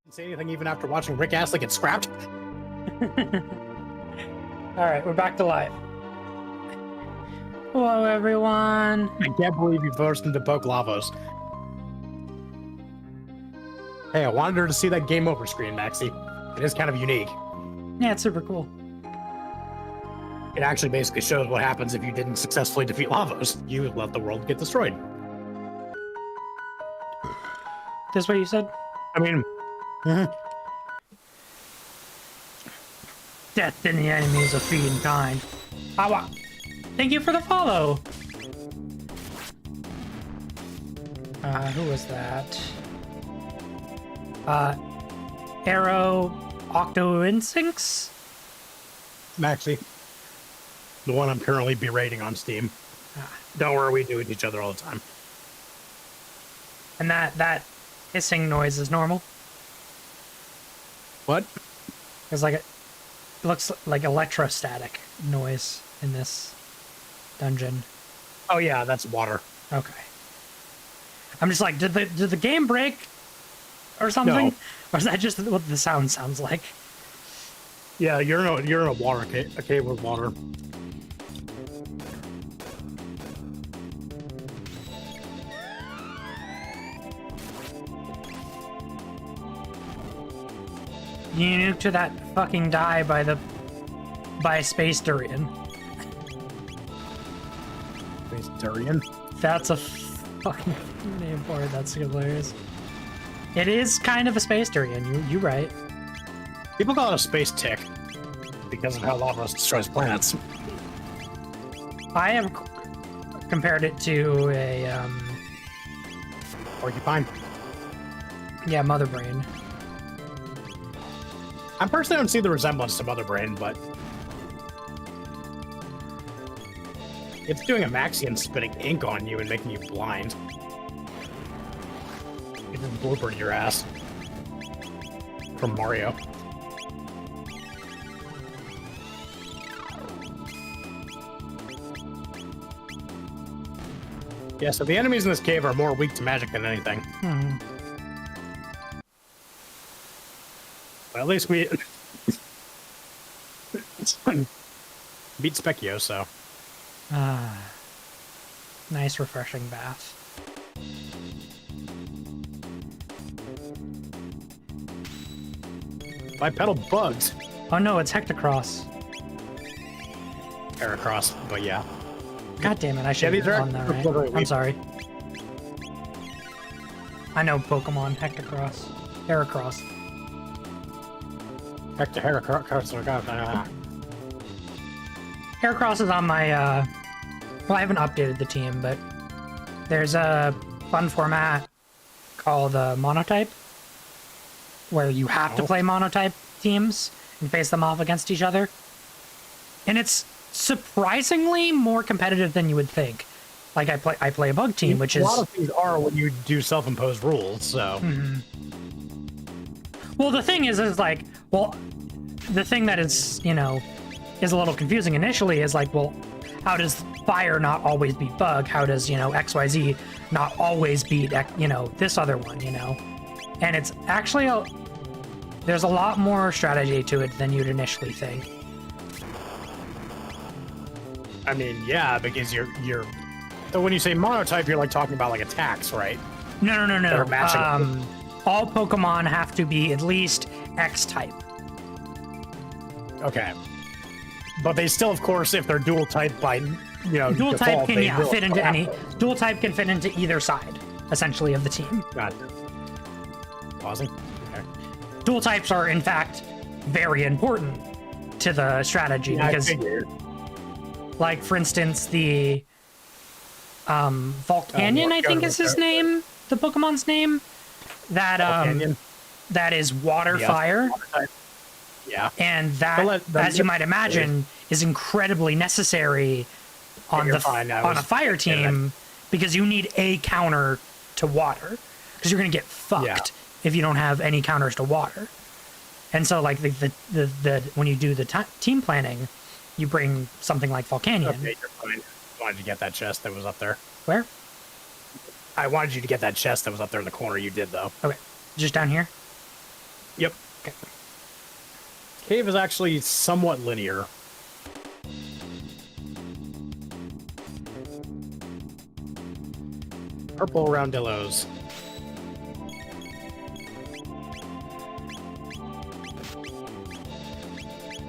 Say anything even after watching Rick Astley get scrapped. All right, we're back to live. Hello, everyone. I can't believe you forced him to poke Lavos. Hey, I wanted her to see that game over screen, Maxie. It is kind of unique. Yeah, it's super cool. It actually basically shows what happens if you didn't successfully defeat Lavos. You let the world get destroyed. That's what you said? I mean... Death in the enemies of feeding kind. Awa. Thank you for the follow. Who was that? Arrow Octo Instincts? Maxie. The one I'm currently berating on Steam. Don't worry, we do it to each other all the time. And that hissing noise is normal? What? It's like it looks like electrostatic noise in this dungeon. Oh yeah, that's water. Okay. I'm just like, did the game break or something? No. Or is that just what the sound sounds like? Yeah, you're in a water cave, a cave with water. You nuke to that fucking die by a space durian. Space durian? That's a fucking name for it. That's hilarious. It is kind of a space durian. You're right. People call it a space tick because of how Lavos destroys planets. I have compared it to a Porcupine. yeah, mother brain. I personally don't see the resemblance to Mother Brain, but it's doing a Maxian spitting ink on you and making you blind. It just bloopered your ass. From Mario. Yeah, so the enemies in this cave are more weak to magic than anything. But at least we beat Specchio, so. Nice refreshing bath. Bipedal bugs. Oh no, it's Hectocross. Heracross, but yeah. God damn it, I should have these are done that actually right. I'm sorry. I know Pokemon, Hectocross. Heracross. Heracross. Heracross is on my, well, I haven't updated the team, but there's a fun format called Monotype, where you have to play Monotype teams and face them off against each other. And it's surprisingly more competitive than you would think. Like, I play a bug team, which is... A lot of things are when you do self-imposed rules, so... Well, the thing is like, well, the thing that is, you know, is a little confusing initially is like, well, how does fire not always beat bug? How does, you know, XYZ not always beat, you know, this other one, you know? And it's actually, there's a lot more strategy to it than you'd initially think. I mean, yeah, because you're... So when you say monotype, you're like talking about like attacks, right? No. They're matching. All Pokemon have to be at least X-type. Okay. But they still, of course, if they're dual type by, you know, Dual default, type can they will fit into collapse. Dual type can fit into either side, essentially, of the team. Gotcha. Pausing. Okay. Dual types are, in fact, very important to the strategy because, like, for instance, the Volcanion, I think is his name, the Pokemon's name. That that is water fire. Yeah. And that, as you might imagine, is incredibly necessary on a fire team because you need a counter to water because you're gonna get fucked if you don't have any counters to water. And so, like the when you do the team planning, you bring something like Volcanion. Okay, you're fine. I wanted to get that chest that was up there. Where? I wanted you to get that chest that was up there in the corner. You did, though. Okay. Just down here? Yep. Okay. Cave is actually somewhat linear. Purple roundillos.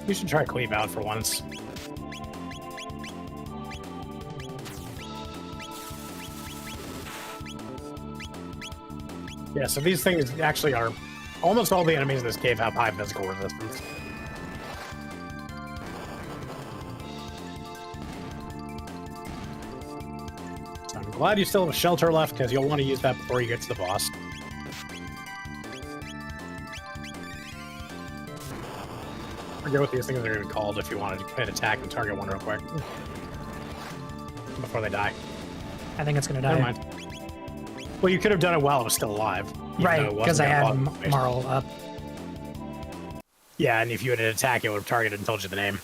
You should try cleave out for once. Yeah, so these things actually are... Almost all the enemies in this cave have high physical resistance. So I'm glad you still have a shelter left, because you'll want to use that before you get to the boss. I forget what these things are even called if you wanted to hit attack and target one real quick. Before they die. I think it's gonna die. Never mind. Well, you could have done it while it was still alive. Right, because I had Marl up. Yeah, and if you had an attack, it would have targeted and told you the name.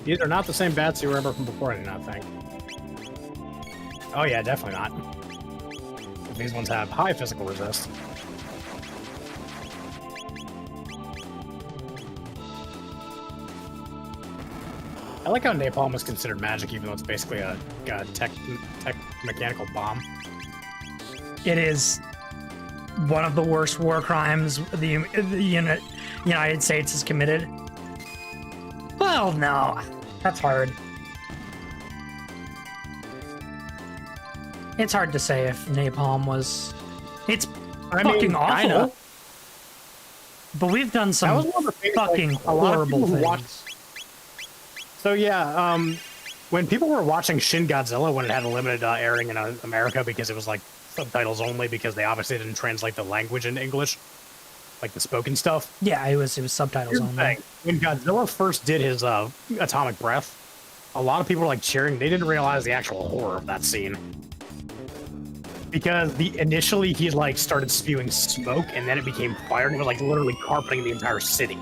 These are not the same bats you remember from before, I do not think. Oh yeah, definitely not. These ones have high physical resist. I like how napalm is considered magic, even though it's basically a tech mechanical bomb. It is one of the worst war crimes the United States has committed. Well, no, that's hard. It's hard to say if napalm was. It's fucking awful. Kinda. But we've done That some was one of the things, fucking like, a lot of horrible people who things. watched- So yeah, when people were watching Shin Godzilla when it had a limited airing in America because it was like subtitles only because they obviously didn't translate the language into English, like the spoken stuff. Yeah, it was subtitles Here's the only. thing. When Godzilla first did his atomic breath, a lot of people were like cheering. They didn't realize the actual horror of that scene. Because initially he like started spewing smoke and then it became fire and it was like literally carpeting the entire city.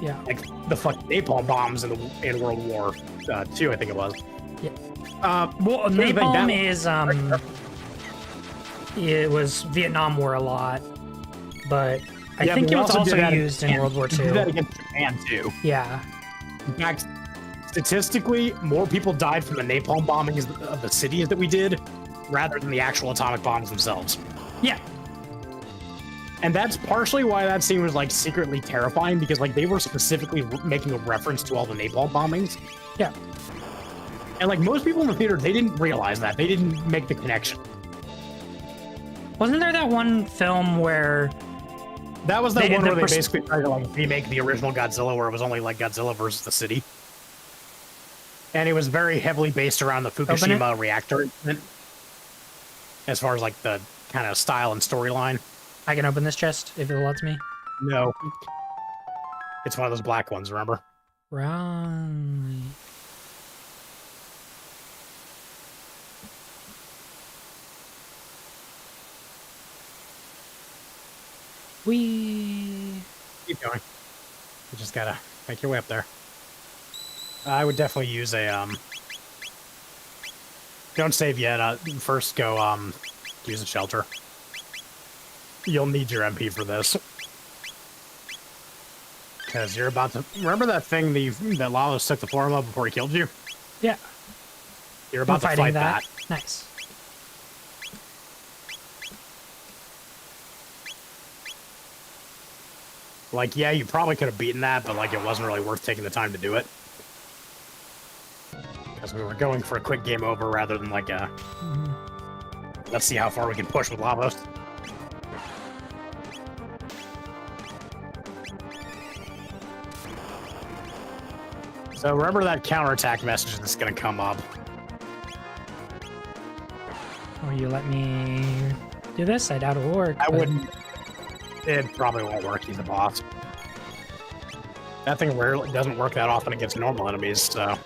Yeah. Like the fucking napalm bombs in World War II, I think it was. Yeah. here's Well, the thing, napalm that- is it was Vietnam War a lot, but I Yeah, think but it we was also also did that used in World War We did that II. against Japan too. Yeah. In fact, statistically, more people died from the napalm bombings of the cities that we did rather than the actual atomic bombs themselves. Yeah. And that's partially why that scene was like secretly terrifying because like they were specifically making a reference to all the napalm bombings. Yeah. And like most people in the theater, they didn't realize that. They didn't make the connection. Wasn't there that one film where That was the They- one the where they pers- basically tried to like remake the original Godzilla where it was only like Godzilla versus the city. And it was very heavily based around the Fukushima reactor incident. As far as like the kind of style and storyline. I can open this chest if it lets me? No. It's one of those black ones, remember? Right. We Keep going. You just gotta make your way up there. I would definitely use a, don't save yet. First go, use a shelter. You'll need your MP for this. Because you're about to... Remember that thing that Lavos took the form of before he killed you? Yeah. You're about to fighting fight that. Nice. Like, yeah, you probably could have beaten that, but, like, it wasn't really worth taking the time to do it. Because we were going for a quick game over rather than, like, a... Let's see how far we can push with Lavos. So remember that counterattack message that's going to come up. Will you let me do this? I doubt it will work. I but- wouldn't... It probably won't work. He's a boss. That thing rarely doesn't work that often against normal enemies, so...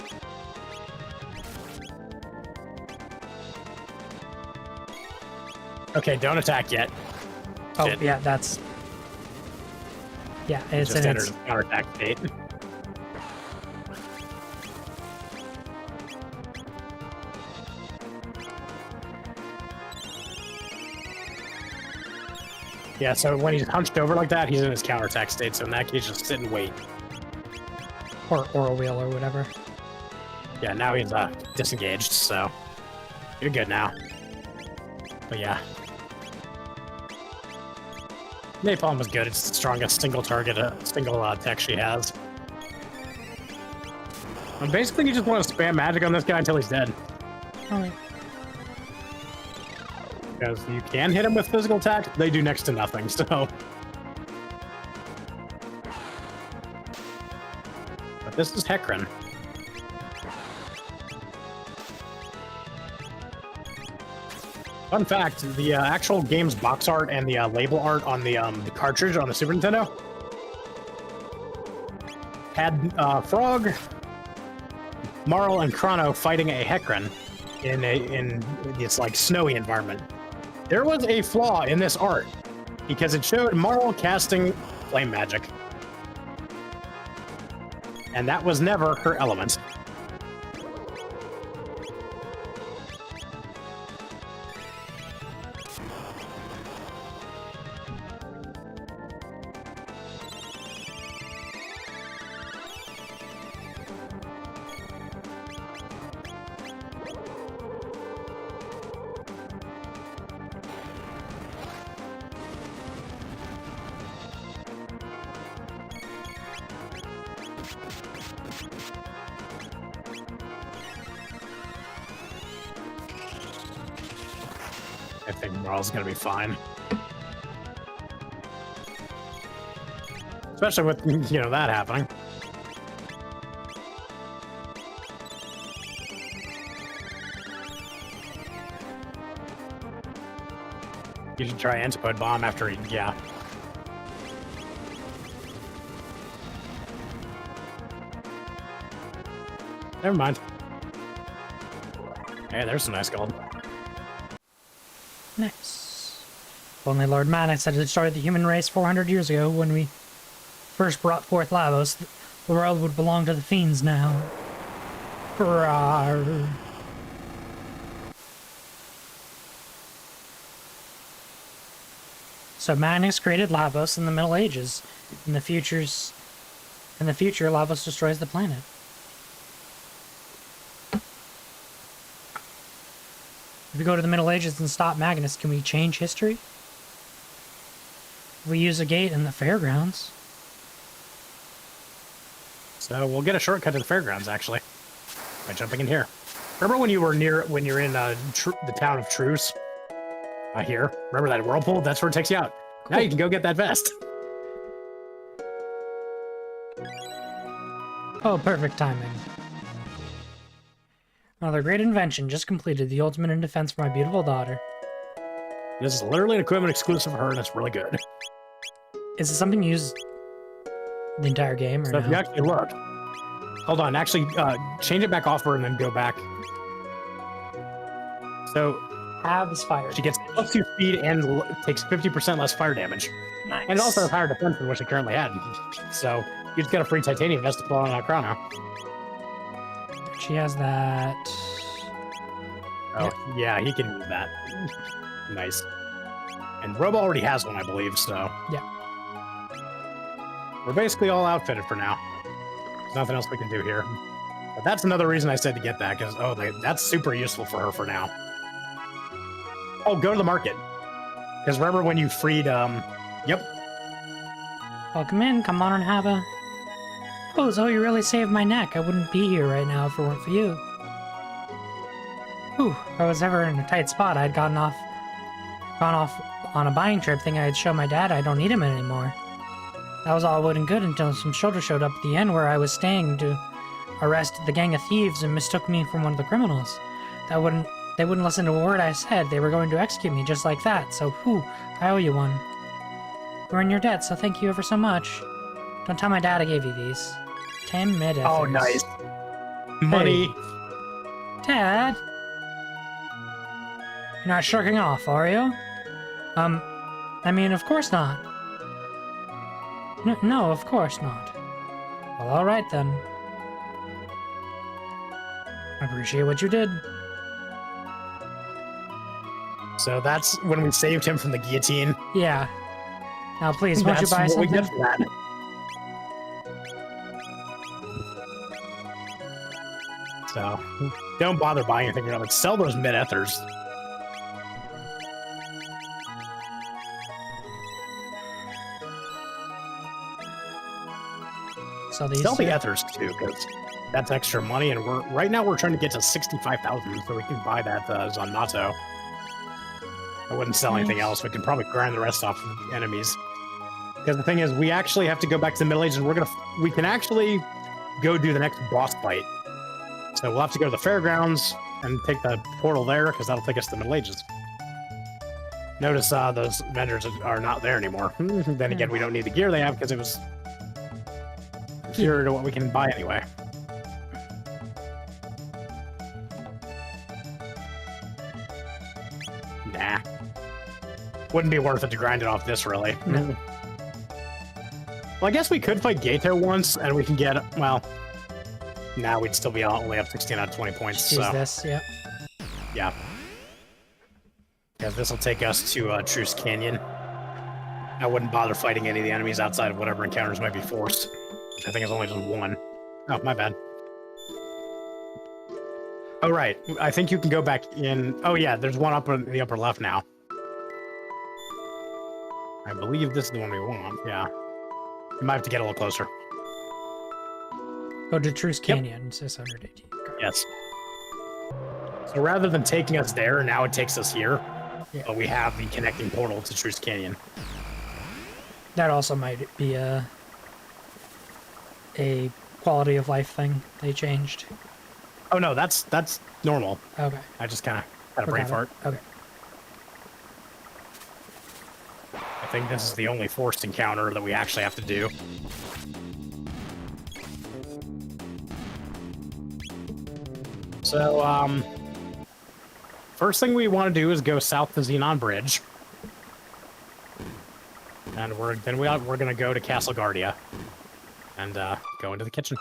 Okay, don't attack yet. Oh, Shit. yeah, that's... Yeah, it's Just in entered its... the counterattack state. Yeah, so when he's hunched over like that, he's in his counterattack state, so in that case, just sit and wait. Or a wheel or whatever. Yeah, now he's disengaged, so you're good now. But yeah. Napalm was good. It's the strongest single target, single tech she has. And basically, you just want to spam magic on this guy until he's dead. Alright. Because you can hit him with physical attack, they do next to nothing, so... But this is Hecarim. Fun fact, the actual game's box art and the label art on the cartridge on the Super Nintendo had Frog, Marl, and Chrono fighting a Hecarim in this like snowy environment. There was a flaw in this art because it showed Marl casting flame magic. And that was never her element. I think Marl's gonna be fine. Especially with, you know, that happening. You should try Antipode Bomb after he, yeah. Never mind. Hey, there's some nice gold. Nice. If only Lord Maddox had destroyed the human race 400 years ago when we first brought forth Lavos, the world would belong to the fiends now. Rawr. So Magnus created Lavos in the Middle Ages. In the future, Lavos destroys the planet. If we go to the Middle Ages and stop Magnus, can we change history? If we use a gate in the fairgrounds. So we'll get a shortcut to the fairgrounds, actually, by jumping in here. Remember when you're in the town of Truce? Here. Remember that whirlpool? That's where it takes you out. Cool. Now you can go get that vest. Oh, perfect timing. Another great invention just completed, the ultimate in defense for my beautiful daughter. This is literally an equipment exclusive for her, and it's really good. Is it something used the entire game, or so no? If you actually look, hold on, actually change it back off her and then go back. So Abs fire. she gets +2 speed and takes 50% less fire damage. Nice. And it also has higher defense than what she currently had. So you just got a free titanium vest to pull on Chrono. She has that. Oh, yeah, he can use that. Nice. And Robo already has one, I believe, so. Yeah. We're basically all outfitted for now. There's nothing else we can do here. But that's another reason I said to get that, because, that's super useful for her for now. Oh, go to the market. Because remember when you freed, yep. Welcome in, come on and have a... Oh, Zoe, you really saved my neck. I wouldn't be here right now if it weren't for you. Whew, if I was ever in a tight spot, I'd gone off on a buying trip thinking I'd show my dad I don't need him anymore. That was all well and good until some soldiers showed up at the inn where I was staying to arrest the gang of thieves and mistook me for one of the criminals. They wouldn't listen to a word I said. They were going to execute me just like that, so whew, I owe you one. You're in your debt, so thank you ever so much. Don't tell my dad I gave you these. 10 mid. Oh, nice. Money. Hey. Dad? You're not shirking off, are you? I mean, of course not. No, of course not. Well, alright then. I appreciate what you did. So that's when we saved him from the guillotine. Yeah. Now, please, won't you That's buy what we something? get for that. So, don't bother buying anything. Like, sell those mid-ethers. So these Sell the two? ethers too, because that's extra money, and right now we're trying to get to 65,000, so we can buy that Zanmato. I wouldn't sell anything Nice. else. We can probably grind the rest off of enemies. Because the thing is, we actually have to go back to the Middle Ages. We can actually go do the next boss fight. So we'll have to go to the fairgrounds and take the portal there, because that'll take us to the Middle Ages. Notice those vendors are not there anymore. Then again, we don't need the gear they have because it was inferior to what we can buy anyway. Nah. Wouldn't be worth it to grind it off this, really. No. Well, I guess we could fight Gator once, and we can get, well, now we'd still be only up 16 out of 20 points, Just use so, this, yeah. yeah. Yeah, this will take us to Truce Canyon. I wouldn't bother fighting any of the enemies outside of whatever encounters might be forced. Which I think is only just one. Oh, my bad. Oh, right. I think you can go back in. Oh, yeah, there's one up in the upper left now. I believe this is the one we want, yeah. You might have to get a little closer. Go to Truce Canyon, 618. Yes. So rather than taking us there, now it takes us here. Yeah. But we have the connecting portal to Truce Canyon. That also might be a quality of life thing they changed. Oh no, that's normal. Okay. I just kind of had a brain Forgot fart. it. Okay. I think this is the only forced encounter that we actually have to do. So, first thing we want to do is go south to Xenon Bridge. And we're going to go to Castle Guardia and go into the kitchen.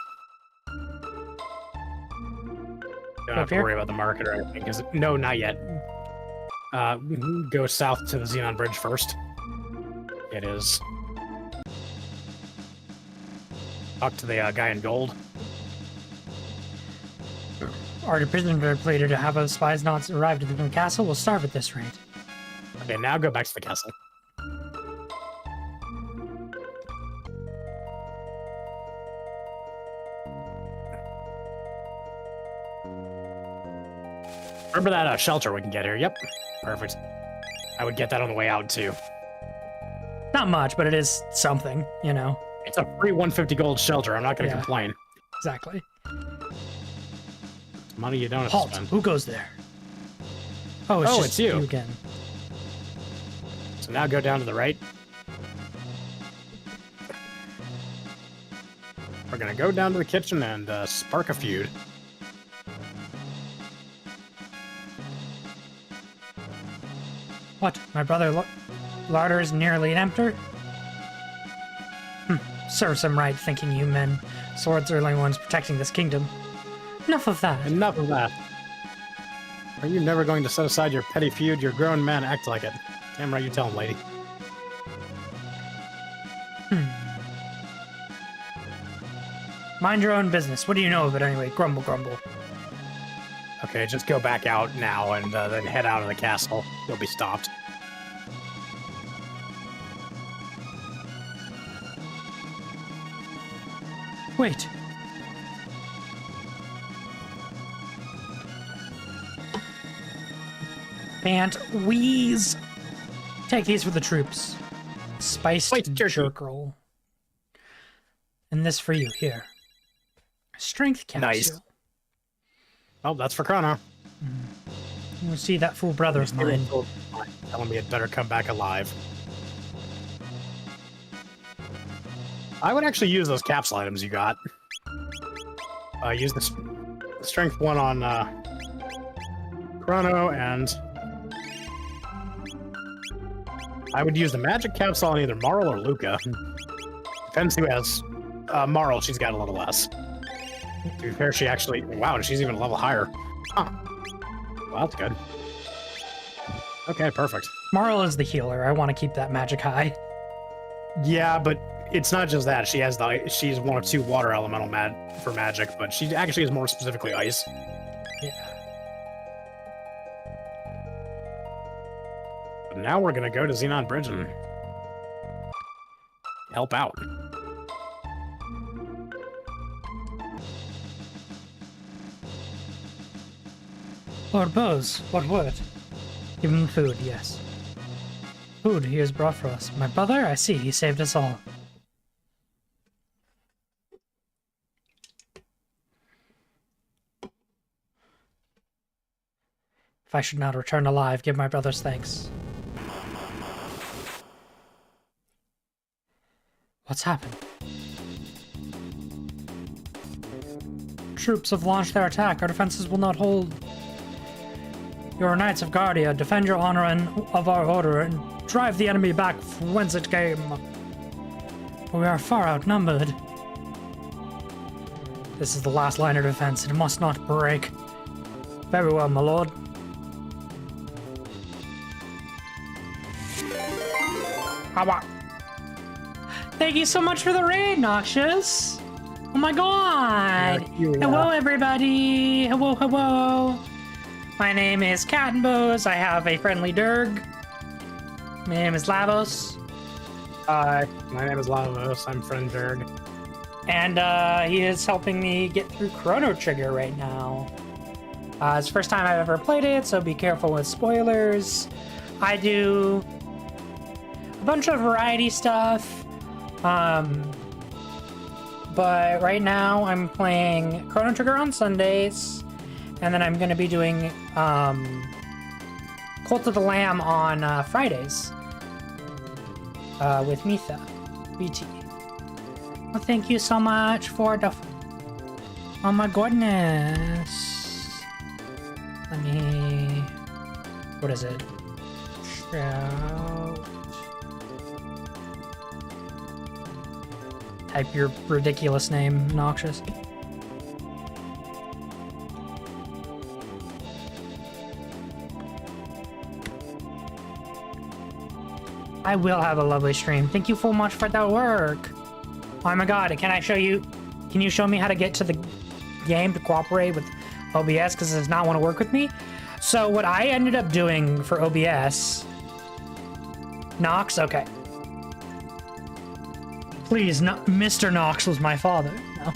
Don't have to here? worry about the market or anything. No, not yet. Go south to the Xenon Bridge first. It is. Talk to the guy in gold. Our prisoner pleaded to have those spies not arrived at the castle will starve at this rate. Okay, now go back to the castle. Remember that shelter we can get here? Yep. Perfect. I would get that on the way out, too. Not much, but it is something, you know. It's a free 150 gold shelter. I'm not going to Yeah. complain. Exactly. It's money you don't have Halt! to spend. Who goes there? Oh, it's Oh, just it's you. again. So now go down to the right. We're going to go down to the kitchen and spark a feud. What? My brother larder is nearly empty? Serves him right, thinking you men. Swords are the only ones protecting this kingdom. Enough of that. Enough of that. Are you never going to set aside your petty feud? You're grown men. Act like it. Damn right you tell him, lady. Mind your own business. What do you know of it anyway? Grumble, grumble. Okay, just go back out now and then head out of the castle. You'll be stopped. Wait. Bant wheeze. Take these for the troops. Spiced Wait, jerk roll. And this for you, here. Strength capsule. Nice. Oh, that's for Chrono. You see that fool brother of mine. Telling me it better come back alive. I would actually use those capsule items you got. Use the strength one on Chrono, and I would use the magic capsule on either Marl or Luca. Depends who has Marl. She's got a little less. To be fair, she actually... Wow, she's even a level higher. Huh. Well, that's good. Okay, perfect. Marl is the healer. I want to keep that magic high. Yeah, but it's not just that. She's one of 2 water elemental for magic, but she actually is more specifically ice. Yeah. But now we're gonna go to Xenon Bridge and help out. Lord Bows, what word? Give him food, yes. Food he has brought for us. My brother, I see, he saved us all. If I should not return alive, give my brothers thanks. What's happened? Troops have launched their attack. Our defenses will not hold. Your Knights of Guardia, defend your honor and of our order and drive the enemy back from whence it came. We are far outnumbered. This is the last line of defense. It must not break. Very well, my lord. Awa. Thank you so much for the raid, Noxious. Oh my god. Hello, everybody. Hello, hello. My name is KatNBows. I have a friendly Durg. My name is Lavos. Hi, my name is Lavos. I'm friend Durg. And he is helping me get through Chrono Trigger right now. It's the first time I've ever played it, so be careful with spoilers. I do a bunch of variety stuff. But right now I'm playing Chrono Trigger on Sundays. And then I'm going to be doing Cult of the Lamb on Fridays with Mitha, BT. Well, thank you so much for the... Oh my goodness. Let me... What is it? Shout. Type your ridiculous name, Noxious. I will have a lovely stream. Thank you so much for that work. Oh my god, can you show me how to get to the game to cooperate with OBS because it does not want to work with me? So what I ended up doing for OBS... Nox? Okay. Please, Mr. Nox was my father. No.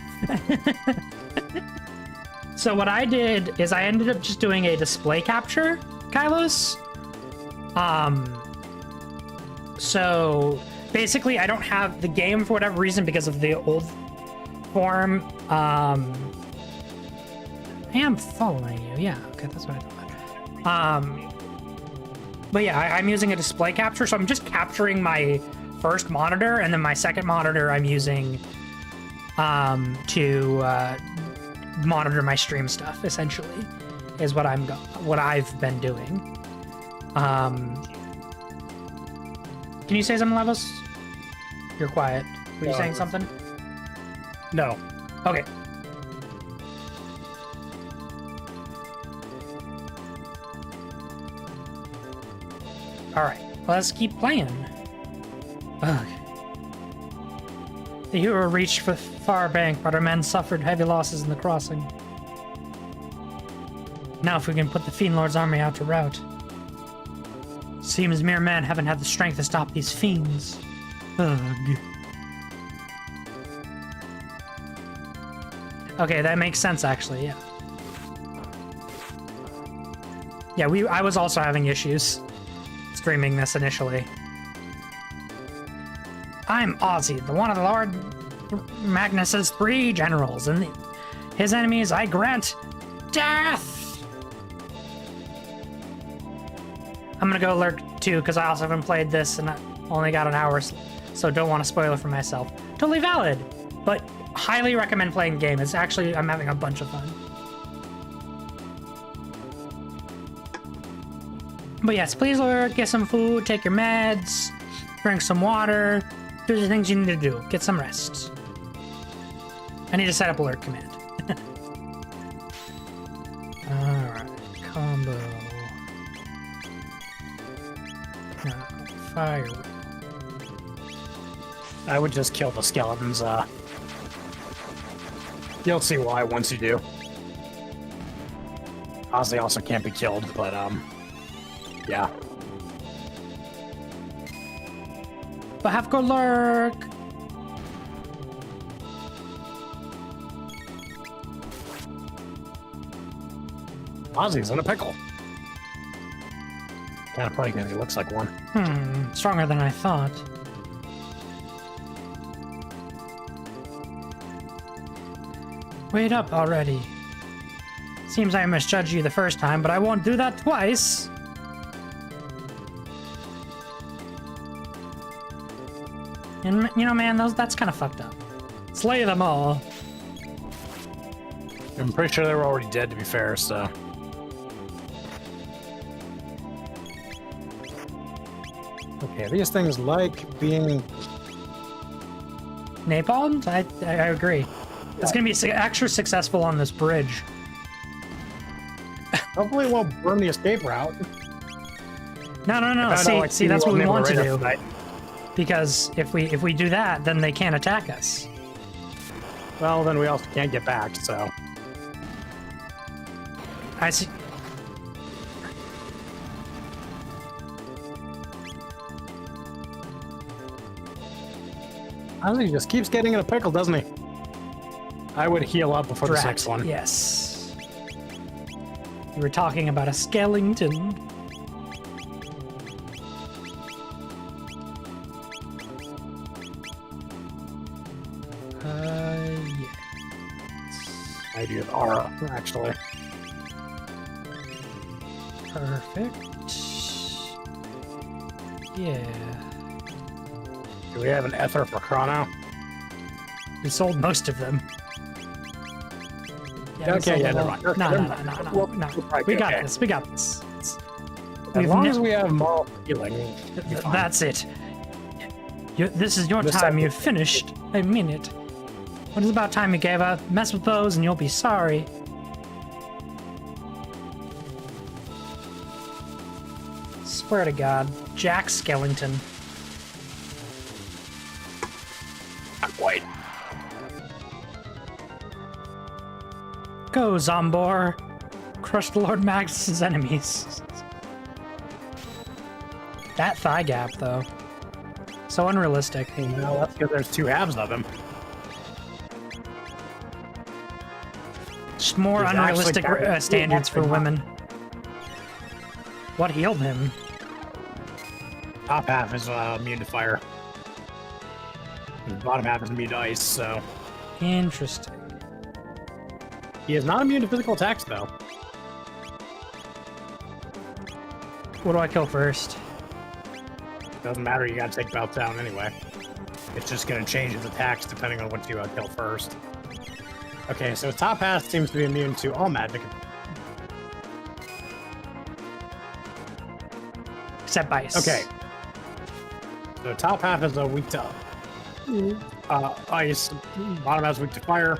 So what I did is I ended up just doing a display capture, Kylos. So basically I don't have the game for whatever reason because of the old form. I am following you. Yeah, okay, that's what I thought. But yeah, I'm using a display capture, so I'm just capturing my first monitor, and then my second monitor I'm using to monitor my stream stuff. Essentially, is what I've been doing. Can you say something, Levels? You're quiet. Were you saying something? No. Okay. Alright, let's keep playing. Ugh. The hero reached the far bank, but our men suffered heavy losses in the crossing. Now if we can put the Fiend Lord's army out to rout. Seems mere men haven't had the strength to stop these fiends. Ugh. Okay, that makes sense actually, yeah. Yeah, I was also having issues streaming this initially. I'm Ozzy, the one of the Lord Magnus's 3 generals, and his enemies I grant death! I'm gonna go lurk too, because I also haven't played this and I only got an hour, so don't want to spoil it for myself. Totally valid, but highly recommend playing the game. It's actually, I'm having a bunch of fun. But yes, please lurk, get some food, take your meds, drink some water, do the things you need to do. Get some rest. I need to set up alert command. Alright, combo. Fire. I would just kill the skeletons. You'll see why once you do. Ozzy also can't be killed, but yeah. But have go lurk. Ozzy's in a pickle. Kind of funny because he looks like one. Stronger than I thought. Wait up already. Seems I misjudged you the first time, but I won't do that twice. And, you know, man, that's kind of fucked up. Slay them all. I'm pretty sure they were already dead, to be fair, so... Okay, these things like being... Napalmed? I agree. It's gonna be extra successful on this bridge. Hopefully it won't burn the escape route. No. See, that's what we want to do. Because if we do that, then they can't attack us. Well, then we also can't get back, so... I see. I think he just keeps getting in a pickle, doesn't he? I would heal up before the next one. Yes. We were talking about a skeleton. Yes. I do have aura, actually. Perfect. Yeah. Do we have an ether for Chrono? We sold most of them. Okay, yeah, never mind. No. We got this. We got this. As long as we have moral healing, that's it. This is your time. You've finished. I mean it. What is about time you gave up? Mess with those and you'll be sorry. Swear to God. Jack Skellington. not quite. Go, Zombor. Crush the Lord Magnus's enemies. That thigh gap, though. So unrealistic. Hey, no, that's because there's two halves of him. Just more He's unrealistic standards for women. What healed him? Top half is immune to fire. And the bottom half is immune to ice, so... Interesting. He is not immune to physical attacks, though. What do I kill first? Doesn't matter, you gotta take Belt down anyway. It's just gonna change his attacks depending on what you kill first. Okay, so top half seems to be immune to all magic. Except ice. Okay. So top half is weak to ice, bottom half is weak to fire.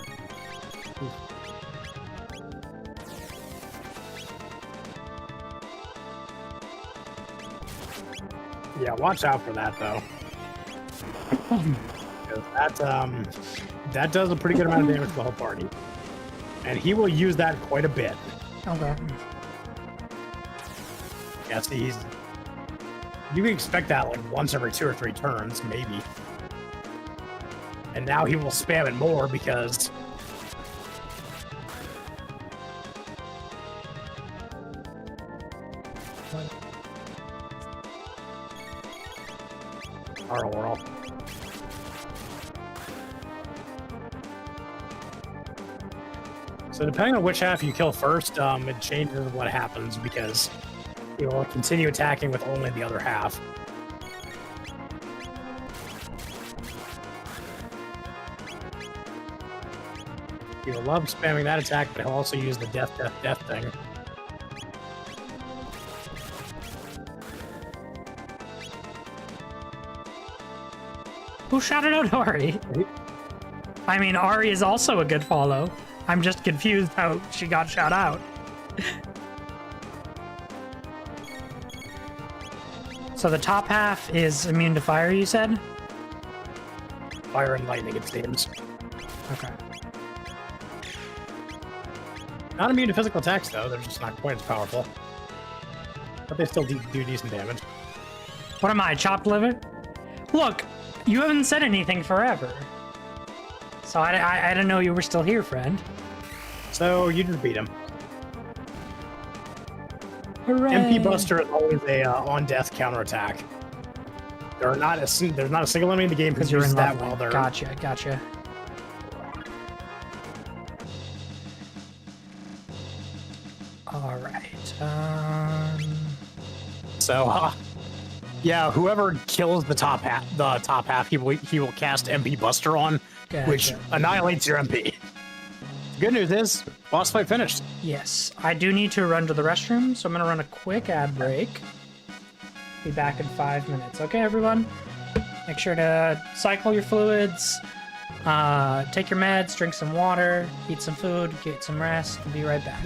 Yeah, watch out for that though. That does a pretty good amount of damage to the whole party. And he will use that quite a bit. Okay. Yeah, see, you can expect that like once every 2 or 3 turns, maybe. And now he will spam it more because... Our world. So depending on which half you kill first, it changes what happens because you will continue attacking with only the other half. He'll love spamming that attack, but he'll also use the death thing. Who shouted out Ari? I mean, Ari is also a good follow. I'm just confused how she got shot out. So the top half is immune to fire, you said? fire and lightning, it seems. Okay. Not immune to physical attacks, though. They're just not quite as powerful. But they still do decent damage. What am I, chopped liver? Look, you haven't said anything forever. So I didn't know you were still here, friend. So you just beat him. Hooray! MP Buster is always a on-death counterattack. There's not a single enemy in the game Because who you're in uses that love. while they're... Gotcha. All right. So, yeah, whoever kills the top half, he will cast MP Buster on, Gotcha. which annihilates your MP. The good news is, boss fight finished. Yes, I do need to run to the restroom, so I'm gonna run a quick ad break. Be back in 5 minutes. Okay, everyone? Make sure to cycle your fluids, take your meds, drink some water, eat some food, get some rest, and be right back.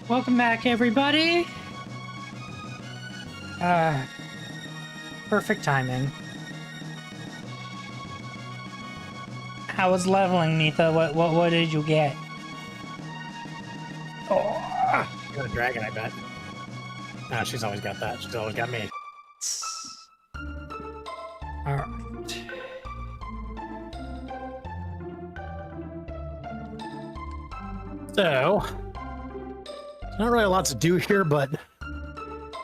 Welcome back, everybody. Perfect timing. How was leveling, Nitha? What did you get? Oh, got a dragon, I bet. Nah, she's always got that. She's always got me. All right. So, there's not really a lot to do here, but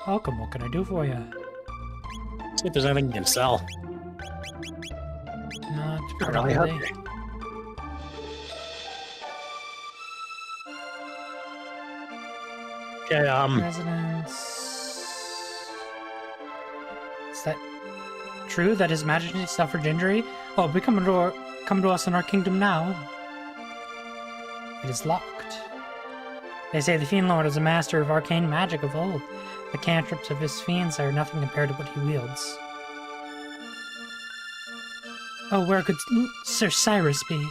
Welcome. What can I do for you? see if there's anything you can sell. Not Not really. really. Okay. Okay, Residence. Is that true that His Majesty suffered injury? Oh, we come to us in our kingdom now. It is locked. They say the Fiend Lord is a master of arcane magic of old. The cantrips of his fiends are nothing compared to what he wields. Oh, where could Sir Cyrus be?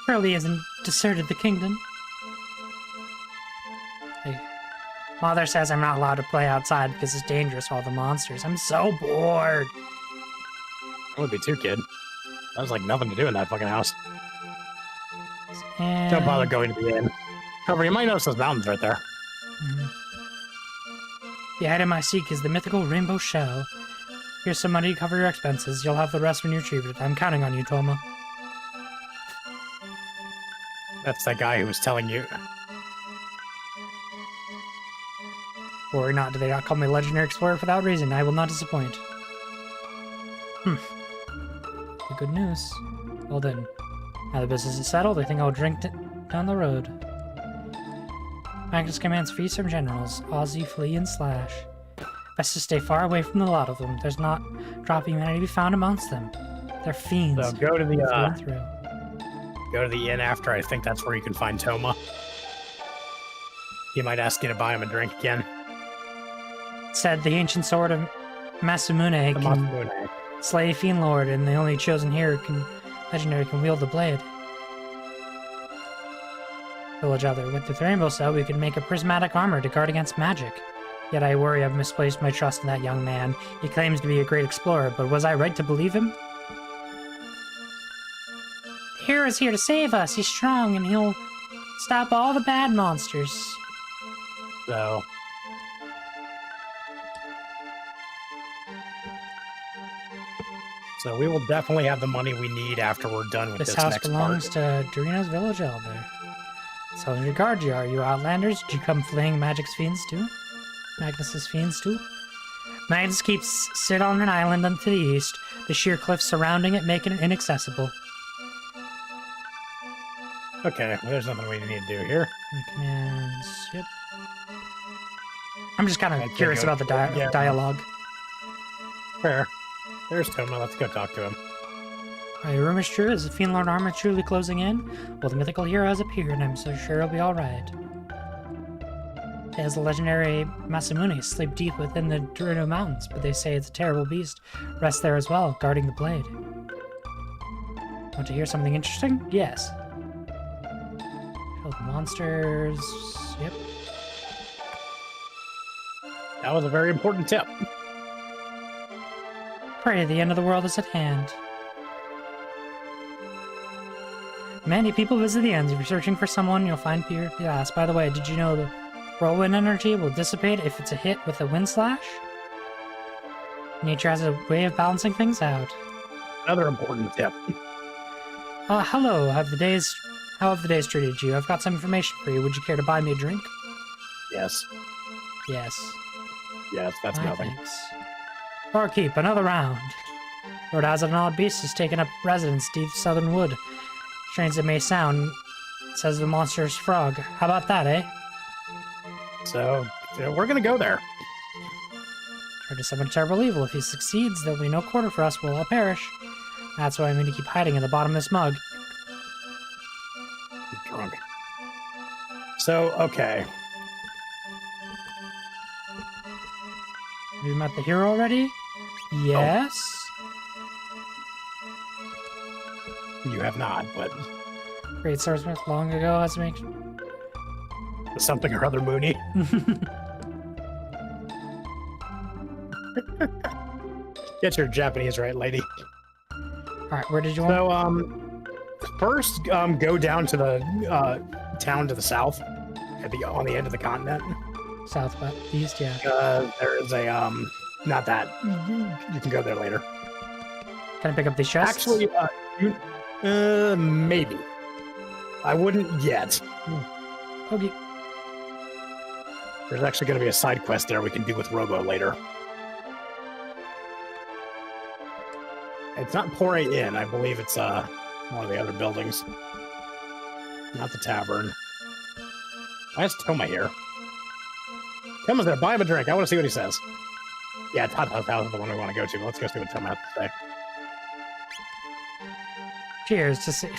Surely he hasn't deserted the kingdom. Hey. Mother says I'm not allowed to play outside because it's dangerous with all the monsters. I'm so bored. I would be too, kid. That was like nothing to do in that fucking house. And... Don't bother going to the inn. However, you might notice those mountains right there. The item I seek is the mythical rainbow shell. Here's some money to cover your expenses. You'll have the rest when you retrieve it. I'm counting on you, Toma. That's that guy who was telling you. Worry not, do they not call me Legendary Explorer for that reason? I will not disappoint. Good news. Well then. Now the business is settled, I think I'll drink down the road. Magnus commands feast from generals, Ozzy, Flea, and Slash. Best to stay far away from the lot of them. There's not a drop of humanity to be found amongst them. They're fiends. So go to the through and through. go to the inn after. I think that's where you can find Toma. He might ask you to buy him a drink again. Said the ancient sword of Masamune The can Masamune. slay a fiend lord, and the only chosen here legendary can wield the blade. Village other. With the rainbow cell, we could make a prismatic armor to guard against magic. Yet I worry I've misplaced my trust in that young man. He claims to be a great explorer, but was I right to believe him? The hero's here to save us. He's strong, and he'll stop all the bad monsters. So we will definitely have the money we need after we're done with This this house next belongs part. to Dorino's village elder. So in regard you, are you outlanders? Did you come fleeing Magic's fiends too? Magnus's fiends too? Magnus keeps sit on an island to the east. The sheer cliffs surrounding it making it inaccessible. Okay, well, there's nothing we need to do here. Commands, yep. I'm just kind of Okay, curious go. about the Yeah. dialogue. Fair. There's Toma. Let's go talk to him. Are your rumors true? Is the Fiend Lord armor truly closing in? Well, the mythical hero has appeared, and I'm so sure he'll be alright. As the legendary Masamune sleep deep within the Dorino Mountains, but they say it's a terrible beast. Rests there as well, guarding the blade. Want to hear something interesting? Yes. Kill the monsters. Yep. That was a very important tip. Pray the end of the world is at hand. Many people visit the ends. If you're searching for someone, you'll find Peter Glass. By the way, did you know the whirlwind energy will dissipate if it's a hit with a wind slash? Nature has a way of balancing things out. Another important tip. Hello. How have the days treated you? I've got some information for you. Would you care to buy me a drink? Yes. Yes. Yes, that's nothing. Thanks. Barkeep, another round. Lord Hazard, an odd beast, has taken up residence deep southern wood. Strange as it may sound, says the monstrous frog. How about that, eh? So, we're gonna go there. Try to summon terrible evil. If he succeeds, there'll be no quarter for us. We'll all perish. That's why I'm going to keep hiding in the bottom of this mug. I'm drunk. So, okay. Have you met the hero already? Yes. You have not, but Great swordsmith long ago has made. Something or other, Mooney. Get your Japanese right, lady. Alright, where did you want? So, first, go down to the town to the south, on the end of the continent. Southwest, east, yeah. There is a, not that. You can go there later. Can I pick up these chests? Actually, maybe. I wouldn't yet. Okay. There's actually going to be a side quest there we can do with Robo later. It's not Pore Inn. I believe it's one of the other buildings. Not the tavern. Why is Toma here? Toma's there. Buy him a drink. I want to see what he says. Yeah, Tata's house is the one we want to go to. Let's go see what Toma has to say. Cheers to see.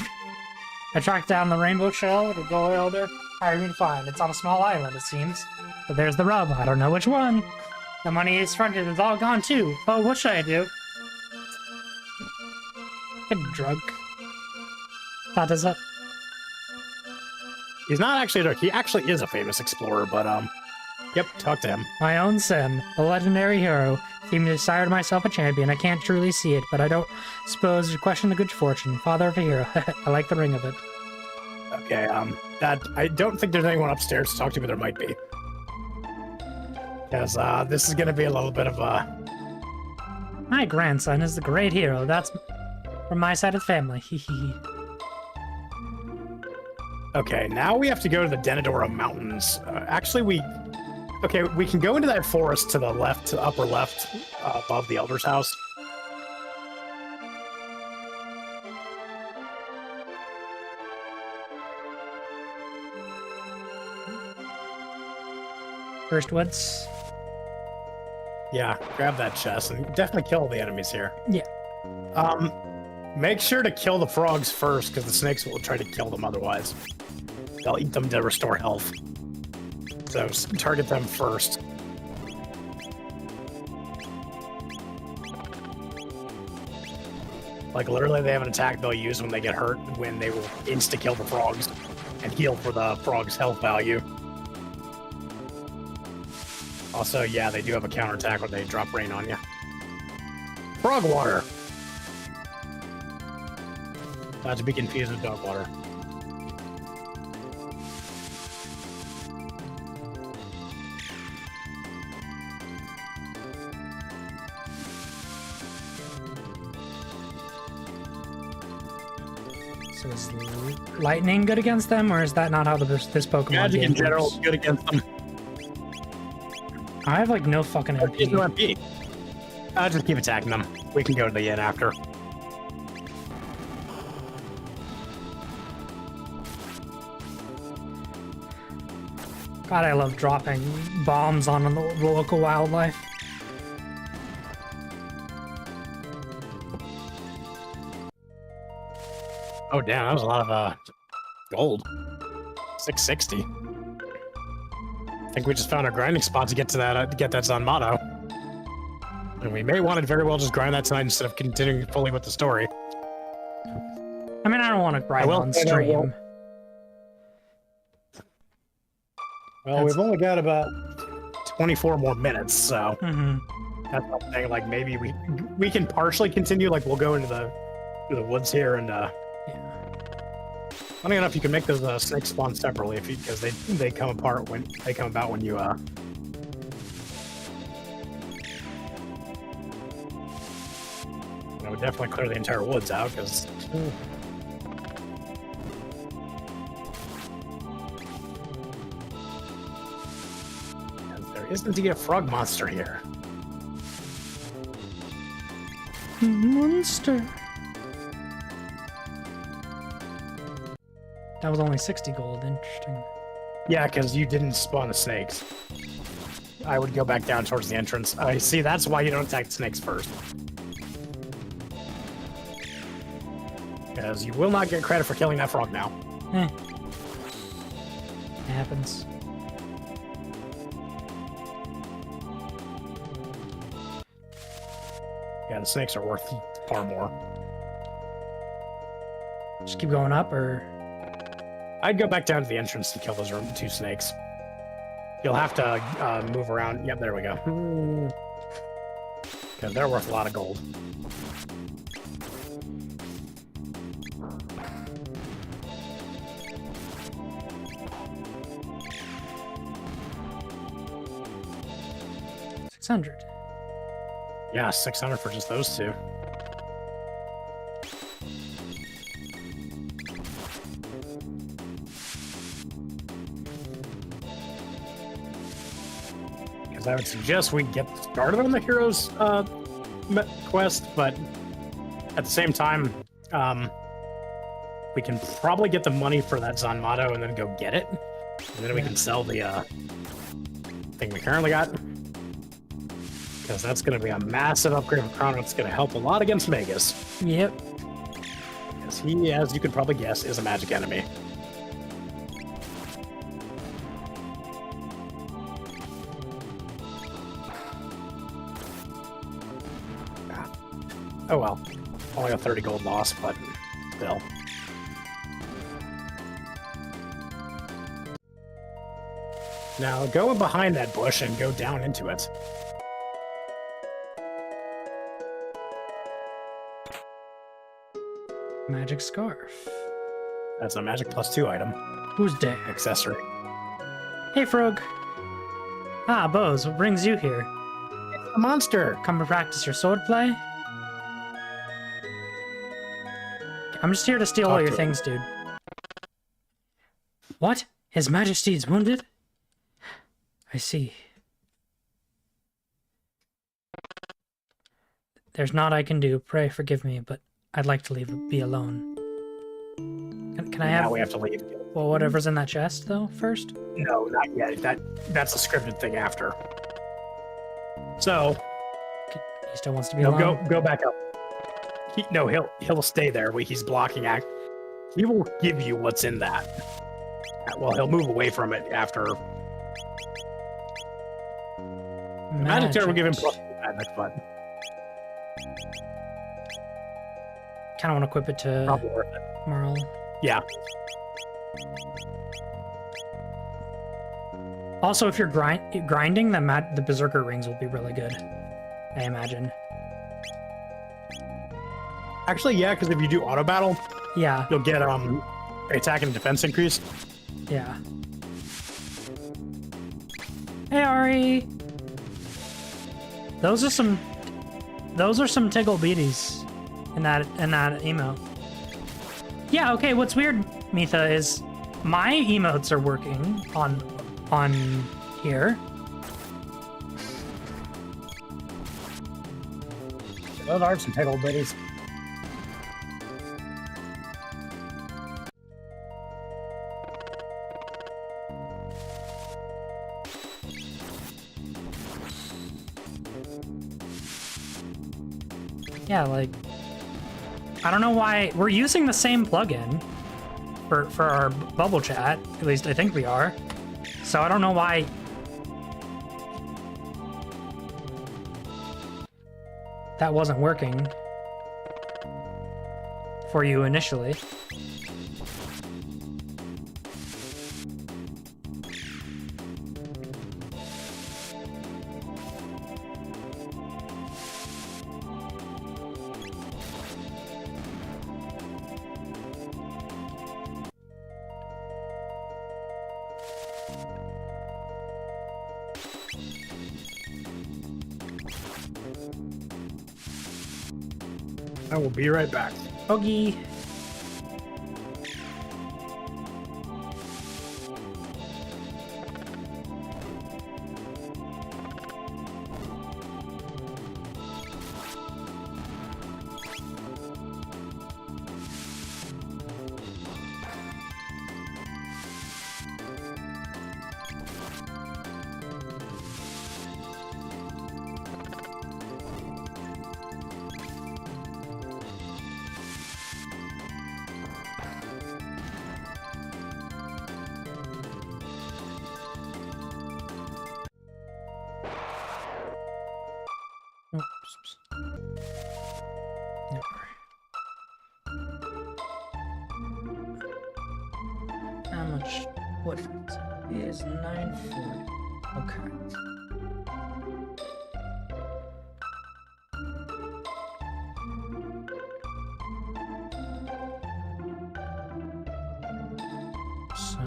I tracked down the rainbow shell to go elder. Hired me to find. It's on a small island, it seems. But there's the rub. I don't know which one. The money is fronted is all gone too. Oh, what should I do? Get drunk. Tata's up. He's not actually a drunk. He actually is a famous explorer, but yep, talk to him. My own Sen, a legendary hero. Seemed to desire myself a champion. I can't truly see it, but I don't suppose to question the good fortune. Father of a hero. I like the ring of it. Okay, that I don't think there's anyone upstairs to talk to, but there might be. Because this is going to be a little bit of a... My grandson is the great hero. That's from my side of the family. Hee. Okay, now we have to go to the Denadora Mountains. Actually, we can go into that forest to the left, to the upper left, above the Elder's house. First woods. Yeah, grab that chest and definitely kill the enemies here. Yeah. Make sure to kill the frogs first, because the snakes will try to kill them otherwise. They'll eat them to restore health. So target them first. Like literally they have an attack they'll use when they get hurt, when they will insta-kill the frogs and heal for the frog's health value. Also, yeah, they do have a counterattack when they drop rain on you. Frog water! Not to be confused with dog water. So is lightning good against them, or is that not how this Pokemon Magic game in general works? is good against them. I have like no fucking There's no MP. MP. Just keep attacking them. We can go to the inn after. God, I love dropping bombs on the local wildlife. Oh damn, that was a lot of gold. 660. I think we just found our grinding spot to get to that get that Zanmato. And we may want to very well just grind that tonight instead of continuing fully with the story. I mean, I don't want to grind will on say no, stream. Well, we've only got about 24 more minutes, so that's what I'm saying. Like maybe we can partially continue. Like we'll go into the woods here and funny enough, you can make those snakes spawn separately because they come about when you definitely clear the entire woods out because. There is indeed a frog monster here. Monster. That was only 60 gold. Interesting. Yeah, because you didn't spawn the snakes. I would go back down towards the entrance. I see. That's why you don't attack the snakes first. Because you will not get credit for killing that frog now. It happens. Yeah, the snakes are worth far more. Just keep going up, or I'd go back down to the entrance to kill those two snakes. You'll have to move around. Yep, there we go. Because they're worth a lot of gold. $600. Yeah, 600 for just those two. Because I would suggest we get started on the heroes quest, but at the same time, we can probably get the money for that Zanmato and then go get it. And then we can sell the thing we currently got. Because that's going to be a massive upgrade for Chrono. It's going to help a lot against Magus. Yep. Because he, as you could probably guess, is a magic enemy. Oh well. Only a 30 gold loss, but still. Now go behind that bush and go down into it. Magic scarf. That's a magic +2 item. Who's there? Accessory. Hey, Frog. Ah, Bows, what brings you here? A monster! Come to practice your swordplay? I'm just here to steal all your things, dude. What? His Majesty is wounded? I see. There's naught I can do. Pray forgive me, but I'd like to be alone. Can I have... Now we have to leave. Well, whatever's in that chest, though, first? No, not yet. That's a scripted thing after. So... He still wants to be alone? Go back up. He'll stay there. He's blocking act. He will give you what's in that. Well, he'll move away from it after... Magic Terror will give him +2 magic, but... Kind of want to equip it to probably worth it. Merle. Yeah. Also, if you're grinding, the Berserker rings will be really good, I imagine. Actually, yeah, because if you do auto battle, yeah, you'll get attack and defense increase. Yeah. Hey, Ari. Those are some Tiggle Beaties in that email. Yeah, okay, what's weird, Mitha, is my emotes are working on here. Those are some Tiggle Beaties. Yeah, like, I don't know why we're using the same plugin for our bubble chat. At least I think we are. So I don't know why. That wasn't working for you initially. I will be right back. Oogie. Oops. Never. How much wood is 940? Okay. So...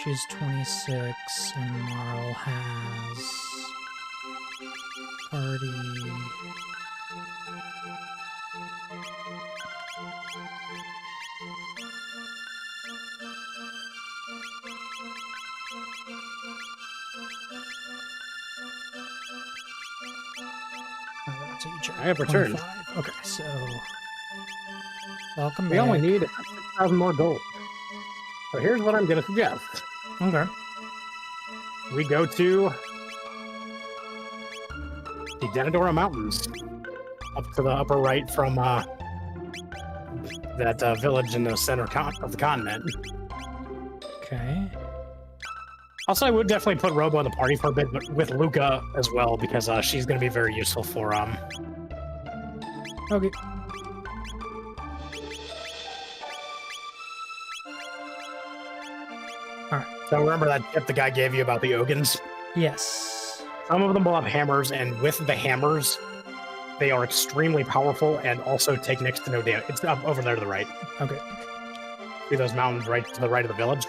She's 26 and Marl has 30. Oh, that's each. I have returned. 25. Okay, so welcome We back. only need 6,000 more gold. So here's what I'm going to suggest. Okay. We go to the Denadora Mountains, up to the upper right from that village in the center of the continent. Okay. Also, I would definitely put Robo in the party for a bit, but with Luca as well, because she's going to be very useful for Okay. So remember that tip the guy gave you about the Ogans? Yes. Some of them will have hammers, and with the hammers, they are extremely powerful and also take next to no damage. It's up over there to the right. Okay. See those mountains right to the right of the village?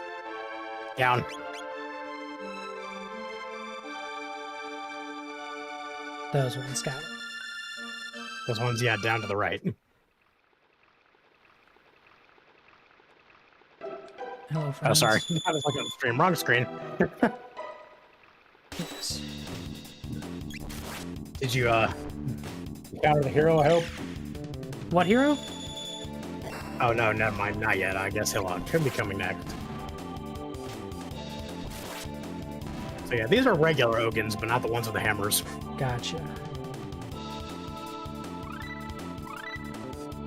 Down. Those ones got it. Those ones, yeah, down to the right. Hello, Oh, friends. sorry. I was looking at the stream. Wrong screen. Yes. Did you, encounter the hero, I hope? What hero? Oh, no, never mind. Not yet. I guess he'll could be coming next. So, yeah, these are regular Ogans, but not the ones with the hammers. Gotcha.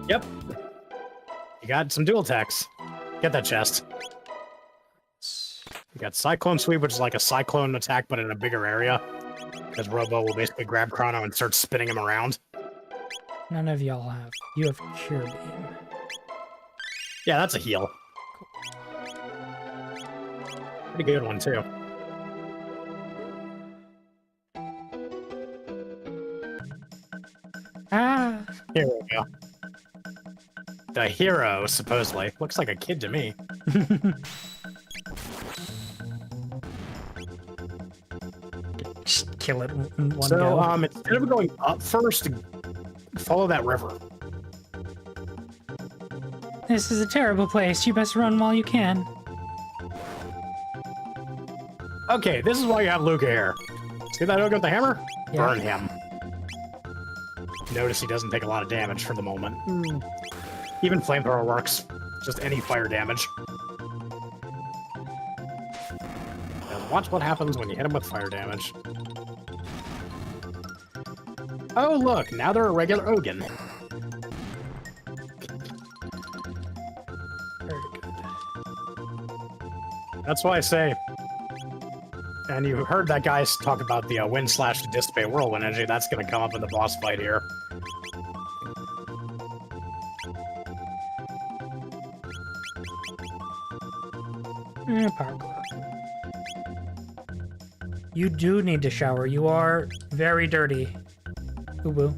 Yep. You got some dual attacks. Get that chest. You got Cyclone Sweep, which is like a cyclone attack, but in a bigger area. Because Robo will basically grab Chrono and start spinning him around. None of y'all have. You have Cure Beam. Yeah, that's a heal. Pretty good one, too. Ah! Here we go. The hero, supposedly. Looks like a kid to me. Just kill it in one So, go. instead of going up first, follow that river. This is a terrible place. You best run while you can. Okay, this is why you have Luca here. See that ogre with the hammer? Yeah. Burn him. Notice he doesn't take a lot of damage for the moment. Even flamethrower works. Just any fire damage. Now watch what happens when you hit him with fire damage. Oh, look, now they're a regular Ogan. Very good. That's why I say. And you heard that guy talk about the wind slash to dissipate whirlwind energy. That's going to come up in the boss fight here. Power glove. You do need to shower. You are very dirty. Boo-boo.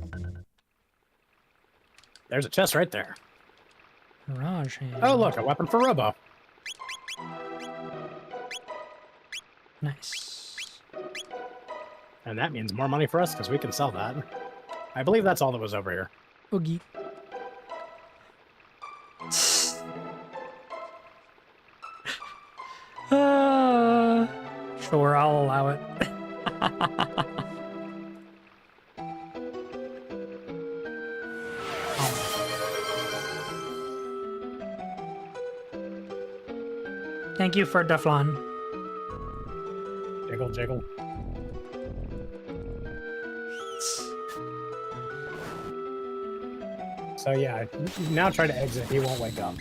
There's a chest right there. Mirage hand. Oh, look, a weapon for Robo. Nice. And that means more money for us because we can sell that. I believe that's all that was over here. Oogie. Sure, I'll allow it. Thank you for the flan. Jiggle, jiggle. So yeah, now try to exit. He won't wake up.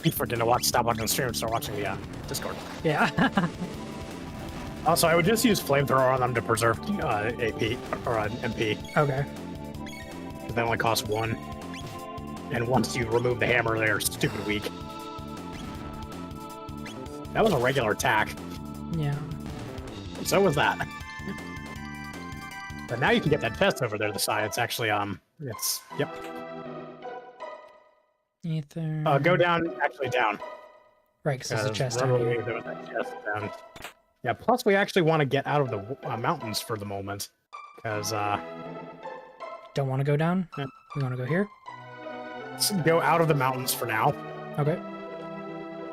He didn't watch. Stop watching the stream and start watching the Discord. Yeah. Also, I would just use flamethrower on them to preserve AP or MP. Okay. Because they only cost 1. And once you remove the hammer, they're stupid weak. That was a regular attack. Yeah. So was that. But now you can get that test over there to the side. It's actually, yep. Ether. Go down, actually down. Right, because there's a chest down here. Down. Yeah, plus we actually want to get out of the mountains for the moment. Because, Don't want to go down? Yeah. We want to go here? Let's go out of the mountains for now. Okay.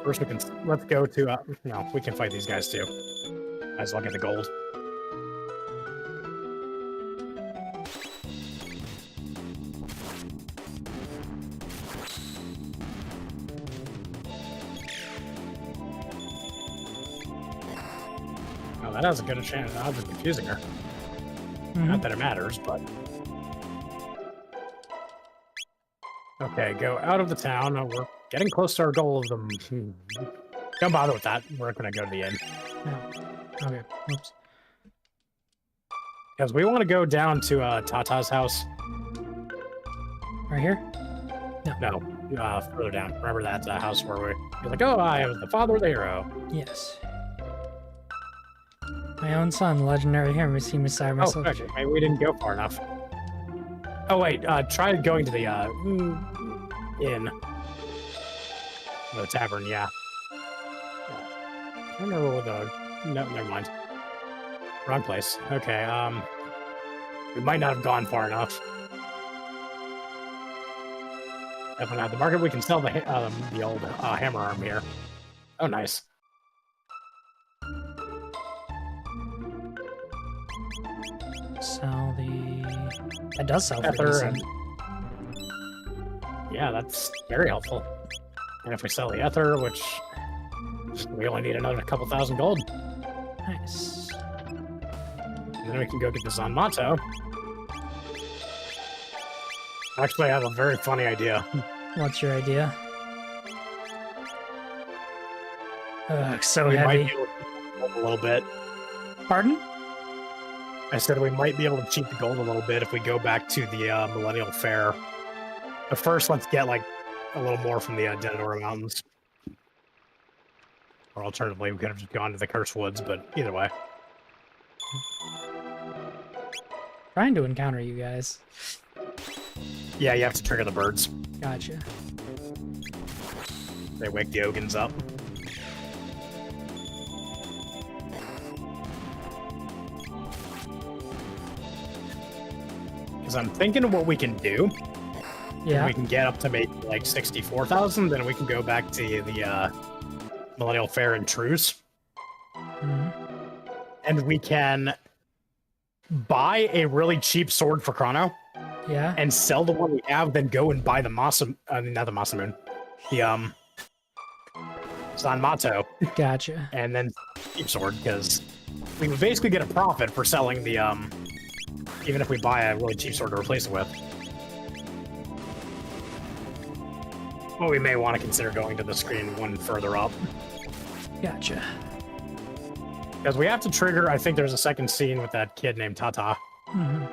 First, let's go to, no, we can fight these guys too. Might as well get the gold. Oh, that has a good chance of confusing her. Not that it matters, but... Okay, go out of the town. Oh, we're getting close to our goal of them. Don't bother with that. We're gonna go to the inn. No. Okay. Oops. Because we want to go down to Tata's house. Right here? No, further down. Remember that house where you're like, oh, I am the father of the hero. Yes. My own son, the legendary hero, we see beside myself. Oh, okay. Maybe we didn't go far enough. Oh, wait. Try going to the inn. The tavern, yeah. I don't remember what the... No, never mind. Wrong place. Okay, we might not have gone far enough. Definitely not the market. We can sell the old hammer arm here. Oh, nice. Sell the... That does sell for Ether decent. Yeah, that's very helpful. And if we sell the ether, which we only need another couple thousand gold, Nice. and then we can go get the Zanmato. Actually, I have a very funny idea. What's your idea? Ugh, so We might heavy. be able to cheat the gold a little bit. Pardon? I said we might be able to cheat the gold a little bit if we go back to the Millennial Fair. But first, let's get like a little more from the Denadora Mountains. Or alternatively, we could have just gone to the Cursed Woods, but either way. Trying to encounter you guys. Yeah, you have to trigger the birds. Gotcha. They wake the Ogans up. Because I'm thinking of what we can do. Yeah. We can get up to maybe like 64,000, then we can go back to the Millennial Fair and Truce. Mhm. And we can buy a really cheap sword for Chrono Yeah. and sell the one we have, then go and buy the not the Masamune, the Zanmato, Gotcha. and then cheap sword, because we would basically get a profit for selling the even if we buy a really cheap sword to replace it with. Well, we may want to consider going to the screen one further up. Gotcha. Because we have to trigger, I think there's a second scene with that kid named Tata. Mhm.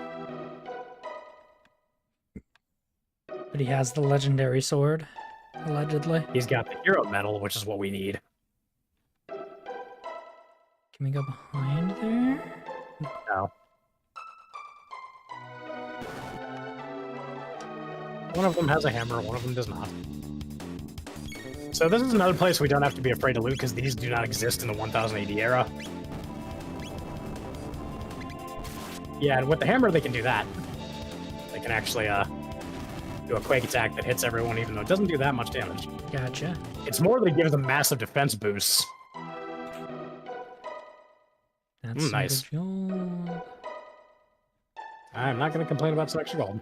But he has the legendary sword, allegedly. He's got the hero medal, which is what we need. Can we go behind there? No. One of them has a hammer, one of them does not. So this is another place we don't have to be afraid to loot, because these do not exist in the 1000 AD era. Yeah, and with the hammer they can do that. They can actually do a quake attack that hits everyone, even though it doesn't do that much damage. Gotcha. It's more that it gives them massive defense boosts. That's some nice. good gold. I'm not going to complain about some extra gold.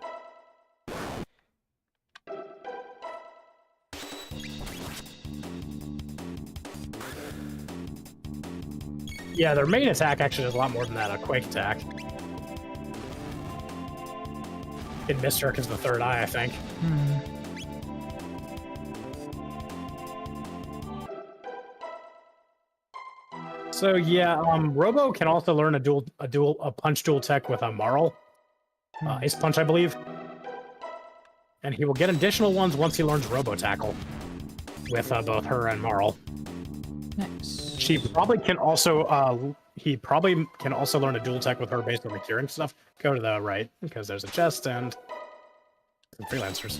Yeah, their main attack actually does a lot more than that, a Quake attack. It missed her because of the third eye, I think. So yeah, Robo can also learn a punch dual tech with a Marl. Ace Punch, I believe. And he will get additional ones once he learns Robo Tackle with both her and Marl. Nice. She probably can also, he probably can also learn a dual tech with her based on the curing stuff. Go to the right, because there's a chest and some freelancers.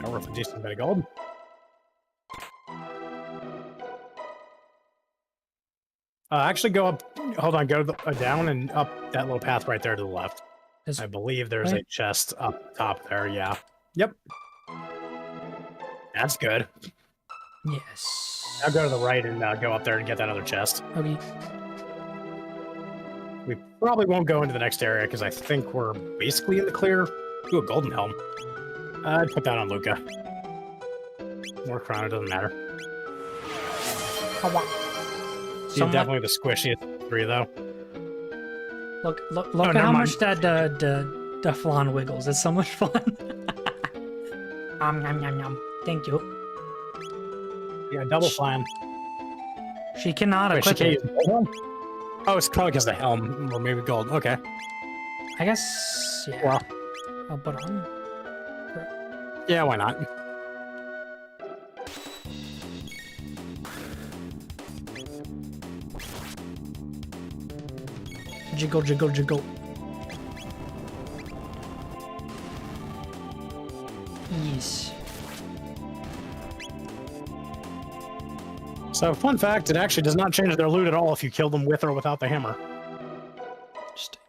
Worth a decent bit of gold. Actually, go up. Hold on, go down and up that little path right there to the left. I believe there's a chest up top there. Yeah. Yep. That's good. Yes. Now go to the right and go up there and get that other chest. Okay. We probably won't go into the next area because I think we're basically in the clear. Ooh, a golden helm. I'd put that on Luca. More Chrono, doesn't matter. She's definitely the squishiest three, though. Look at how much that flan wiggles. It's so much fun. Yum, yum, yum. Thank you. Yeah, double flan. She cannot equip it. Oh, it's probably because of the helm, or maybe gold. Okay. I guess, yeah. Well, I'll put on. Yeah, why not? Jiggle, jiggle, jiggle. Yes. So, fun fact, it actually does not change their loot at all if you kill them with or without the hammer. Interesting.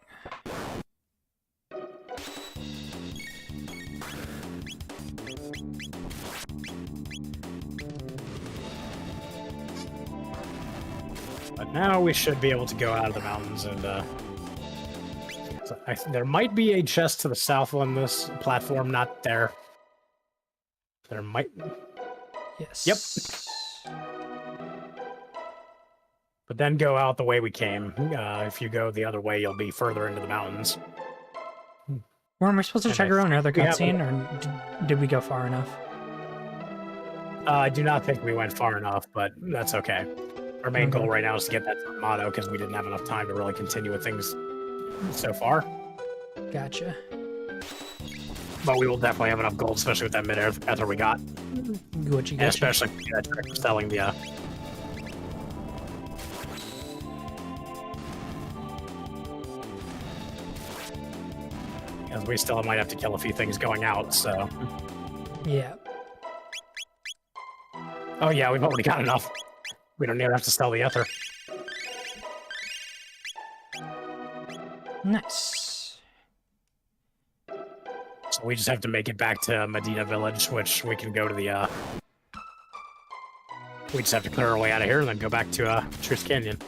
But now we should be able to go out of the mountains and, there might be a chest to the south on this platform, not there. There might... Yes. Yep. But then go out the way we came. If you go the other way, you'll be further into the mountains. Weren't we supposed to check around another cutscene, or did we go far enough? I do not think we went far enough, but that's okay. Our main goal right now is to get that motto, because we didn't have enough time to really continue with things so far. Gotcha. But we will definitely have enough gold, especially with that mid-air ether we got. Gucci, And especially selling the... Because we still might have to kill a few things going out, so... Yeah. Oh yeah, we've already got enough. We don't even have to sell the ether. Nice. So we just have to make it back to Medina Village, which we can go to the, we just have to clear our way out of here and then go back to, Truce Canyon.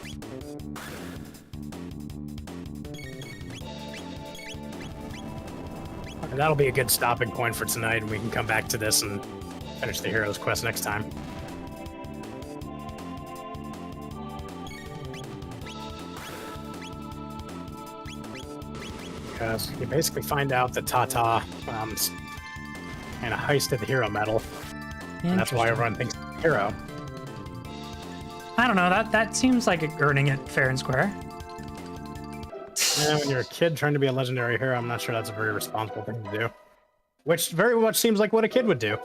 And that'll be a good stopping point for tonight, and we can come back to this and finish the Hero's Quest next time. Because you basically find out that Tata kind of heisted the hero medal. And that's why everyone thinks he's a hero. I don't know, that seems like earning it fair and square. Yeah, when you're a kid trying to be a legendary hero, I'm not sure that's a very responsible thing to do. Which very much seems like what a kid would do.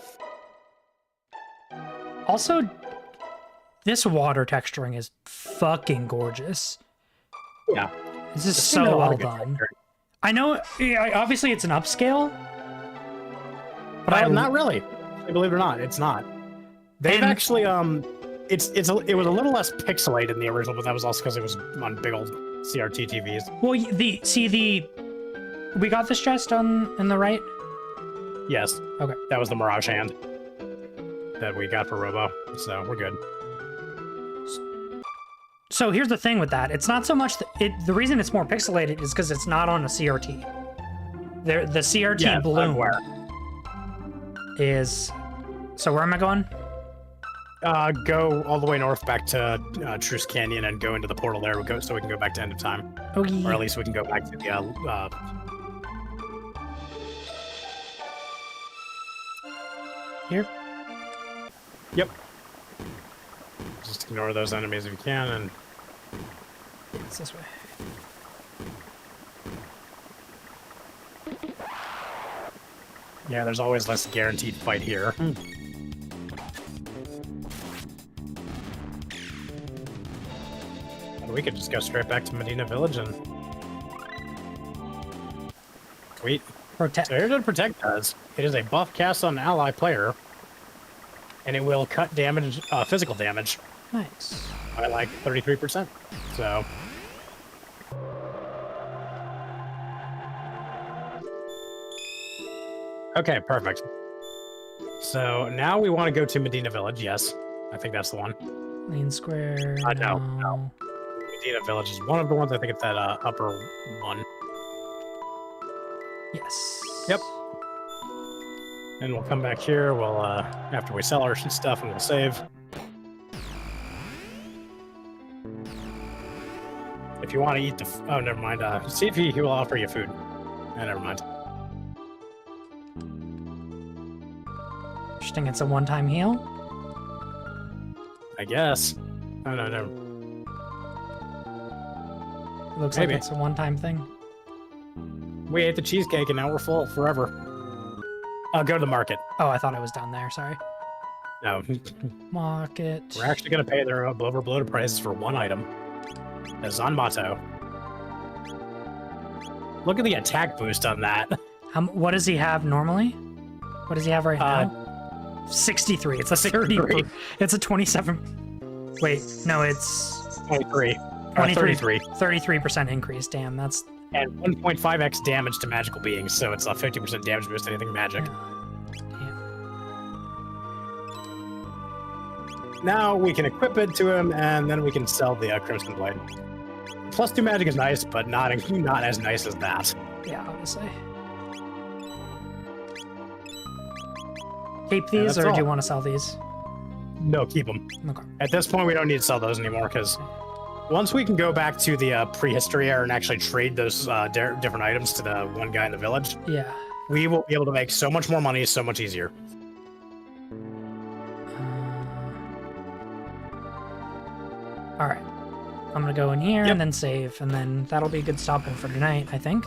Also, this water texturing is fucking gorgeous. Yeah. This is so well done. I know, obviously it's an upscale. But not really. Believe it or not, it's not. They've actually, it was a little less pixelated in the original, but that was also because it was on big old CRT TVs. Well, we got this chest in the right? Yes. Okay. That was the Mirage Hand that we got for Robo, so we're good. So here's the thing with that. It's not so much the reason it's more pixelated is because it's not on a CRT. The CRT Yes, I'm bloom aware. is. So where am I going? Go all the way north back to Truce Canyon and go into the portal there. So we can go back to End of Time, Oh, or yeah. at least we can go back to the. Here? Yep. Just ignore those enemies if you can, and It's this way. yeah, there's always less guaranteed fight here. We could just go straight back to Medina Village and... Sweet. Protect. So here's what Protect does. It is a buff cast on an ally player, and it will cut damage, physical damage, Nice. by like 33%. So... Okay, perfect. So now we want to go to Medina Village, yes. I think that's the one. Lean square. No. Medina Village is one of the ones. I think it's that upper one. Yes. Yep. And we'll come back here. We'll after we sell our stuff, and we'll save. If you want to eat the, oh, never mind. See if he will offer you food. Never mind. Interesting. It's a one-time heal. I guess. Oh no, no. It looks Maybe. like it's a one-time thing. We ate the cheesecake, and now we're full forever. I'll go to the market. Oh, I thought it was down there. Sorry. No, Market. we're actually going to pay their overbloated prices for one item. The Zanmato. Look at the attack boost on that. What does he have normally? What does he have right now? 63. It's a 30. It's a 27. Wait, no, it's 23. 23. 33. 33% increase. Damn, that's. And 1.5x damage to magical beings, so it's a 50% damage boost to anything magic. Damn. Now we can equip it to him, and then we can sell the Crimson Blade. Plus 2 magic is nice, but not as nice as that. Yeah, obviously. Keep these, that's or do you all. want to sell these? No, keep them. Okay. At this point, we don't need to sell those anymore, because once we can go back to the prehistory era and actually trade those different items to the one guy in the village, Yeah. we will be able to make so much more money, so much easier. All right. I'm gonna go in here Yep. and then save, and then that'll be a good stopping for tonight, I think.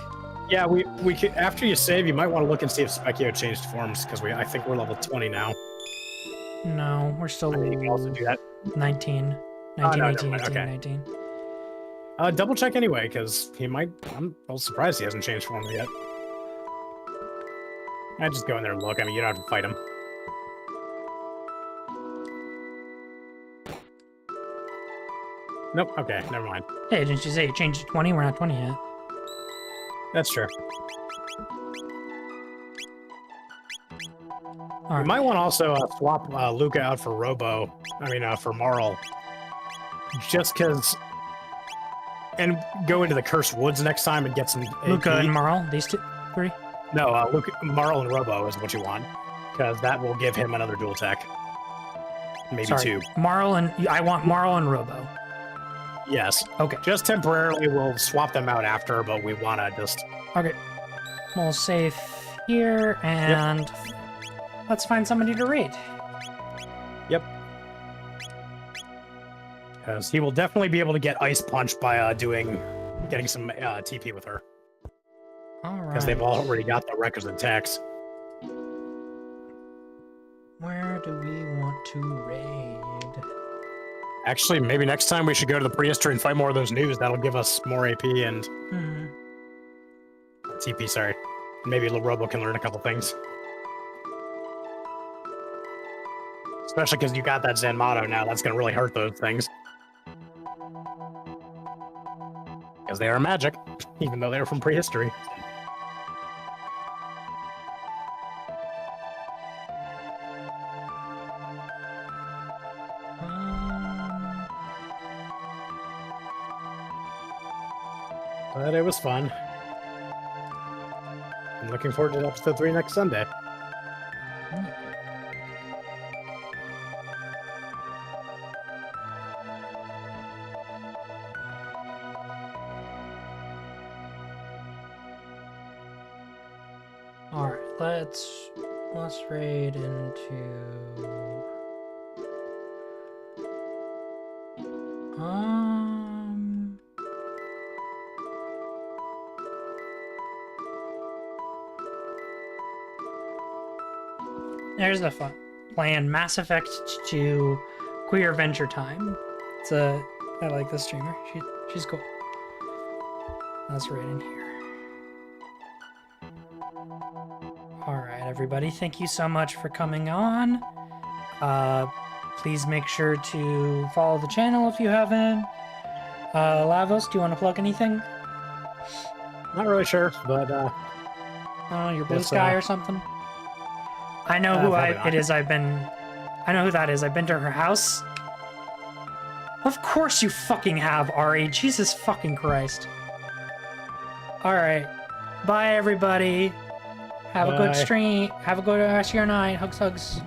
Yeah, we could, after you save, you might want to look and see if Specchio changed forms, because I think we're level 20 now. No, we're still I mean, you can also do that. 19. Oh, 19, no, 18, never mind, 18, okay. 19. Double check anyway, because he might. I'm surprised he hasn't changed form yet. I just go in there and look. I mean, you don't have to fight him. Nope. Okay, never mind. Hey, didn't you say you changed to 20? We're not 20 yet. That's true. All You right. might want to also swap Luca out for Robo. I mean, for Marl. Just because. And go into the Cursed Woods next time and get some. Luca AP. and Marl, these three? No, Marl and Robo is what you want. Because that will give him another dual tech. Maybe Sorry, 2. Marl and I want Marl and Robo. Yes. Okay. Just temporarily, we'll swap them out after, but we want to just... Okay. We'll save here and let's find somebody to raid. Yep. Because he will definitely be able to get Ice Punch by getting some TP with her. All right. Because they've already got the requisite attacks. Where do we want to raid? Actually, maybe next time we should go to the prehistory and fight more of those news. That'll give us more AP and TP, sorry. Maybe Robo can learn a couple things. Especially because you got that Zanmato now. That's going to really hurt those things. Because they are magic, even though they're from prehistory. But it was fun. I'm looking forward to episode 3 next Sunday. All right, let's raid into. There's the fun plan. Mass Effect 2 Queer Adventure Time. I like this streamer. She's cool. Let's raid in here. Alright, everybody, thank you so much for coming on. Please make sure to follow the channel if you haven't. Lavos, do you want to plug anything? Not really sure, but Your Blue Sky or something? I know who it is. I know who that is. I've been to her house. Of course you fucking have, Ari. Jesus fucking Christ. Alright. Bye, everybody. Have a good stream. Have a good rest of your night. Hugs.